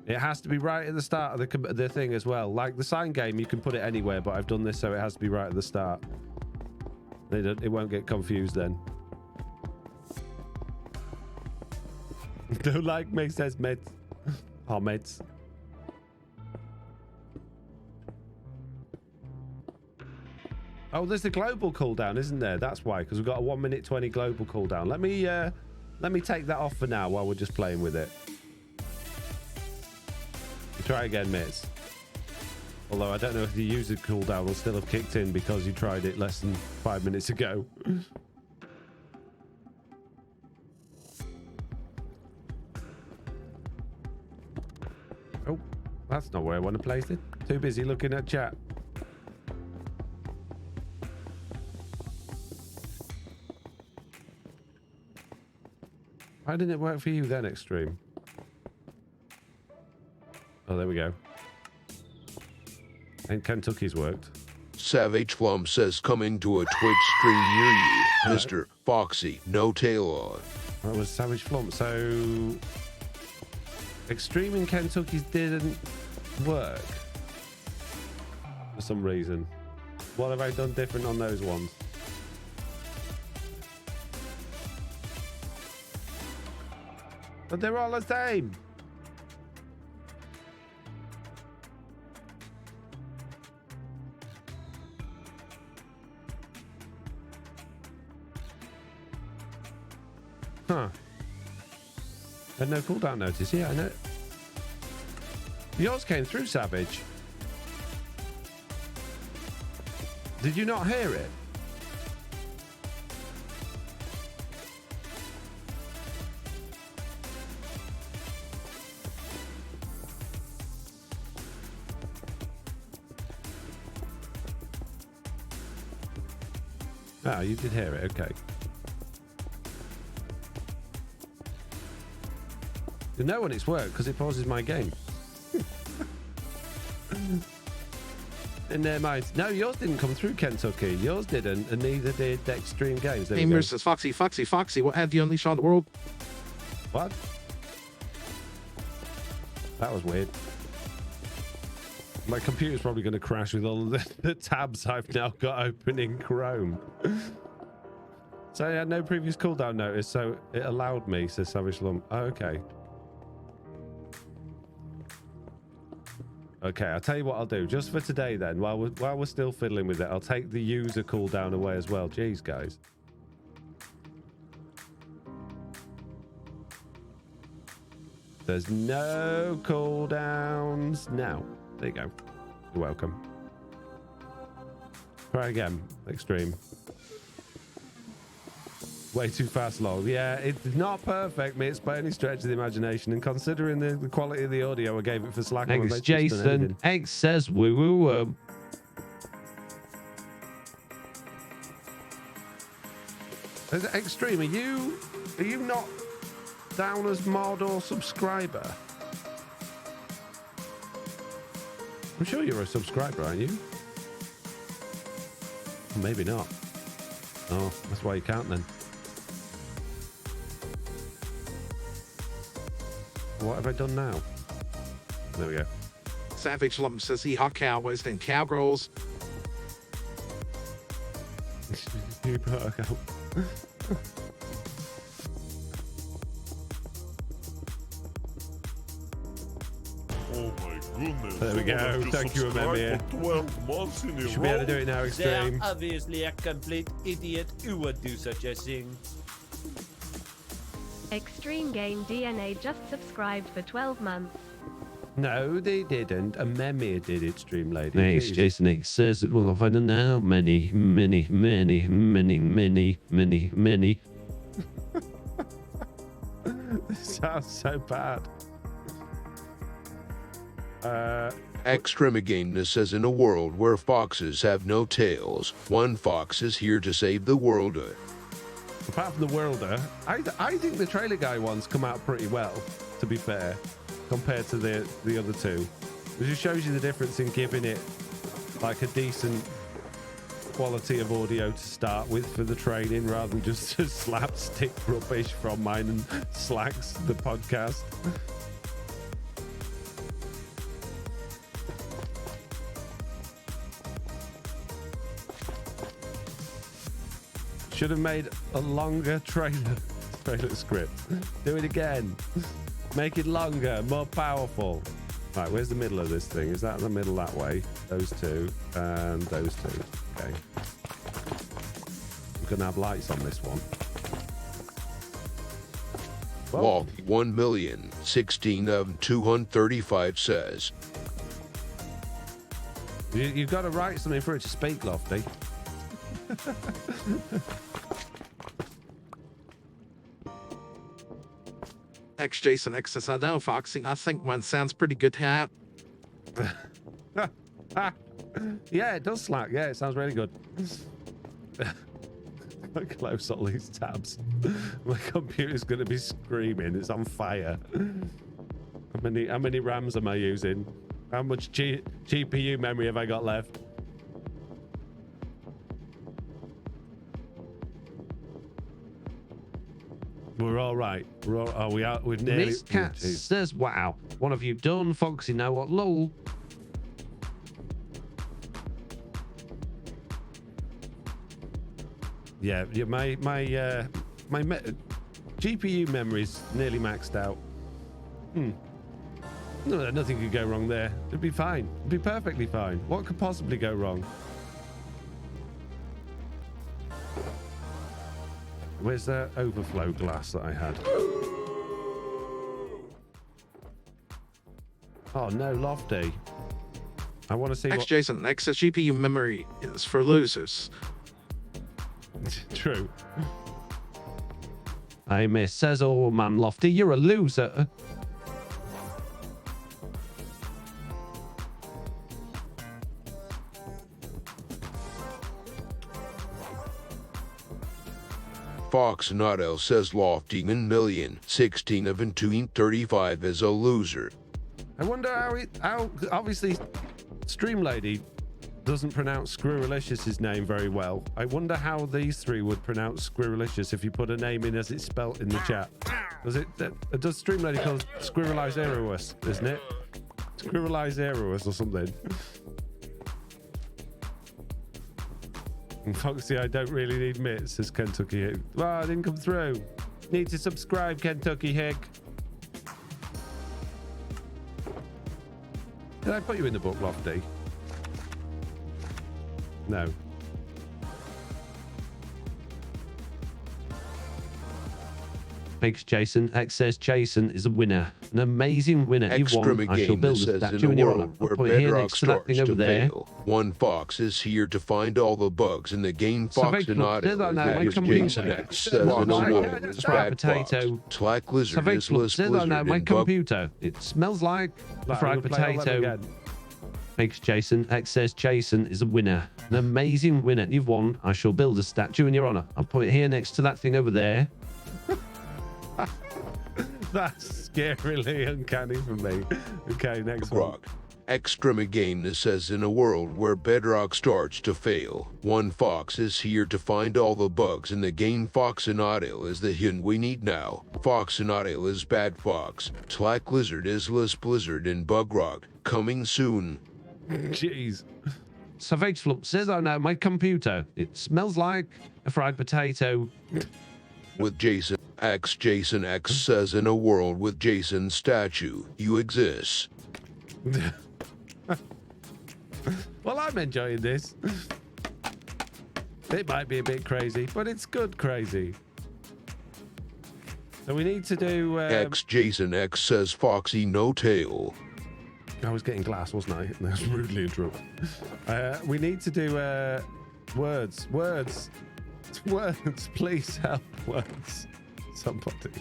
It has to be right at the start of the thing as well. Like the sign game, you can put it anywhere, but I've done this so it has to be right at the start. It won't get confused then. Don't like me, says mates. Oh, mates. Oh, there's the global cooldown, isn't there? That's why, because we've got a 1 minute 20 global cooldown. Let me take that off for now while we're just playing with it. Try again, mates. Although I don't know if the user cooldown will still have kicked in because you tried it less than 5 minutes ago. Oh, that's not where I want to place it. Too busy looking at chat. Why didn't it work for you then, Extreme? Oh, there we go. And Kentucky's worked. Savage Flum says coming to a Twitch stream near you, Mr. Foxy, no tail on. That was Savage Flump. So Extreme in Kentucky's didn't work for some reason. What have I done different on those ones? But they're all the same. Huh. Had no cooldown notice. Yeah, I know. Yours came through, Savage. Did you not hear it? Ah, you did hear it. Okay. You know when it's worked because it pauses my game. In their minds. No, yours didn't come through, Kentucky. Yours didn't, and neither did Extreme Games. There Gamers says Foxy, what have you unleashed on the world? What? That was weird. My computer's probably going to crash with all of the tabs I've now got open in Chrome. So I had no previous cooldown notice, so it allowed me, says Savage Lump. Oh, okay. Okay, I'll tell you what I'll do. Just for today then, while we're still fiddling with it, I'll take the user cooldown away as well. Jeez, guys. There's no cooldowns now. There you go. You're welcome. Try again. Extreme. Way too fast, lol. Yeah, it's not perfect, mates, by any stretch of the imagination. And considering the quality of the audio I gave it for Slack, thanks, Jason. X says woo woo woo. Extreme, are you not down as mod or subscriber? I'm sure you're a subscriber, aren't you? Maybe not. Oh, that's why you can't then. What have I done now? There we go. Savage Lump says he hot cowboys and cowgirls. Oh my goodness. There we go. Thank you, Amemia. 12 months in a You should be able to do it now, They're Extreme. obviously a complete idiot who would do such a thing. Extreme Game DNA just subscribed for 12 months. No, they didn't. Amemia did it, Stream Lady. Thanks, Jeez. Jason X says it will find out now. Many. This sounds so bad. Extremigameness says in a world where foxes have no tails, one fox is here to save the world. Apart from the Worlder, I think the trailer guy ones come out pretty well, to be fair, compared to the other two. It just shows you the difference in giving it like a decent quality of audio to start with for the training, rather than just slapstick rubbish from mine and Slacks, the podcast. Should have made a longer trailer script. Do it again. Make it longer, more powerful. Right, where's the middle of this thing? Is that in the middle that way? Those two and those two. Okay. We're gonna have lights on this one. Log 1,016,235 says. You've got to write something for it to speak, Lofty. X Jason X says, I know, Foxy. I think one sounds pretty good to have. Yeah, it does slack. Yeah, it sounds really good. I close all these tabs. My computer's going to be screaming. It's on fire. How many RAMs am I using? How much GPU memory have I got left? We're all right. We've nearly. Miss Cat says, wow. What have you done, Foxy? Know what? Lol. Yeah, my GPU memory's nearly maxed out. No, nothing could go wrong there. It'd be fine. It'd be perfectly fine. What could possibly go wrong? Where's that overflow glass that I had? Oh no, Lofty. I want to see X what... Jason X says GPU memory is for losers. True. I miss says, oh man, Lofty, you're a loser. Fox Notto says Lofty 1,016,235 is a loser. I wonder how obviously Stream Lady doesn't pronounce Squirrelicious' name very well. I wonder how these three would pronounce Squirrelicious if you put a name in as it's spelt in the chat. Does Stream Lady call it Squirrelizeros, isn't it? Squirrelizeros or something. And Foxy, I don't really need mitts, says Kentucky Hig. Well, I didn't come through. Need to subscribe, Kentucky Hig. Did I put you in the book, Lofty? No. Thanks, Jason. X says Jason is a winner. An amazing winner. You've won. I shall build a statue in your honor. I'll put it here next to that thing over there. One fox is here to find all the bugs in the game. Fox and Otter is Jason X says in a world is bad fox. Slack lizard is list lizard my and bug. computer. It smells like a fried potato. Thanks, Jason. X says Jason is a winner. An amazing winner. You've won. I shall build a statue in your honor. I'll put it here next to that thing over there. That's scarily uncanny for me. Okay, next one. Extreme game says in a world where Bedrock starts to fail, one fox is here to find all the bugs in the game. Foxinato is the hint we need now. Foxinato is bad fox. Slack lizard is less blizzard in Bugrock. Coming soon. Jeez. Savage Flump says, oh no, my computer. It smells like a fried potato. With Jason X. Jason X says in a world with Jason statue, you exist. Well, I'm enjoying this. It might be a bit crazy, but it's good crazy. So we need to do... X. Jason X says Foxy no tail. I was getting glass, wasn't I? That was rudely interrupted. We need to do words. Words. Please help. Words. Somebody.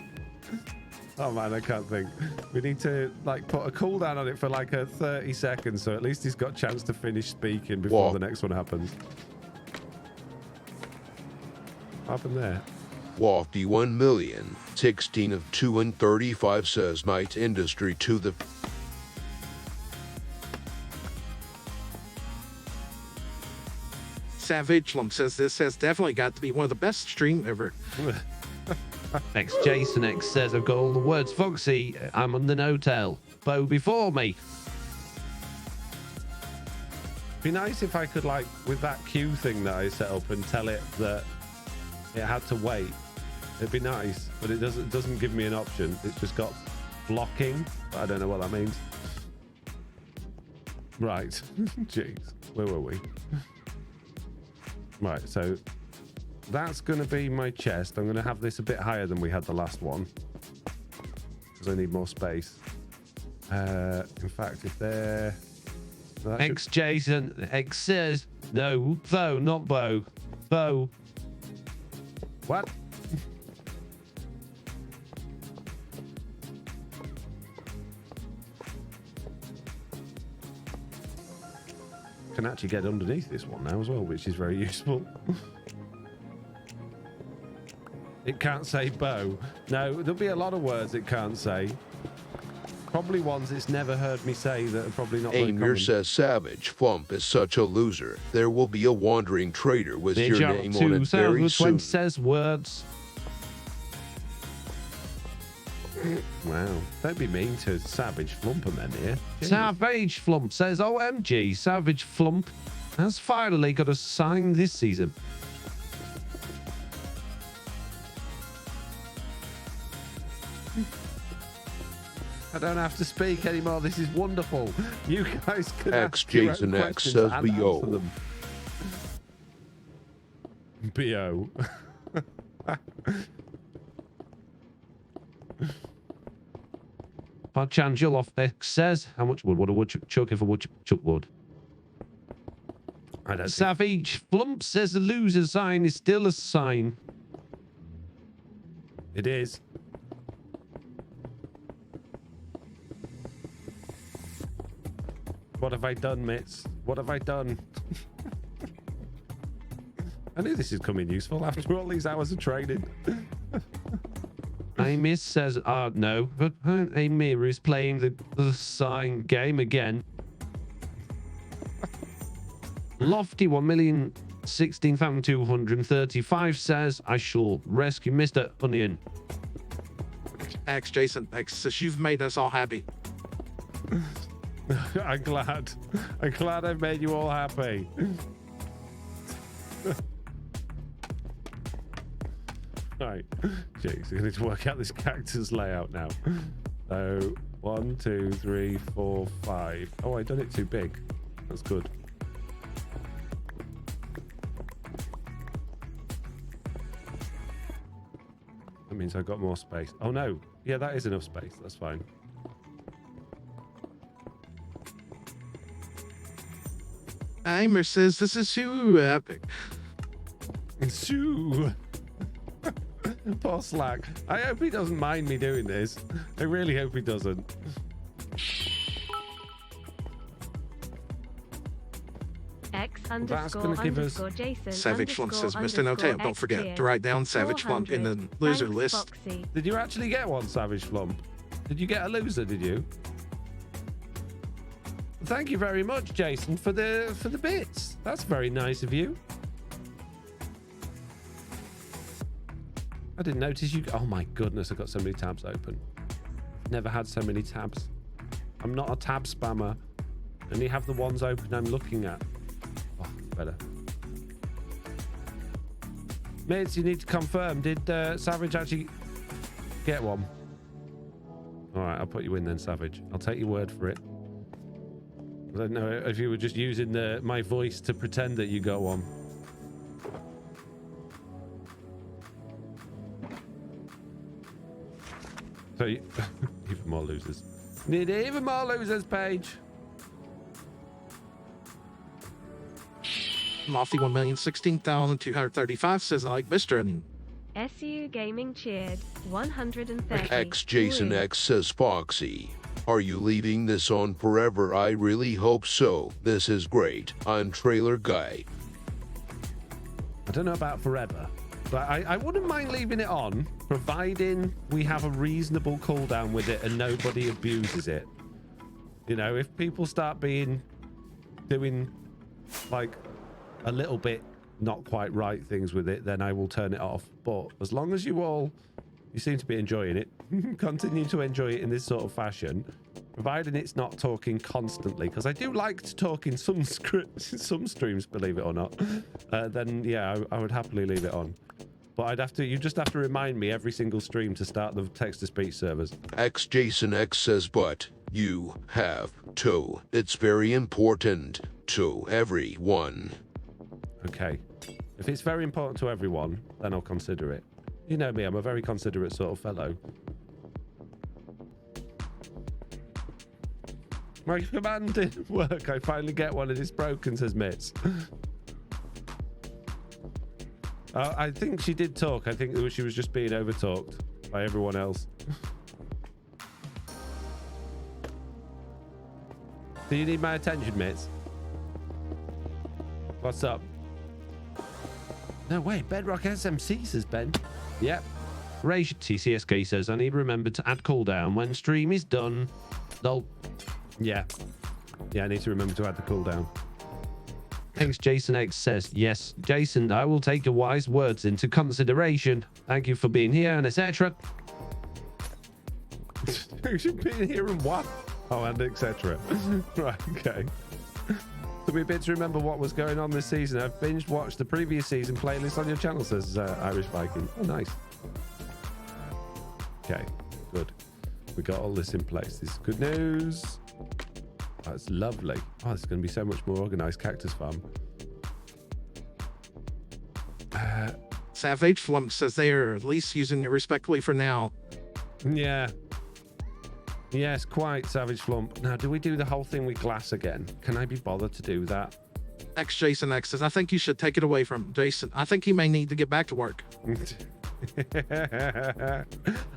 Oh man, I can't think. We need to like put a cooldown on it for like a 30 seconds, so at least he's got a chance to finish speaking before the next one happens. What happened there? Lofty 1,000,000. 16 of 2 and 35 says night industry to the... Savage Lump says this has definitely got to be one of the best stream ever. X Jason X says, I've got all the words. Foxy, I'm on the no-tail. Bow before me. Be nice if I could, like, with that queue thing that I set up and tell it that it had to wait. It'd be nice, but it doesn't give me an option. It's just got blocking. I don't know what that means. Right. Jeez. Where were we? Right, so that's going to be my chest. I'm going to have this a bit higher than we had the last one because I need more space. In fact, if they're... X Jason X says, no, though, not bow. Bow. What? Can actually get underneath this one now as well, which is very useful. It can't say bow. No, there'll be a lot of words it can't say. Probably ones it's never heard me say that are probably not very Amir common. says Savage Flump is such a loser. There will be a wandering trader with your name on it very soon. Says words. Wow. Don't be mean to Savage Flumpermen here. Jeez. Savage Flump says, OMG, Savage Flump has finally got a sign this season. I don't have to speak anymore. This is wonderful. You guys can X ask your own Jason X questions says and answer BO. them. BO. Podchan off X says, how much wood? What a woodchuck chuck if a woodchuck would. I don't Savage Flump says the loser sign is still a sign. It is. What have I done, mates? What have I done? I knew this is coming useful after all these hours of training. Amy says, no, but Amir is playing the sign game again. Lofty 1,016,235 says, I shall rescue Mr. Onion. X Jason X says you've made us all happy. I'm glad. I'm glad I've made you all happy. Right. Jeez, we need to work out this cactus layout now. So 1, 2, 3, 4, 5. Oh, I done it too big. That's good. That means I've got more space. Oh no. Yeah, that is enough space. That's fine. Aimer says this is too epic. Sue. Poor Slack. I hope he doesn't mind me doing this. I really hope he doesn't. X That's underscore gonna give us- underscore Jason Savage Flump underscore says, Mr. No Tail, underscore don't forget X to write down Savage Flump in the 400. loser Thanks, list. Foxy. Did you actually get one, Savage Flump? Did you get a loser, did you? Thank you very much, Jason, for the bits. That's very nice of you. I didn't notice you. Oh my goodness, I've got so many tabs open. Never had so many tabs. I'm not a tab spammer. I only have the ones open I'm looking at. Oh, better. Mates, you need to confirm. Did Savage actually get one? All right, I'll put you in then, Savage. I'll take your word for it. I don't know if you were just using my voice to pretend that you got one. So, even more losers. Need even more losers, Paige. Lofty 1,016,235 says, I like Mr. And SU Gaming cheered 130. X Jason X says, Foxy, are you leaving this on forever? I really hope so. This is great. I'm Trailer Guy. I don't know about forever, but I wouldn't mind leaving it on, providing we have a reasonable cooldown with it and nobody abuses it. You know, if people start doing like a little bit not quite right things with it, then I will turn it off. But as long as you seem to be enjoying it, continue to enjoy it in this sort of fashion, providing it's not talking constantly, because I do like to talk in some streams, believe it or not, then yeah, I would happily leave it on. But you just have to remind me every single stream to start the text-to-speech servers. X Jason X says, but you have to. It's very important to everyone. Okay. If it's very important to everyone, then I'll consider it. You know me, I'm a very considerate sort of fellow. My command didn't work. I finally get one and it's broken, says Mitz. I think she did talk. I think she was just being overtalked by everyone else. Do you need my attention, Mitz? What's up? No way, Bedrock SMC, says Ben. Yep. Rage TCSK says, I need to remember to add cooldown when stream is done. Lol. Yeah. Yeah, I need to remember to add the cooldown. Thanks, Jason X says, yes, Jason, I will take your wise words into consideration. Thank you for being here and etc. You should be here and what? Oh, and etc. Right, okay. Took me a bit to remember what was going on this season. I've binge watched the previous season playlist on your channel, says Irish Viking. Oh, nice. Okay, good. We got all this in place. This is good news. That's lovely. Oh, it's going to be so much more organized cactus farm. Savage Flump says they are at least using it respectfully for now. Yeah. Yes, quite, Savage Flump. Now, do we do the whole thing with glass again? Can I be bothered to do that? X Jason X says, I think you should take it away from Jason. I think he may need to get back to work.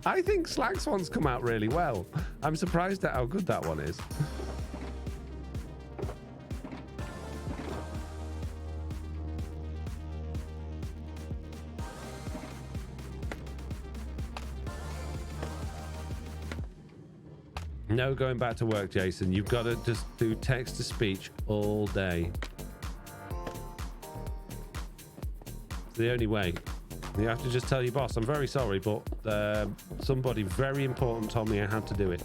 I think Slacks one's come out really well. I'm surprised at how good that one is. No going back to work, Jason. You've got to just do text-to-speech all day. It's the only way. You have to just tell your boss, I'm very sorry, but somebody very important told me I had to do it.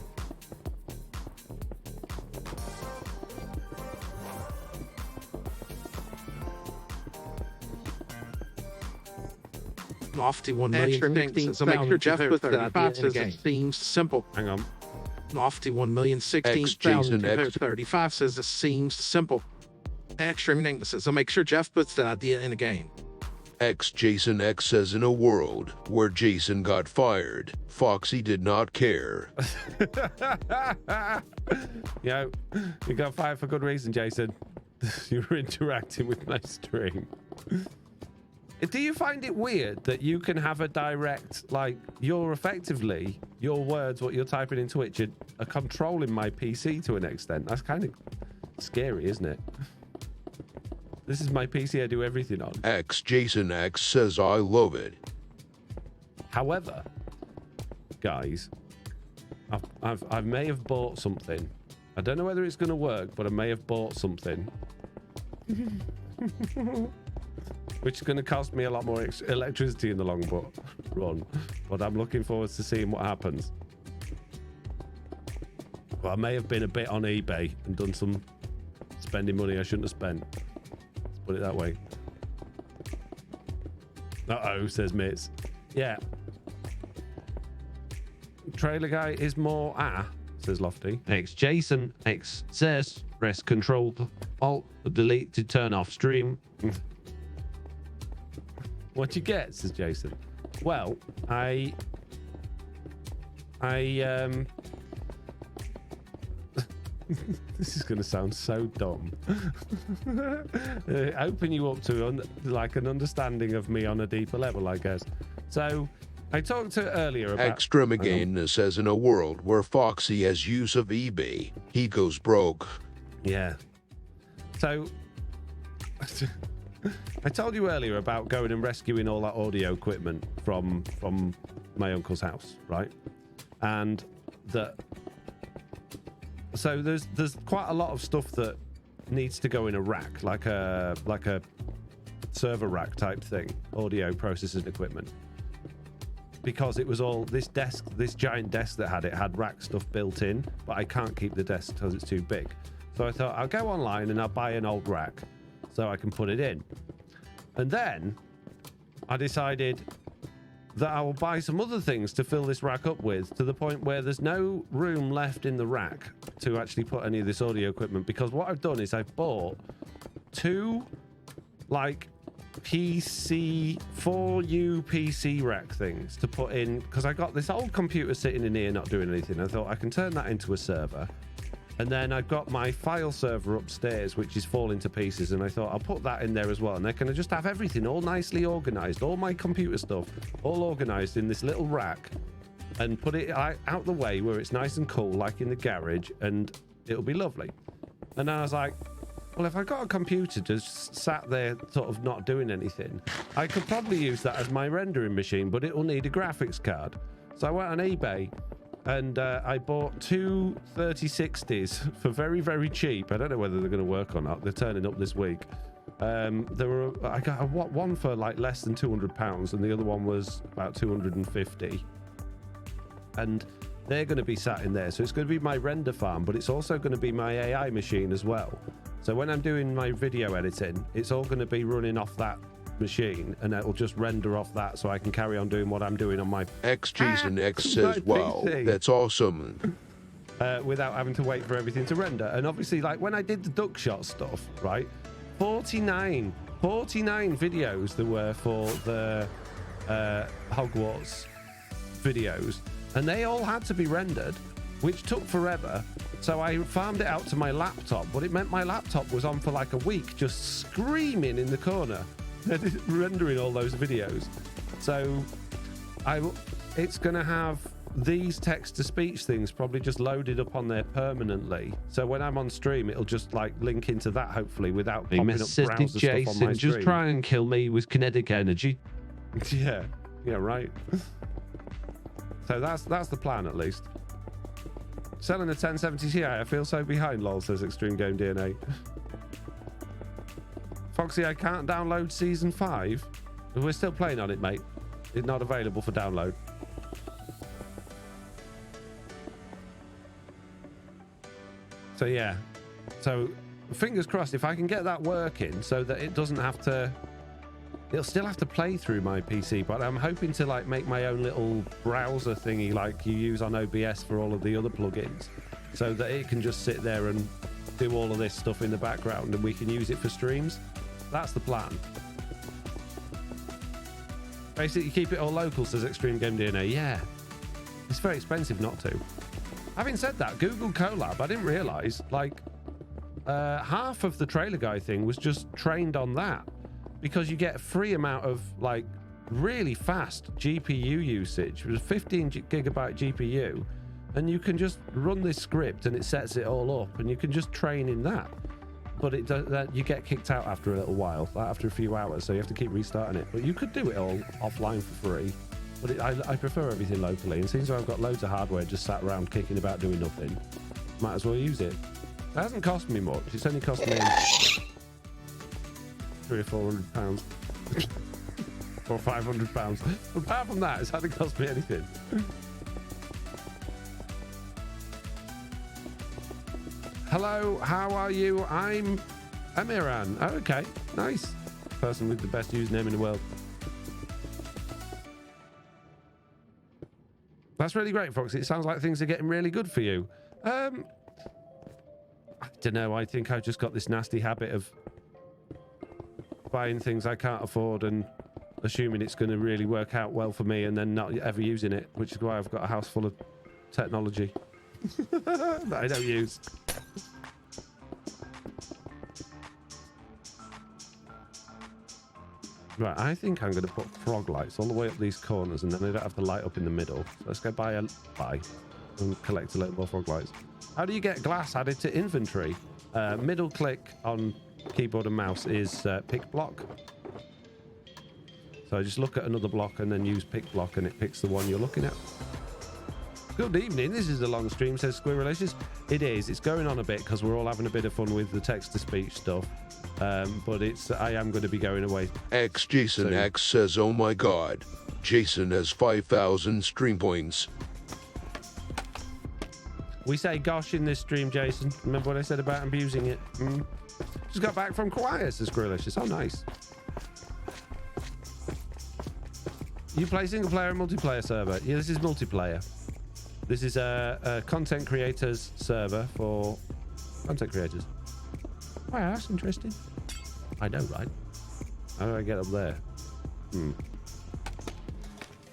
Lofty 1,016,000. So make sure Jeff puts that says it seems simple. Hang on. Lofty 1,016,035 says it seems simple. Extreme English says, so make sure Jeff puts that idea in the game. X Jason X says, in a world where Jason got fired, Foxy did not care. You got fired for good reason, Jason. You were interacting with my stream. Do you find it weird that you can have a direct, like, you're effectively, your words, what you're typing in Twitch, are controlling my PC to an extent? That's kind of scary, isn't it? This is my PC I do everything on. X Jason X says, I love it. However, guys, I may have bought something I don't know whether it's going to work, but I may have bought something. Which is going to cost me a lot more electricity in the long run. But I'm looking forward to seeing what happens. Well, I may have been a bit on eBay and done some spending money I shouldn't have spent. Let's put it that way. Uh-oh, says Mitz. Yeah. Trailer guy is more says Lofty. X Jason X says press Control Alt delete to turn off stream. What you get, says Jason. Well, this is going to sound so dumb. Open you up to like an understanding of me on a deeper level, I guess. So I talked to earlier about Extremagain says in a world where Foxy has use of eBay, he goes broke. Yeah. So I told you earlier about going and rescuing all that audio equipment from my uncle's house, right? And that. So there's quite a lot of stuff that needs to go in a rack, like a server rack type thing, audio processing equipment. Because it was all this giant desk that had rack stuff built in, but I can't keep the desk because it's too big. So I thought I'll go online and I'll buy an old rack so I can put it in. And then I decided that I will buy some other things to fill this rack up with, to the point where there's no room left in the rack to actually put any of this audio equipment. Because what I've done is I've bought two like PC 4U PC rack things to put in, because I got this old computer sitting in here not doing anything. I thought I can turn that into a server. And then I've got my file server upstairs, which is falling to pieces, and I thought I'll put that in there as well. And then can I just have everything all nicely organized, all my computer stuff all organized in this little rack, and put it out the way where it's nice and cool, like in the garage, and it'll be lovely. And then I was like, well, if I got a computer just sat there sort of not doing anything, I could probably use that as my rendering machine, but it will need a graphics card. So I went on eBay and I bought two 3060s for very, very cheap. I don't know whether they're going to work or not. They're turning up this week. I got one for like less than £200, and the other one was about 250. And they're going to be sat in there. So it's going to be my render farm, but it's also going to be my AI machine as well. So when I'm doing my video editing, it's all going to be running off that machine, and it'll just render off that, so I can carry on doing what I'm doing on my Jason X says, wow, that's awesome. Without having to wait for everything to render. And obviously, like when I did the duck shot stuff, right, 49 videos there were for the Hogwarts videos, and they all had to be rendered, which took forever. So I farmed it out to my laptop, but it meant my laptop was on for like a week, just screaming in the corner, rendering all those videos. So it's going to have these text-to-speech things probably just loaded up on there permanently. So when I'm on stream, it'll just like link into that, hopefully, without popping up browser Jason, stuff on my just stream. try and kill me with kinetic energy. Yeah, right. So that's the plan, at least. Selling a 1070 Ti, I feel so behind, lol, says Extreme Game DNA. Foxy, I can't download Season 5. We're still playing on it, mate. It's not available for download. So, yeah. So, fingers crossed, if I can get that working so that it doesn't have to... It'll still have to play through my PC, but I'm hoping to like make my own little browser thingy like you use on OBS for all of the other plugins, so that it can just sit there and do all of this stuff in the background and we can use it for streams. That's the plan. Basically, keep it all local, says Extreme Game DNA. Yeah. It's very expensive not to. Having said that, Google Colab, I didn't realize, like, half of the Trailer Guy thing was just trained on that. Because you get a free amount of like really fast GPU usage. It was 15 gigabyte GPU, and you can just run this script and it sets it all up, and you can just train in that. But it does that, you get kicked out after a little while, like after a few hours, so you have to keep restarting it. But you could do it all offline for free. But I prefer everything locally, and since I've got loads of hardware just sat around kicking about doing nothing, might as well use it. It hasn't cost me much. It's only cost me £300 or £400 or £500. Apart from that, it hasn't cost me anything. Hello, how are you? I'm Amiran. Oh, okay, nice. Person with the best username in the world. That's really great, Foxy. It sounds like things are getting really good for you. I don't know. I think I just got this nasty habit of buying things I can't afford and assuming it's going to really work out well for me and then not ever using it, which is why I've got a house full of technology that I don't use. Right, I think I'm going to put frog lights all the way up these corners and then they don't have the light up in the middle. So let's go buy and collect a little more frog lights. How do you get glass added to inventory? Middle click on keyboard and mouse is pick block. So just look at another block and then use pick block and it picks the one you're looking at. Good evening, this is a long stream, says Squirrelicious. It is, it's going on a bit because we're all having a bit of fun with the text-to-speech stuff. But I am going to be going away. Jason X says, oh my god, Jason has 5,000 stream points. We say gosh in this stream, Jason. Remember what I said about abusing it? Just got back from Kauai, says Squirrelicious. Oh, nice. You play single player and multiplayer server? Yeah, this is multiplayer. This is a content creators server for content creators. Wow, that's interesting. I know, right? How do I get up there?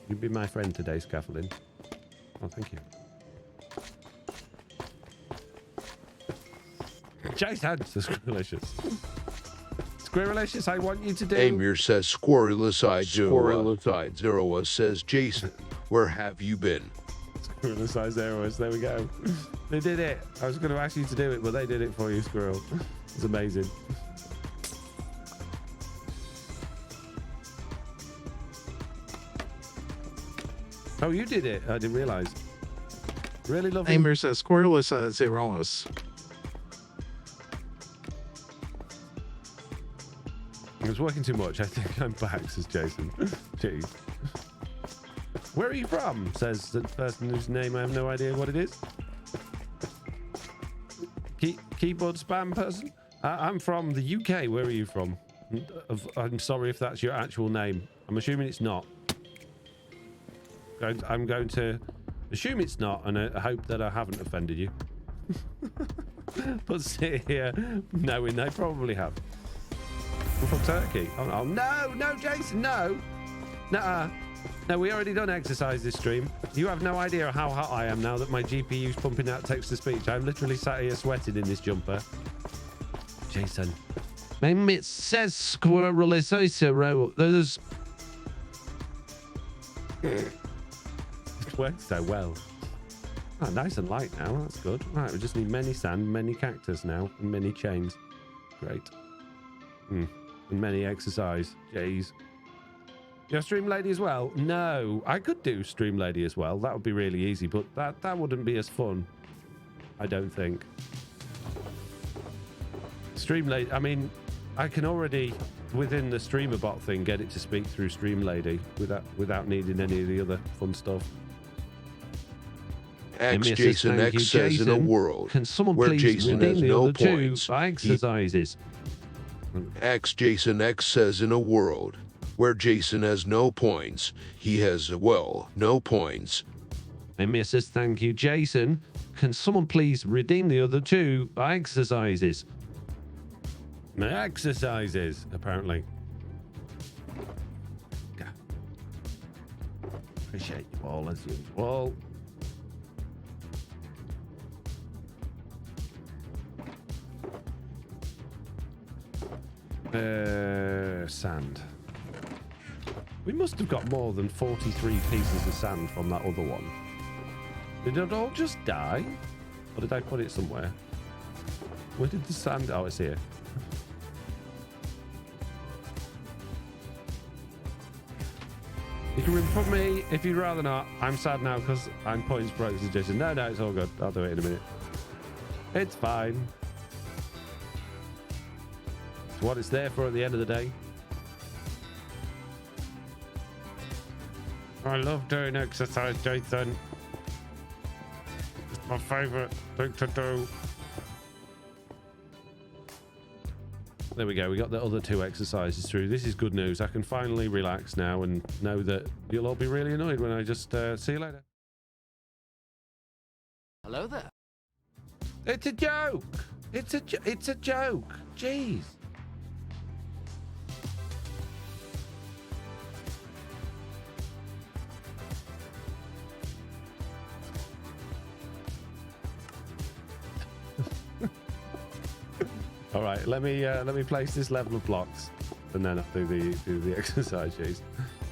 You'd be my friend today, Scaffolding. Oh, thank you. Jason, says Squirrelicious. Squirrelicious, I want you to do... Amir says, Squirrelicide Zeroa says, Jason, where have you been? Squirrelicide Zeroa, there we go. They did it. I was going to ask you to do it, but they did it for you, Squirrel. It's amazing. Oh, you did it. I didn't realize. Really lovely. Amir says, Squirrelicide Zeroa. I was working too much. I think I'm back, says Jason. Jeez. Where are you from? Says the person whose name I have no idea what it is. Keyboard spam person? I'm from the UK. Where are you from? I'm sorry if that's your actual name. I'm assuming it's not. I'm going to assume it's not, and I hope that I haven't offended you. But sit here knowing they probably have. I'm from Turkey. Oh, no, Jason, no. Nuh-uh. No, we already done exercise this stream. You have no idea how hot I am now that my GPU's pumping out text-to-speech. I'm literally sat here sweating in this jumper. Jason. Maybe it says Squirrelicious. There's... It works so well. Oh, nice and light now. That's good. Right, we just need many sand, many cactus now, and many chains. Great. And many exercise. Jeez. You're a stream lady as well? No, I could do stream lady as well. That would be really easy, but that wouldn't be as fun. I don't think. Stream lady. I mean, I can already within the streamer bot thing get it to speak through stream lady without needing any of the other fun stuff. Jason X says, in a world can someone where please Jason has the no other points, two exercises? Jason X says, in a world where Jason has no points, he has, well, no points. Emir says, thank you, Jason. Can someone please redeem the other two exercises? Exercises, apparently. Yeah. Appreciate you all as usual. Sand. We must have got more than 43 pieces of sand from that other one. Did it all just die? Or did I put it somewhere? Where did the sand... Oh, it's here. You can report me if you'd rather not. I'm sad now because I'm putting sprite suggestions. No, it's all good. I'll do it in a minute. It's fine. It's what it's there for at the end of the day. I love doing exercise, Jason. It's my favorite thing to do. There we go. We got the other 2 exercises through. This is good news. I can finally relax now and know that you'll all be really annoyed when I just see you later. Hello there. It's a joke. It's a joke. Jeez. All right, let me place this level of blocks, and then I'll do the exercise. Jeez,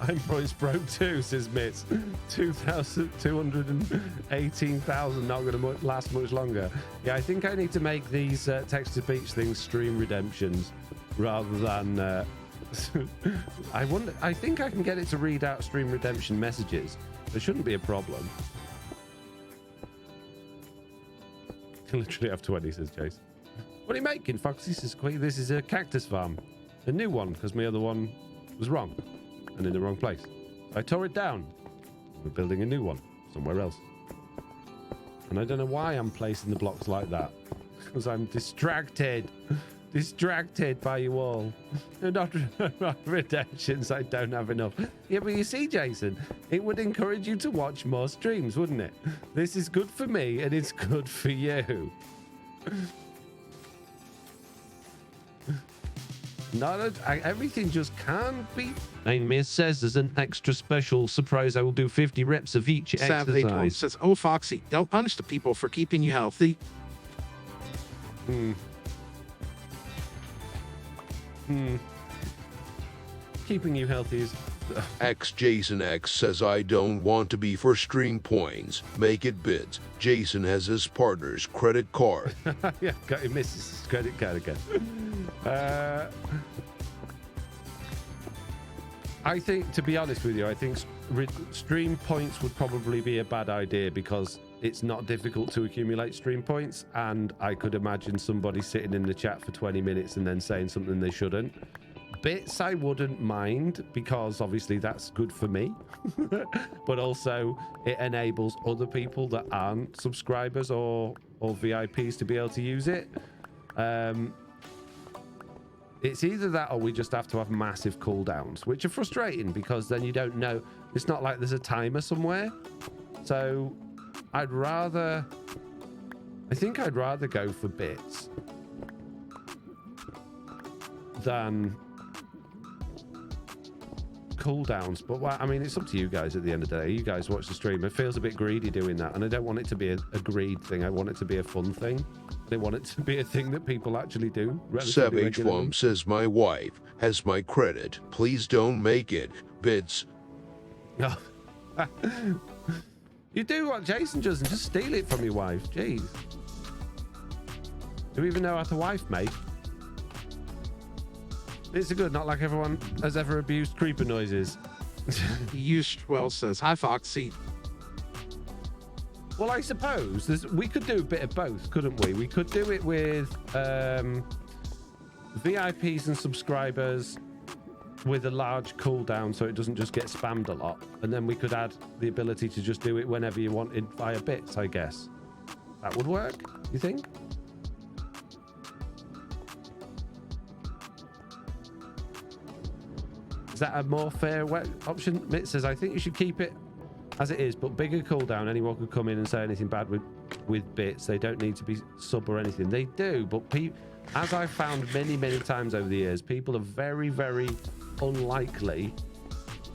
I'm broke too, says Mitz. 218,000 not going to last much longer. Yeah, I think I need to make these text-to-speech things stream redemptions rather than. I think I can get it to read out stream redemption messages. There shouldn't be a problem. I literally have 20, says Jason. What are you making, Foxy? This is a cactus farm. A new one, because my other one was wrong and in the wrong place. I tore it down. We're building a new one somewhere else. And I don't know why I'm placing the blocks like that. Because I'm distracted. Distracted by you all. Not redemptions, I don't have enough. Yeah, but you see, Jason, it would encourage you to watch more streams, wouldn't it? This is good for me and it's good for you. Everything just can't be. Mir says there's an extra special surprise. I will do 50 reps of each exercise. Says, oh, Foxy, don't punish the people for keeping you healthy. Keeping you healthy is... Jason X says, I don't want to be for stream points. Make it bids. Jason has his partner's credit card. Yeah, got him misses his credit card again. I think, to be honest with you, I think stream points would probably be a bad idea because it's not difficult to accumulate stream points, and I could imagine somebody sitting in the chat for 20 minutes and then saying something they shouldn't. Bits I wouldn't mind because obviously that's good for me, but also it enables other people that aren't subscribers or VIPs to be able to use it. It's either that or we just have to have massive cooldowns, which are frustrating because then you don't know. It's not like there's a timer somewhere. So I think I'd rather go for bits than cooldowns. But I mean, it's up to you guys at the end of the day. You guys watch the stream. It feels a bit greedy doing that, and I don't want it to be a greed thing. I want it to be a fun thing. I want it to be a thing that people actually do. Savage Worm says, my wife has my credit. Please don't make it bits. No. You do what Jason does and just steal it from your wife. Jeez. Do you even know how to wife make? It's a good, not like everyone has ever abused creeper noises. Well says, hi, Foxy. Well, I suppose we could do a bit of both, couldn't we? We could do it with VIPs and subscribers with a large cooldown so it doesn't just get spammed a lot. And then we could add the ability to just do it whenever you wanted via bits, I guess. That would work, you think? Is that a more fair option? Mitt says, I think you should keep it as it is, but bigger cooldown. Anyone could come in and say anything bad with bits. They don't need to be sub or anything. They do, but as I've found many, many times over the years, people are very, very unlikely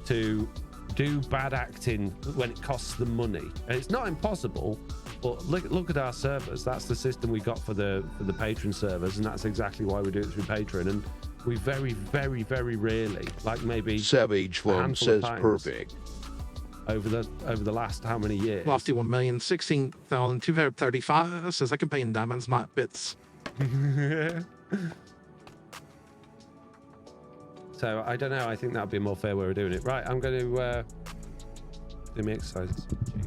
to do bad acting when it costs them money. And it's not impossible, but look at our servers. That's the system we got for the patron servers, and that's exactly why we do it through Patreon. And we very, very, very rarely, like maybe Savage Flum says perfect. Over the last how many years? Lofty 1,016,235 says I can pay in diamonds, not bits. So I don't know. I think that'd be a more fair way of doing it. Right, I'm going to do my exercises. Jeez.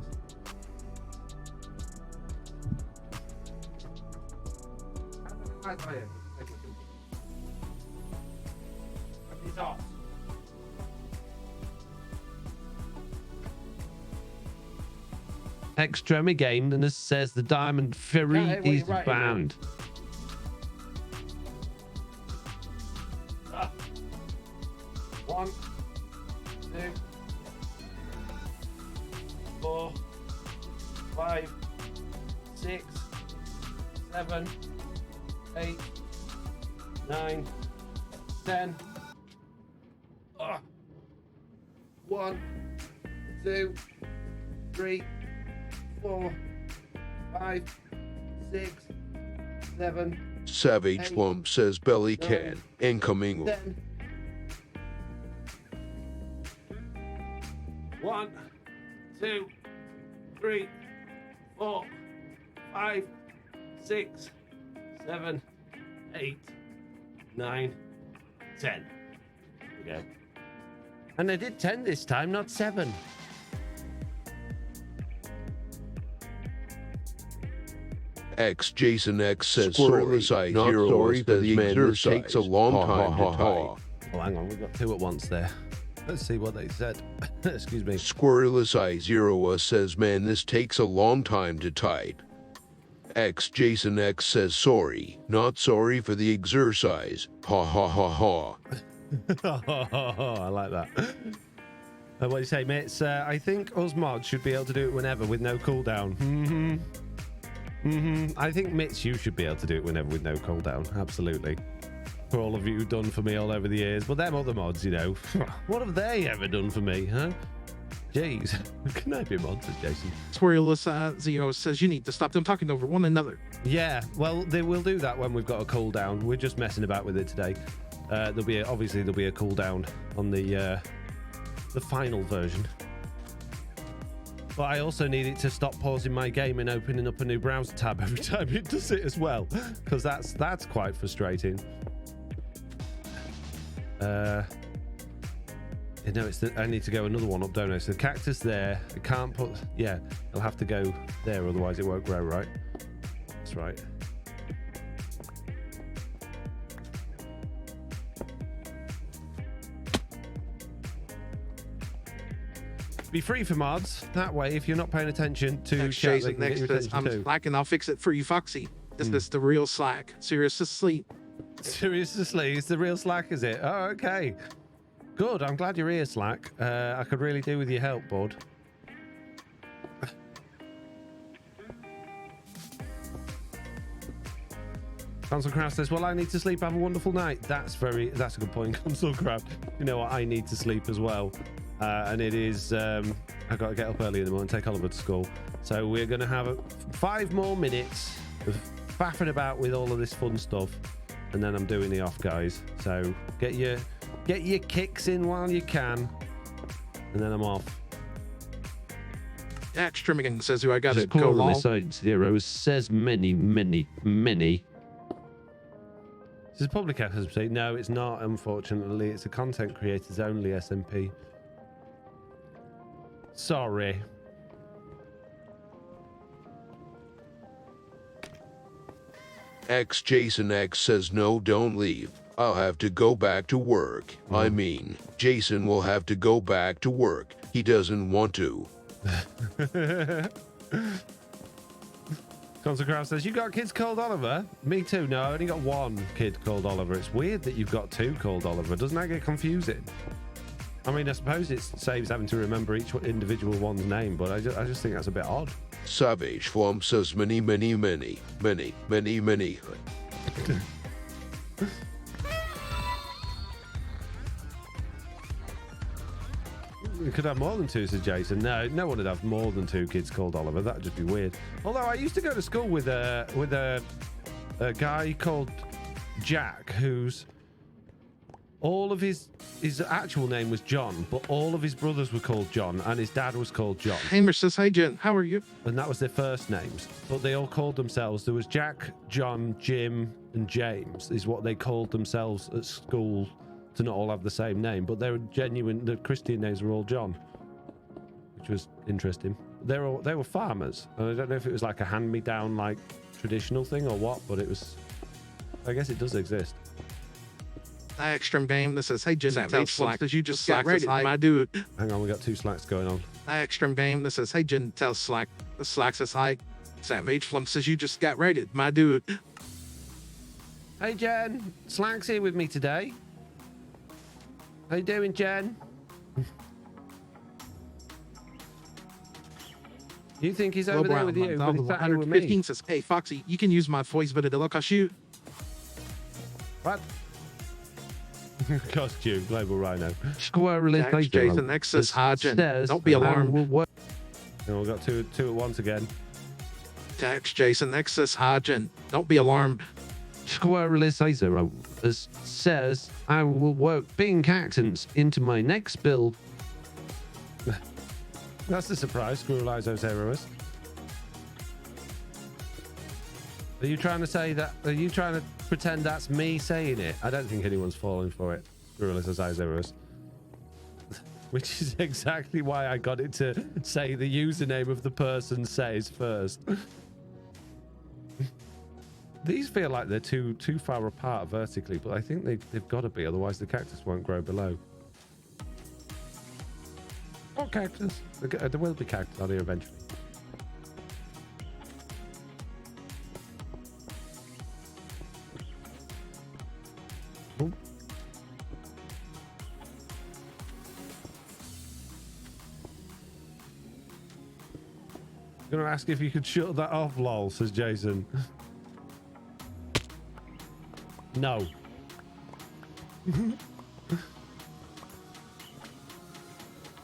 Extra again, and it says the Diamond Ferry is bound. One, 2, 4, 5, 6, 7, 8, 9, 10. 1, 2, 3, 4, 5, 6, 7. Savage Lump says belly can. Incoming. 10. 1, 2, 3, 4, 5, 6, 7, 8, 9, 10. There we go. And I did 10 this time, not 7. X Jason X says sorry, not sorry, but the exercise takes a long time to type. Oh, hang on, we've got 2 at once there. Let's see what they said. Excuse me. Squirreless Eye Zero says, man, this takes a long time to type. X Jason X says sorry, not sorry for the exercise. Ha ha ha ha. I like that. What do you say, mates? I think us mods should be able to do it whenever with no cooldown. I think, Mitch, you should be able to do it whenever with no cooldown. Absolutely. For all of you who've done for me all over the years. But them other mods, you know, what have they ever done for me, huh? Jeez. Can I be mods, Jason? Squirreless Zero says you need to stop them talking over one another. Yeah, well, they will do that when we've got a cooldown. We're just messing about with it today. There'll be a cooldown on the final version. But I also need it to stop pausing my game and opening up a new browser tab every time it does it as well, because that's quite frustrating. You know, I need to go another one up, don't I? So the cactus there, I can't put. Yeah, I'll have to go there, otherwise it won't grow, right? That's right. Be free for mods that way if you're not paying attention to next says, I'm slacking, I'll fix it for you, Foxy. Is this the real Slack? Serious asleep. Serious asleep? It's the real Slack, is it? Oh, okay. Good. I'm glad you're here, Slack. I could really do with your help, bud. Console Craft says, well, I need to sleep. Have a wonderful night. That's a good point, Console Craft. You know what? I need to sleep as well. And it is, I've got to get up early in the morning, take Oliver to school. So we're going to have 5 more minutes of faffing about with all of this fun stuff. And then I'm doing the off, guys. So get your kicks in while you can. And then I'm off. Jack Strimmigan says, who I got it. Zero says many. This is public SMP. No, it's not, unfortunately. It's a content creators only SMP. Sorry. X Jason X says, no, don't leave. I'll have to go back to work. I mean, Jason will have to go back to work. He doesn't want to. Console Craft says, you got kids called Oliver? Me too. No, I only got 1 kid called Oliver. It's weird that you've got 2 called Oliver. Doesn't that get confusing? I mean, I suppose it saves having to remember each individual one's name, but I just think that's a bit odd. Savage Flum says many. We could have more than 2, says Jason. No one would have more than 2 kids called Oliver. That'd just be weird. Although I used to go to school with a guy called Jack, who's all of his actual name was John, but all of his brothers were called John, and his dad was called John. Hamer says, hi, Jen. How are you? And that was their first names, but they all called themselves. There was Jack, John, Jim, and James is what they called themselves at school, to not all have the same name, but they were genuine. The Christian names were all John, which was interesting. They were farmers, and I don't know if it was like a hand-me-down, like traditional thing or what, but it was I guess it does exist. Extreme game that says, hey, Jen, tell Slack that you just got rated, my dude. Hang on, we got 2 Slacks going on. Extreme game that says, hey, Jen, tell Slack. The Slack says, hi. Savage Flump says, you just got rated, my dude. Hey, Jen. Slack's here with me today. How you doing, Jen? You think he's over there with you, but he's sat here with me. 115 says, hey, Foxy, you can use my voice, but it'll cost you. What? Costume, Global Rhino. Squirrely Jason X says, hi, Jen. Don't be alarmed. And we've got two at once again. Text Jason X says, hi, Jen. Don't be alarmed. Squirrely0 says, I will work being cactus into my next build. That's a surprise, Squirrelizo0. Are you trying to say that? Are you trying to pretend that's me saying it? I don't think anyone's falling for it. Squirrelizo0. Which is exactly why I got it to say the username of the person says first. These feel like they're too far apart vertically, but I think they've got to be, otherwise the cactus won't grow below. Or cactus. There will be cactus on here eventually. Oh. I'm going to ask if you could shut that off, lol, says Jason. No.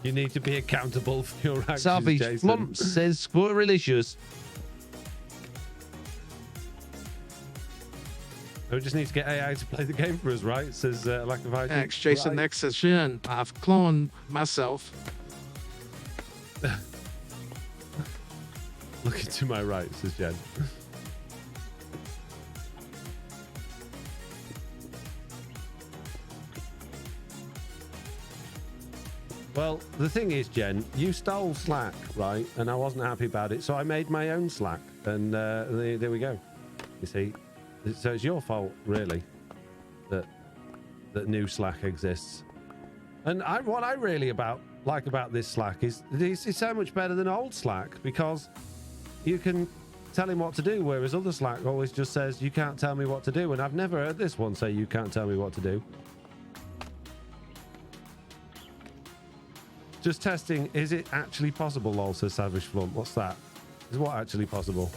You need to be accountable for your actions, Savage Jason. Flump says Squirrelicious. We just need to get AI to play the game for us, right? Says lack of ID. X Jason X says, Jen, I've cloned myself. Looking to my right, says Jen. Well, the thing is, Jen, you stole Slack, right? And I wasn't happy about it, so I made my own Slack. And there we go. You see? So it's your fault, really, that new Slack exists. And what I really like about this Slack is it's so much better than old Slack, because you can tell him what to do, whereas other Slack always just says, you can't tell me what to do. And I've never heard this one say, you can't tell me what to do. Just testing, is it actually possible, lol, says Savage Flump. What's that? Is what actually possible?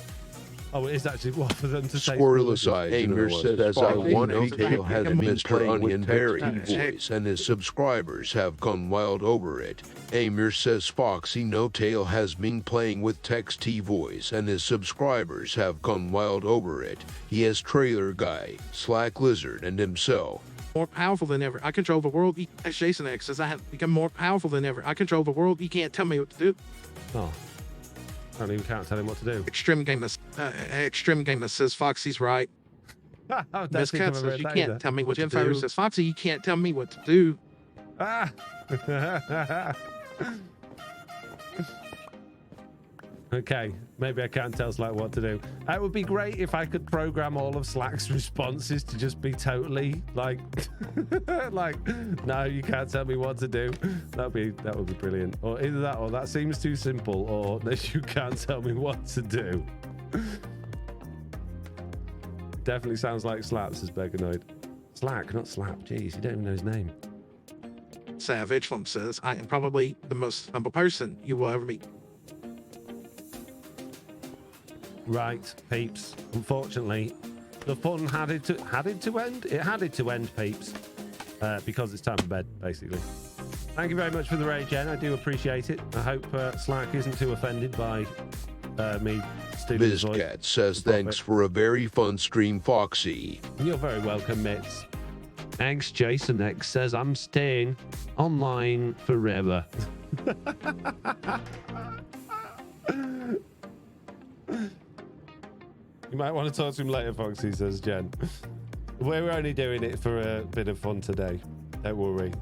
Oh, it is actually what for them to say. Squirreless Anger says, I want to has Mr. Onion Berry voice, and his subscribers have gone wild over it. Amir says Foxy No Tail has been playing with Text T voice, and his subscribers have gone wild over it. He has Trailer Guy, Slack Lizard, and himself. More powerful than ever. I control the world. As Jason X says, I have become more powerful than ever. I control the world. You can't tell me what to do. Oh. I don't even can't tell him what to do. Extreme Gamer says Foxy's right. Miss Cat says, you can't tell me what to do. Says, Foxy, you can't tell me what to do. Ah! Okay, maybe I can't tell Slack what to do. It would be great if I could program all of Slack's responses to just be totally like, like, no, you can't tell me what to do. That would be brilliant. Or either that, or that seems too simple, or you can't tell me what to do. Definitely sounds like Slap, says Beganoid. Slack, not Slap. Jeez, you don't even know his name. Savage Flump says, I am probably the most humble person you will ever meet. Right, peeps. Unfortunately, the fun had it to end. It had it to end, peeps, because it's time for bed, basically. Thank you very much for the raid, Jen. I do appreciate it. I hope Slack isn't too offended by me stealing his voice. BizCat says, thanks for a very fun stream, Foxy. You're very welcome, Mitz. X Jason X says, I'm staying online forever. You might want to talk to him later, Foxy, says Jen. We're only doing it for a bit of fun today. Don't worry.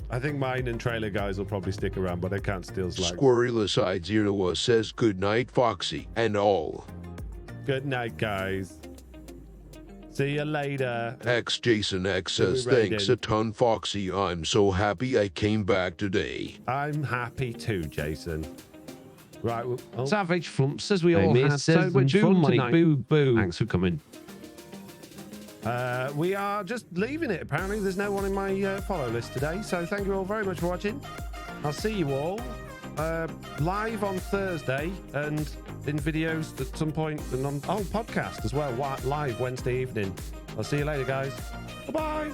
I think mine and Trailer Guys will probably stick around, but I can't steal Slack. Squirreless says, good night, Foxy, and all. Good night, guys. See you later. X Jason X says, thanks a ton, Foxy. I'm so happy I came back today. I'm happy too, Jason. Right. Oh. Savage Flump says we all had so much fun tonight. Boo boo. Thanks for coming. We are just leaving it. Apparently, there's no one in my follow list today. So thank you all very much for watching. I'll see you all live on Thursday and in videos at some point and on podcast as well. Live Wednesday evening. I'll see you later, guys. Bye-bye.